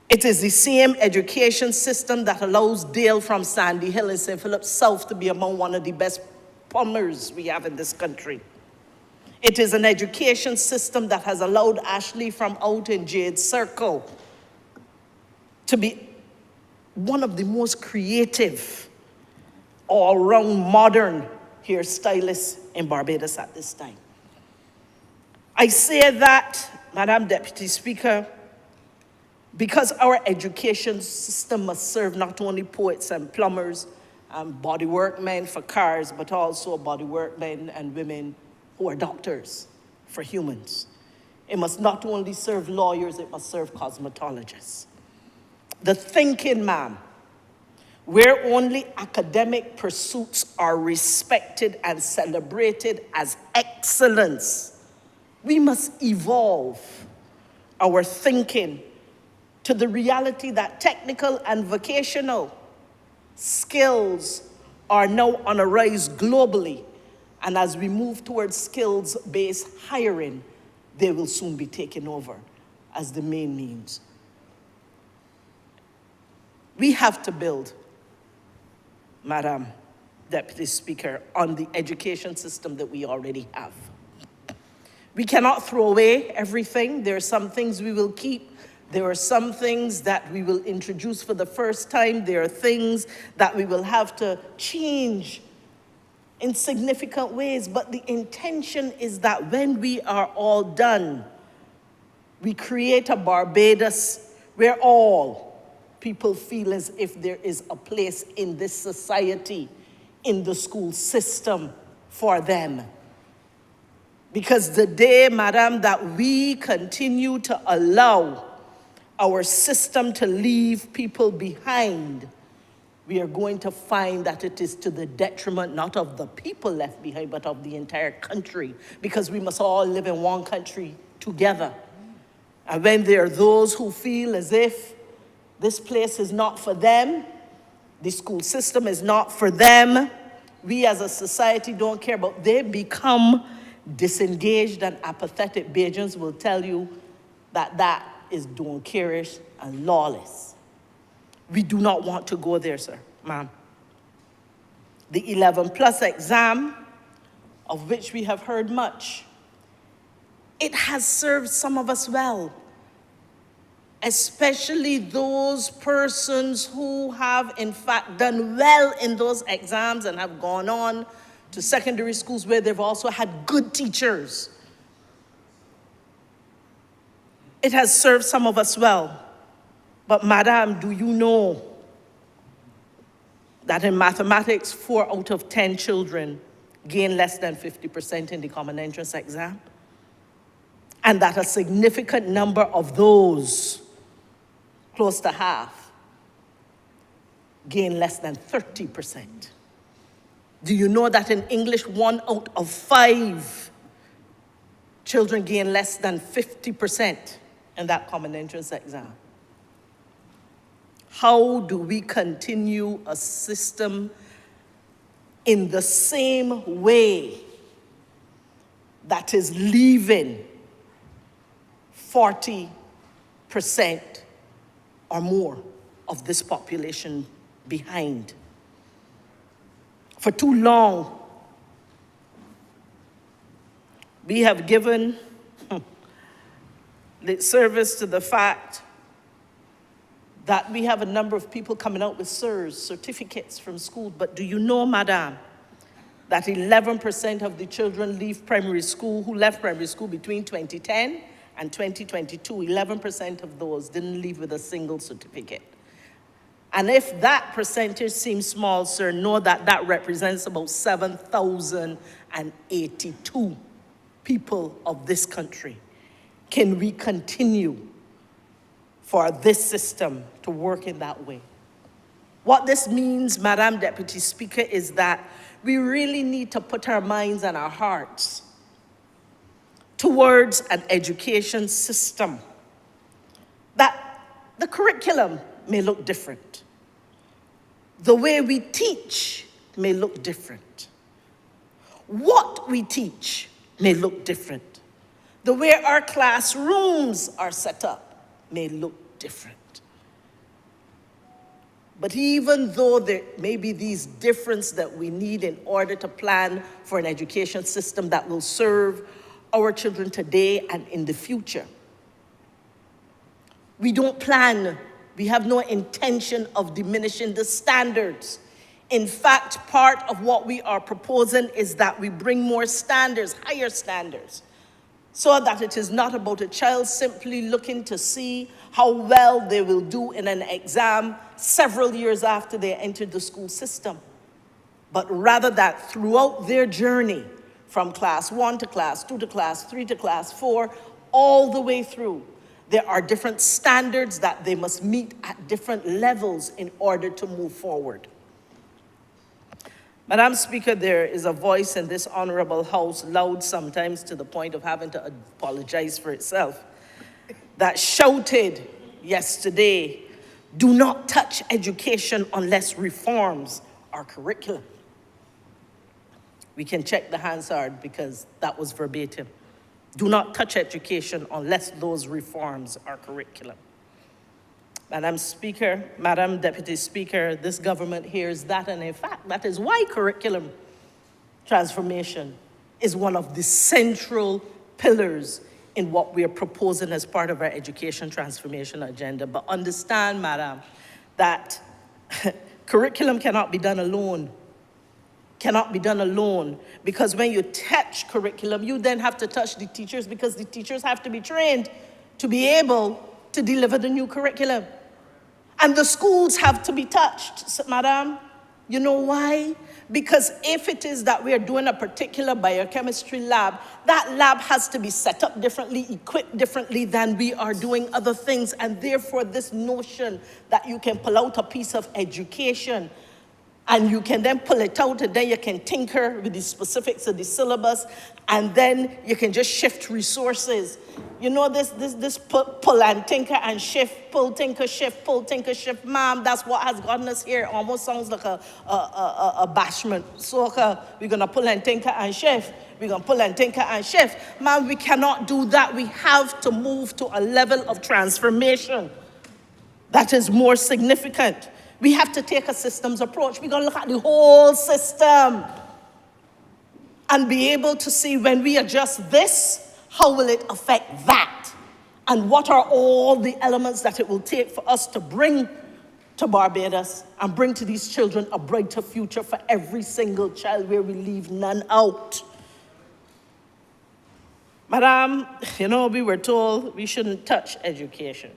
It is the same education system that allows Dale from Sandy Hill in St. Philip South to be among one of the best plumbers we have in this country. It is an education system that has allowed Ashley from out in Jade Circle to be one of the most creative, all-round modern hairstylists in Barbados at this time. I say that, Madam Deputy Speaker, because our education system must serve not only poets and plumbers and body workmen for cars, but also body workmen and women who are doctors for humans. It must not only serve lawyers, it must serve cosmetologists. The thinking, ma'am, where only academic pursuits are respected and celebrated as excellence, we must evolve our thinking to the reality that technical and vocational skills are now on a rise globally. And as we move towards skills-based hiring, they will soon be taken over as the main means. We have to build, Madam Deputy Speaker, on the education system that we already have. We cannot throw away everything. There are some things we will keep. There are some things that we will introduce for the first time. There are things that we will have to change in significant ways. But the intention is that when we are all done, we create a Barbados where all people feel as if there is a place in this society, in the school system for them. Because the day, Madam, that we continue to allow our system to leave people behind, we are going to find that it is to the detriment not of the people left behind, but of the entire country, because we must all live in one country together. And when there are those who feel as if this place is not for them, the school system is not for them, we as a society don't care about, they become disengaged and apathetic. Bajans will tell you that that is don't care-ish and lawless. We do not want to go there, sir, ma'am. The 11+ exam, of which we have heard much, it has served some of us well, especially those persons who have in fact done well in those exams and have gone on to secondary schools where they've also had good teachers. It has served some of us well. But Madam, do you know that in mathematics, 4 out of 10 children gain less than 50% in the common entrance exam? And that a significant number of those, close to half, gain less than 30%. Do you know that in English, 1 out of 5 children gain less than 50% in that common entrance exam? How do we continue a system in the same way that is leaving 40% or more of this population behind? For too long, we have given lip service to the fact that we have a number of people coming out with CERS, certificates from school. But do you know, Madam, that 11% of the children leave primary school, who left primary school between 2010 and 2022, 11% of those didn't leave with a single certificate. And if that percentage seems small, sir, know that that represents about 7,082 people of this country. Can we continue for this system to work in that way? What this means, Madam Deputy Speaker, is that we really need to put our minds and our hearts towards an education system that the curriculum may look different. The way we teach may look different. What we teach may look different. The way our classrooms are set up may look different. But even though there may be these differences that we need in order to plan for an education system that will serve our children today and in the future, we don't plan We have no intention of diminishing the standards. In fact, part of what we are proposing is that we bring more standards, higher standards, so that it is not about a child simply looking to see how well they will do in an exam several years after they entered the school system, but rather that throughout their journey, from class 1 to class 2 to class 3 to class 4, all the way through, there are different standards that they must meet at different levels in order to move forward. Madam Speaker, there is a voice in this honorable house, loud sometimes to the point of having to apologize for itself, that shouted yesterday, "Do not touch education unless reforms are curriculum." We can check the Hansard because that was verbatim. Do not touch education unless those reforms are curriculum. Madam Speaker, Madam Deputy Speaker, this government hears that, and in fact, that is why curriculum transformation is one of the central pillars in what we are proposing as part of our education transformation agenda. But understand, Madam, that curriculum cannot be done alone. Cannot be done alone, because when you touch curriculum, you then have to touch the teachers, because the teachers have to be trained to be able to deliver the new curriculum. And the schools have to be touched, Madam. You know why? Because if it is that we are doing a particular biochemistry lab, that lab has to be set up differently, equipped differently than we are doing other things. And therefore, this notion that you can pull out a piece of education and you can then pull it out, and then you can tinker with the specifics of the syllabus, and then you can just shift resources. You know, this pull and tinker and shift, pull, tinker, shift, ma'am, that's what has gotten us here. It almost sounds like a bashment. So we're gonna pull and tinker and shift. We're gonna pull and tinker and shift. Ma'am, we cannot do that. We have to move to a level of transformation that is more significant. We have to take a systems approach. We're going to look at the whole system and be able to see, when we adjust this, how will it affect that? And what are all the elements that it will take for us to bring to Barbados and bring to these children a brighter future for every single child, where we leave none out. Madam, you know, we were told we shouldn't touch education.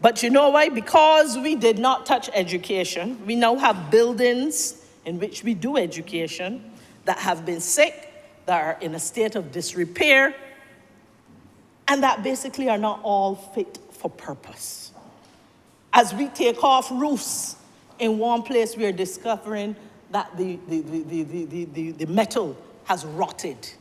But you know why? Because we did not touch education, we now have buildings in which we do education that have been sick, that are in a state of disrepair, and that basically are not all fit for purpose. As we take off roofs in one place, we are discovering that the metal has rotted.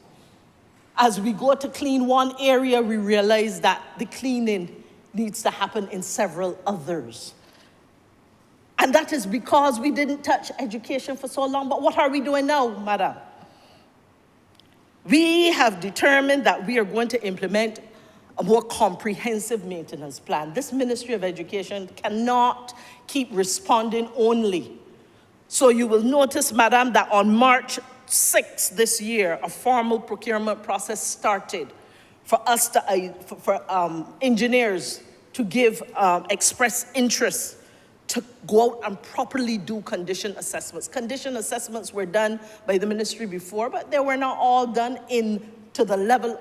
As we go to clean one area, we realize that the cleaning needs to happen in several others. And that is because we didn't touch education for so long. But what are we doing now, Madam? We have determined that we are going to implement a more comprehensive maintenance plan. This Ministry of Education cannot keep responding only. So you will notice, Madam, that on March 6th this year, a formal procurement process started for us to, engineers to give express interest to go out and properly do condition assessments. Condition assessments were done by the ministry before, but they were not all done to the level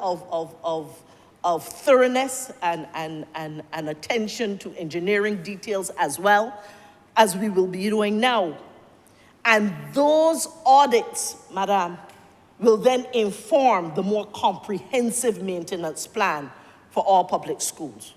of thoroughness and attention to engineering details, as well as we will be doing now. And those audits, Madam, will then inform the more comprehensive maintenance plan for all public schools.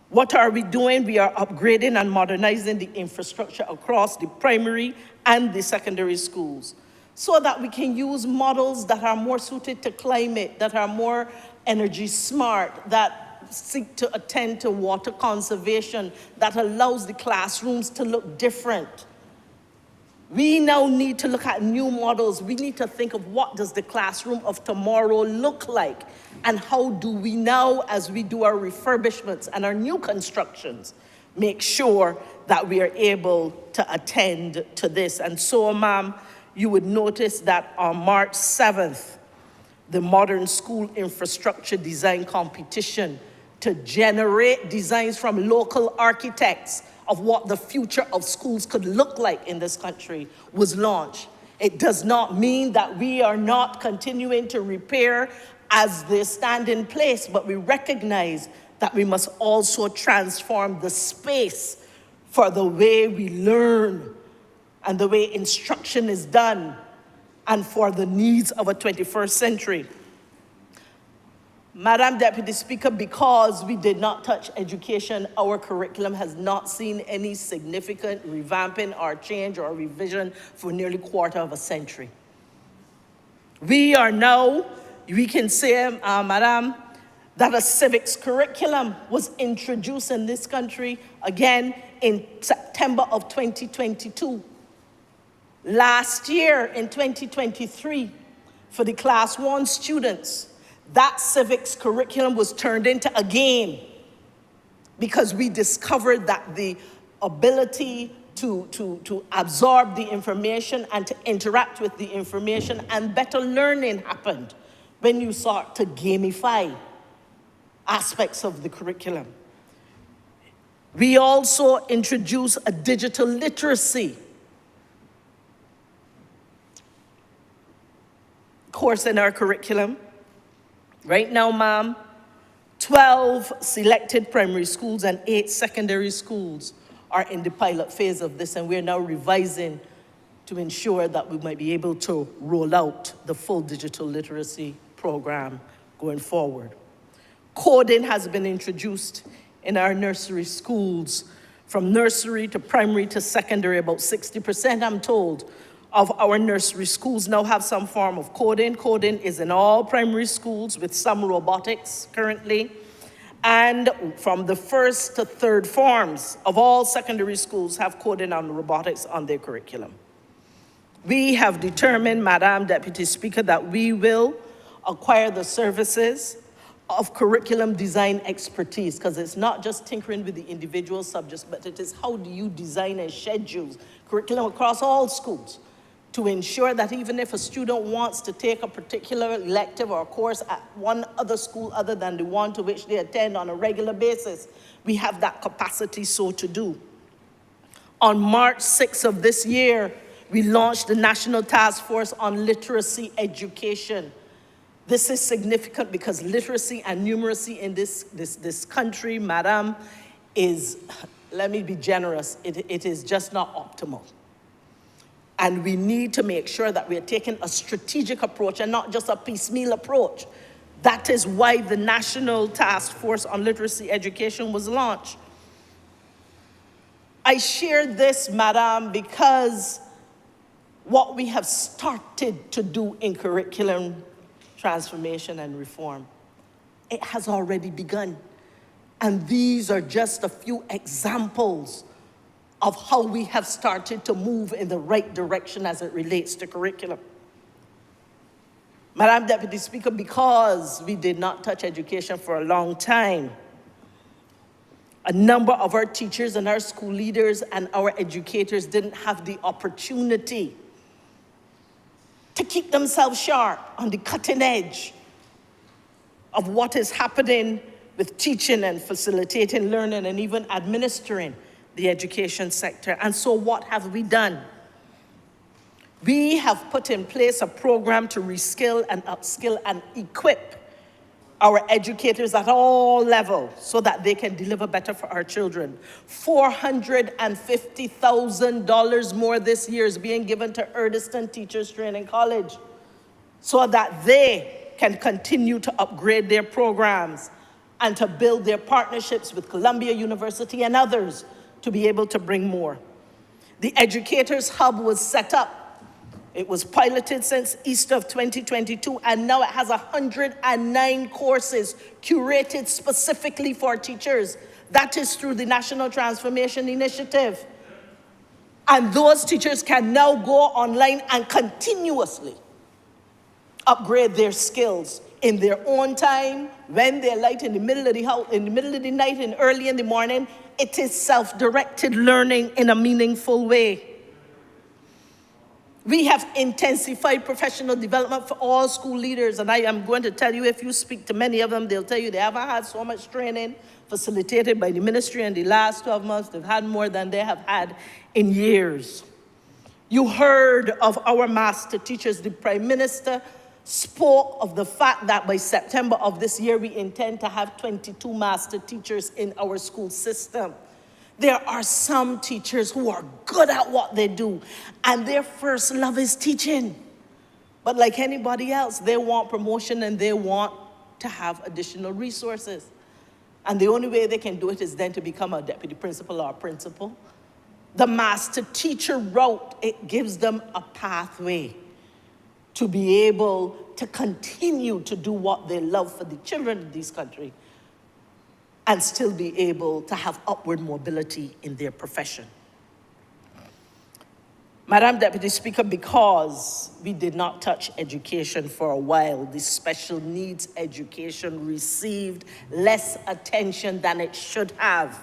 What are we doing? We are upgrading and modernizing the infrastructure across the primary and the secondary schools, so that we can use models that are more suited to climate, that are more energy smart, that seek to attend to water conservation, that allows the classrooms to look different. We now need to look at new models. We need to think of, what does the classroom of tomorrow look like? And how do we now, as we do our refurbishments and our new constructions, make sure that we are able to attend to this? And so, ma'am, you would notice that on March 7th, the Modern School Infrastructure Design Competition to generate designs from local architects of what the future of schools could look like in this country was launched. It does not mean that we are not continuing to repair as they stand in place, but we recognize that we must also transform the space for the way we learn and the way instruction is done and for the needs of a 21st century. Madam Deputy Speaker, because we did not touch education, our curriculum has not seen any significant revamping or change or revision for nearly a quarter of a century. We are now, we can say, Madam, that a civics curriculum was introduced in this country again in September of 2022. Last year, in 2023, for the Class 1 students, that civics curriculum was turned into a game because we discovered that the ability to absorb the information and to interact with the information and better learning happened when you start to gamify aspects of the curriculum. We also introduced a digital literacy course in our curriculum. Right now, ma'am, 12 selected primary schools and 8 secondary schools are in the pilot phase of this, and we're now revising to ensure that we might be able to roll out the full digital literacy program going forward. Coding has been introduced in our nursery schools. From nursery to primary to secondary, about 60%, I'm told, of our nursery schools now have some form of coding. Coding is in all primary schools with some robotics currently. And from the first to third forms of all secondary schools have coding and robotics on their curriculum. We have determined, Madam Deputy Speaker, that we will acquire the services of curriculum design expertise, because it's not just tinkering with the individual subjects, but it is how do you design and schedule curriculum across all schools to ensure that even if a student wants to take a particular elective or course at one other school other than the one to which they attend on a regular basis, we have that capacity so to do. On March 6th of this year, we launched the National Task Force on Literacy Education. This is significant because literacy and numeracy in this country, Madam, is, let me be generous, it is just not optimal. And we need to make sure that we are taking a strategic approach and not just a piecemeal approach. That is why the National Task Force on Literacy Education was launched. I share this, Madam, because what we have started to do in curriculum transformation and reform, it has already begun. And these are just a few examples of how we have started to move in the right direction as it relates to curriculum. Madam Deputy Speaker, because we did not touch education for a long time, a number of our teachers and our school leaders and our educators didn't have the opportunity to keep themselves sharp on the cutting edge of what is happening with teaching and facilitating learning and even administering the education sector. And so what have we done? We have put in place a program to reskill and upskill and equip our educators at all levels so that they can deliver better for our children. $450,000 more this year is being given to Erdeston Teachers Training College so that they can continue to upgrade their programs and to build their partnerships with Columbia University and others to be able to bring more. The Educators Hub was set up. It was piloted since Easter of 2022, and now it has 109 courses curated specifically for teachers. That is through the National Transformation Initiative. And those teachers can now go online and continuously upgrade their skills in their own time, when they're light, in the middle of the house, in the middle of the night, and early in the morning. It is self-directed learning in a meaningful way. We have intensified professional development for all school leaders, and I am going to tell you, if you speak to many of them, they'll tell you they haven't had so much training facilitated by the ministry in the last 12 months. They've had more than they have had in years. You heard of our master teachers. The Prime Minister spoke of the fact that by September of this year, we intend to have 22 master teachers in our school system. There are some teachers who are good at what they do, and their first love is teaching. But like anybody else, they want promotion and they want to have additional resources. And the only way they can do it is then to become a deputy principal or a principal. The master teacher route, it gives them a pathway to be able to continue to do what they love for the children of this country and still be able to have upward mobility in their profession. Madam Deputy Speaker, because we did not touch education for a while, the special needs education received less attention than it should have.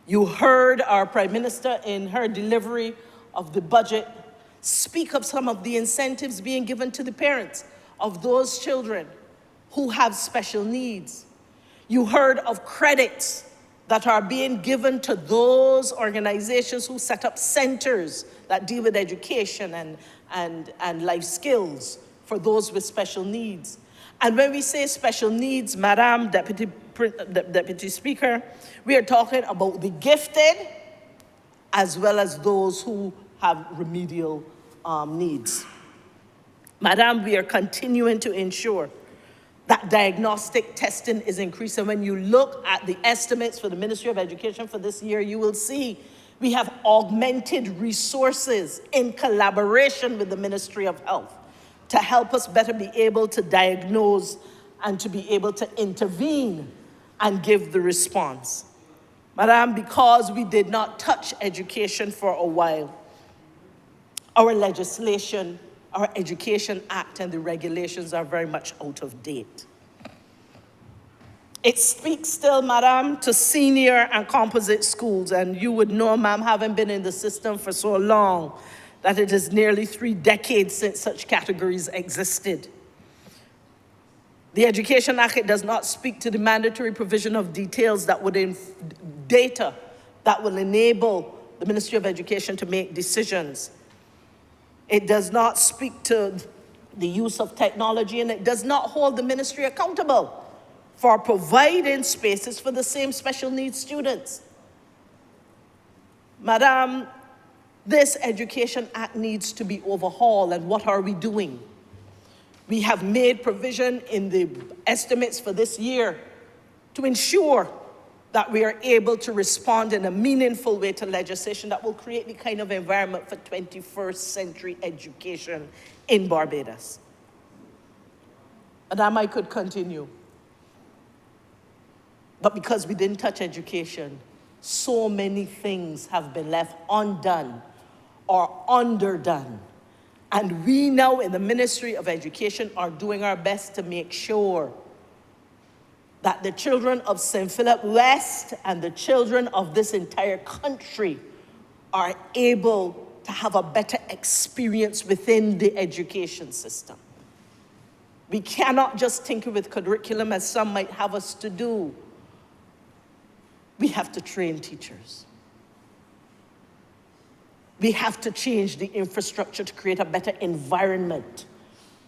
You heard our Prime Minister in her delivery of the budget speak of some of the incentives being given to the parents of those children who have special needs. You heard of credits that are being given to those organizations who set up centers that deal with education and life skills for those with special needs. And when we say special needs, Madam Deputy Speaker, we are talking about the gifted as well as those who have remedial needs. Madam, we are continuing to ensure that diagnostic testing is increasing. When you look at the estimates for the Ministry of Education for this year, you will see we have augmented resources in collaboration with the Ministry of Health to help us better be able to diagnose and to be able to intervene and give the response. Madam, because we did not touch education for a while, our legislation, our Education Act and the regulations are very much out of date. It speaks still, Madam, to senior and composite schools, and you would know, ma'am, having been in the system for so long, that it is nearly 3 decades since such categories existed. The Education Act, it does not speak to the mandatory provision of details that would data that will enable the Ministry of Education to make decisions. It does not speak to the use of technology, and it does not hold the ministry accountable for providing spaces for the same special needs students. Madam, this Education Act needs to be overhauled, and what are we doing? We have made provision in the estimates for this year to ensure that we are able to respond in a meaningful way to legislation that will create the kind of environment for 21st century education in Barbados. Madam, I could continue. But because we didn't touch education, so many things have been left undone or underdone. And we now in the Ministry of Education are doing our best to make sure that the children of St. Philip West and the children of this entire country are able to have a better experience within the education system. We cannot just tinker with curriculum as some might have us to do. We have to train teachers. We have to change the infrastructure to create a better environment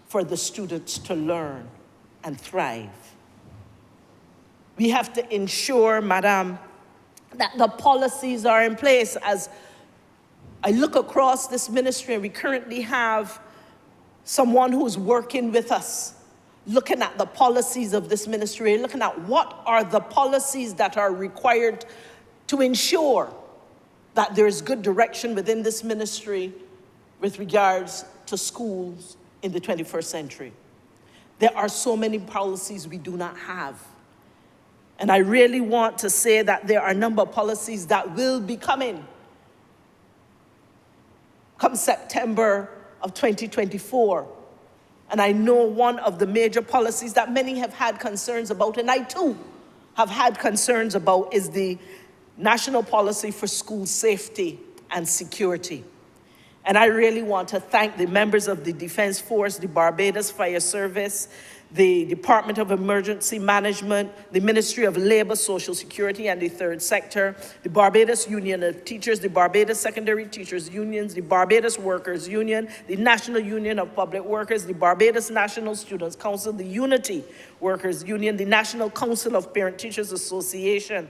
for the students to learn and thrive. We have to ensure, Madam, that the policies are in place. As I look across this ministry, we currently have someone who's working with us, looking at the policies of this ministry, looking at what are the policies that are required to ensure that there's good direction within this ministry with regards to schools in the 21st century. There are so many policies we do not have. And I really want to say that there are a number of policies that will be coming come September of 2024. And I know one of the major policies that many have had concerns about, and I too have had concerns about, is the National Policy for School Safety and Security. And I really want to thank the members of the Defense Force, the Barbados Fire Service, the Department of Emergency Management, the Ministry of Labor, Social Security, and the Third Sector, the Barbados Union of Teachers, the Barbados Secondary Teachers Unions, the Barbados Workers Union, the National Union of Public Workers, the Barbados National Students Council, the Unity Workers Union, the National Council of Parent Teachers Association,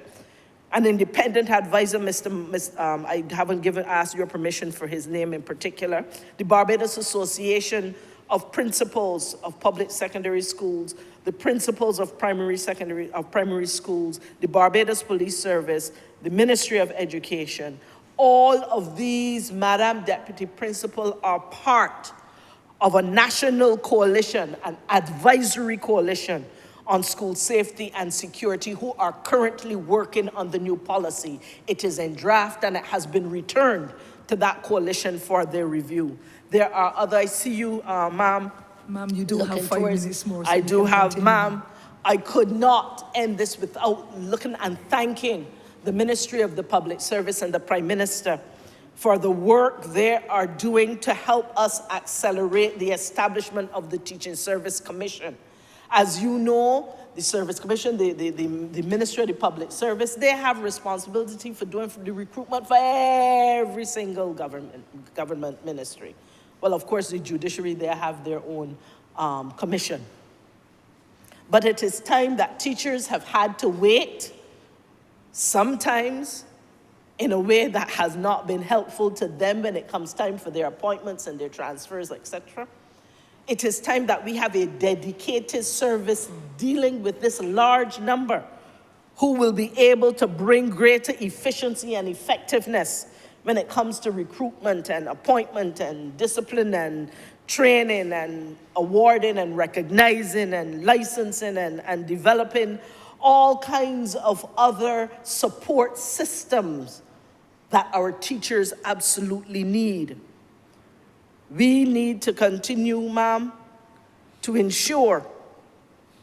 an independent advisor, I haven't asked your permission for his name in particular, the Barbados Association of Principals of Public Secondary Schools, the Principals of Primary Schools, the Barbados Police Service, the Ministry of Education. All of these, Madam Deputy Principal, are part of a national coalition, an advisory coalition on school safety and security, who are currently working on the new policy. It is in draft and it has been returned to that coalition for their review. There are other, I see you, ma'am. Ma'am, you do have 5 minutes more. So I do have, continue. ma'am. I could not end this without looking and thanking the Ministry of the Public Service and the Prime Minister for the work they are doing to help us accelerate the establishment of the Teaching Service Commission. As you know, the Service Commission, the Ministry of the Public Service, they have responsibility for doing the recruitment for every single government ministry. Well, of course, the judiciary, they have their own commission. But it is time that teachers have had to wait, sometimes in a way that has not been helpful to them when it comes time for their appointments and their transfers, etc. It is time that we have a dedicated service dealing with this large number who will be able to bring greater efficiency and effectiveness when it comes to recruitment and appointment and discipline and training and awarding and recognizing and licensing and developing all kinds of other support systems that our teachers absolutely need. We need to continue, ma'am, to ensure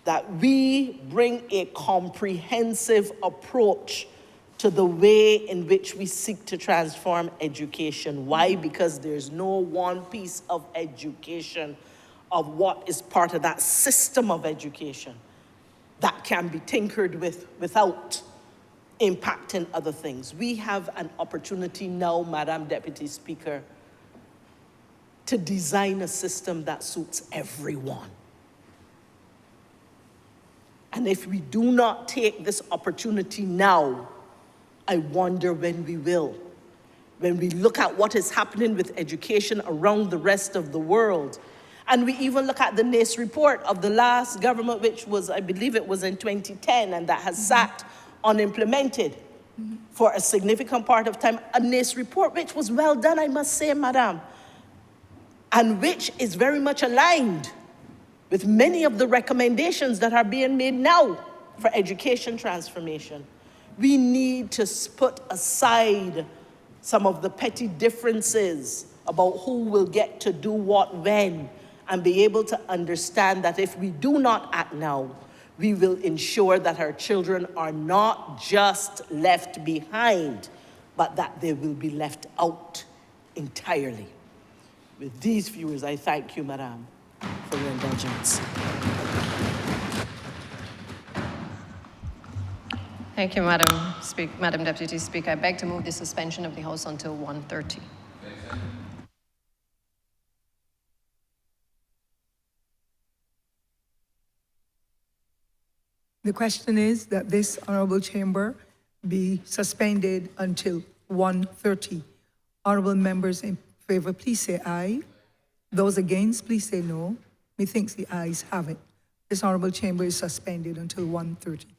that we bring a comprehensive approach to the way in which we seek to transform education. Why? Because there's no one piece of education, of what is part of that system of education, that can be tinkered with without impacting other things. We have an opportunity now, Madam Deputy Speaker, to design a system that suits everyone. And if we do not take this opportunity now, I wonder when we will. When we look at what is happening with education around the rest of the world, and we even look at the NACE report of the last government, which was, I believe it was in 2010, and that has sat unimplemented for a significant part of time. A NACE report which was well done, I must say, Madam, and which is very much aligned with many of the recommendations that are being made now for education transformation. We need to put aside some of the petty differences about who will get to do what when, and be able to understand that if we do not act now, we will ensure that our children are not just left behind, but that they will be left out entirely. With these viewers, I thank you, Madam, for your indulgence. Thank you, Madam Deputy Speaker. I beg to move the suspension of the House until 1:30. The question is that this Honourable Chamber be suspended until 1:30. Honourable members in favour, please say aye. Those against, please say no. Methinks the ayes have it. This Honourable Chamber is suspended until 1:30.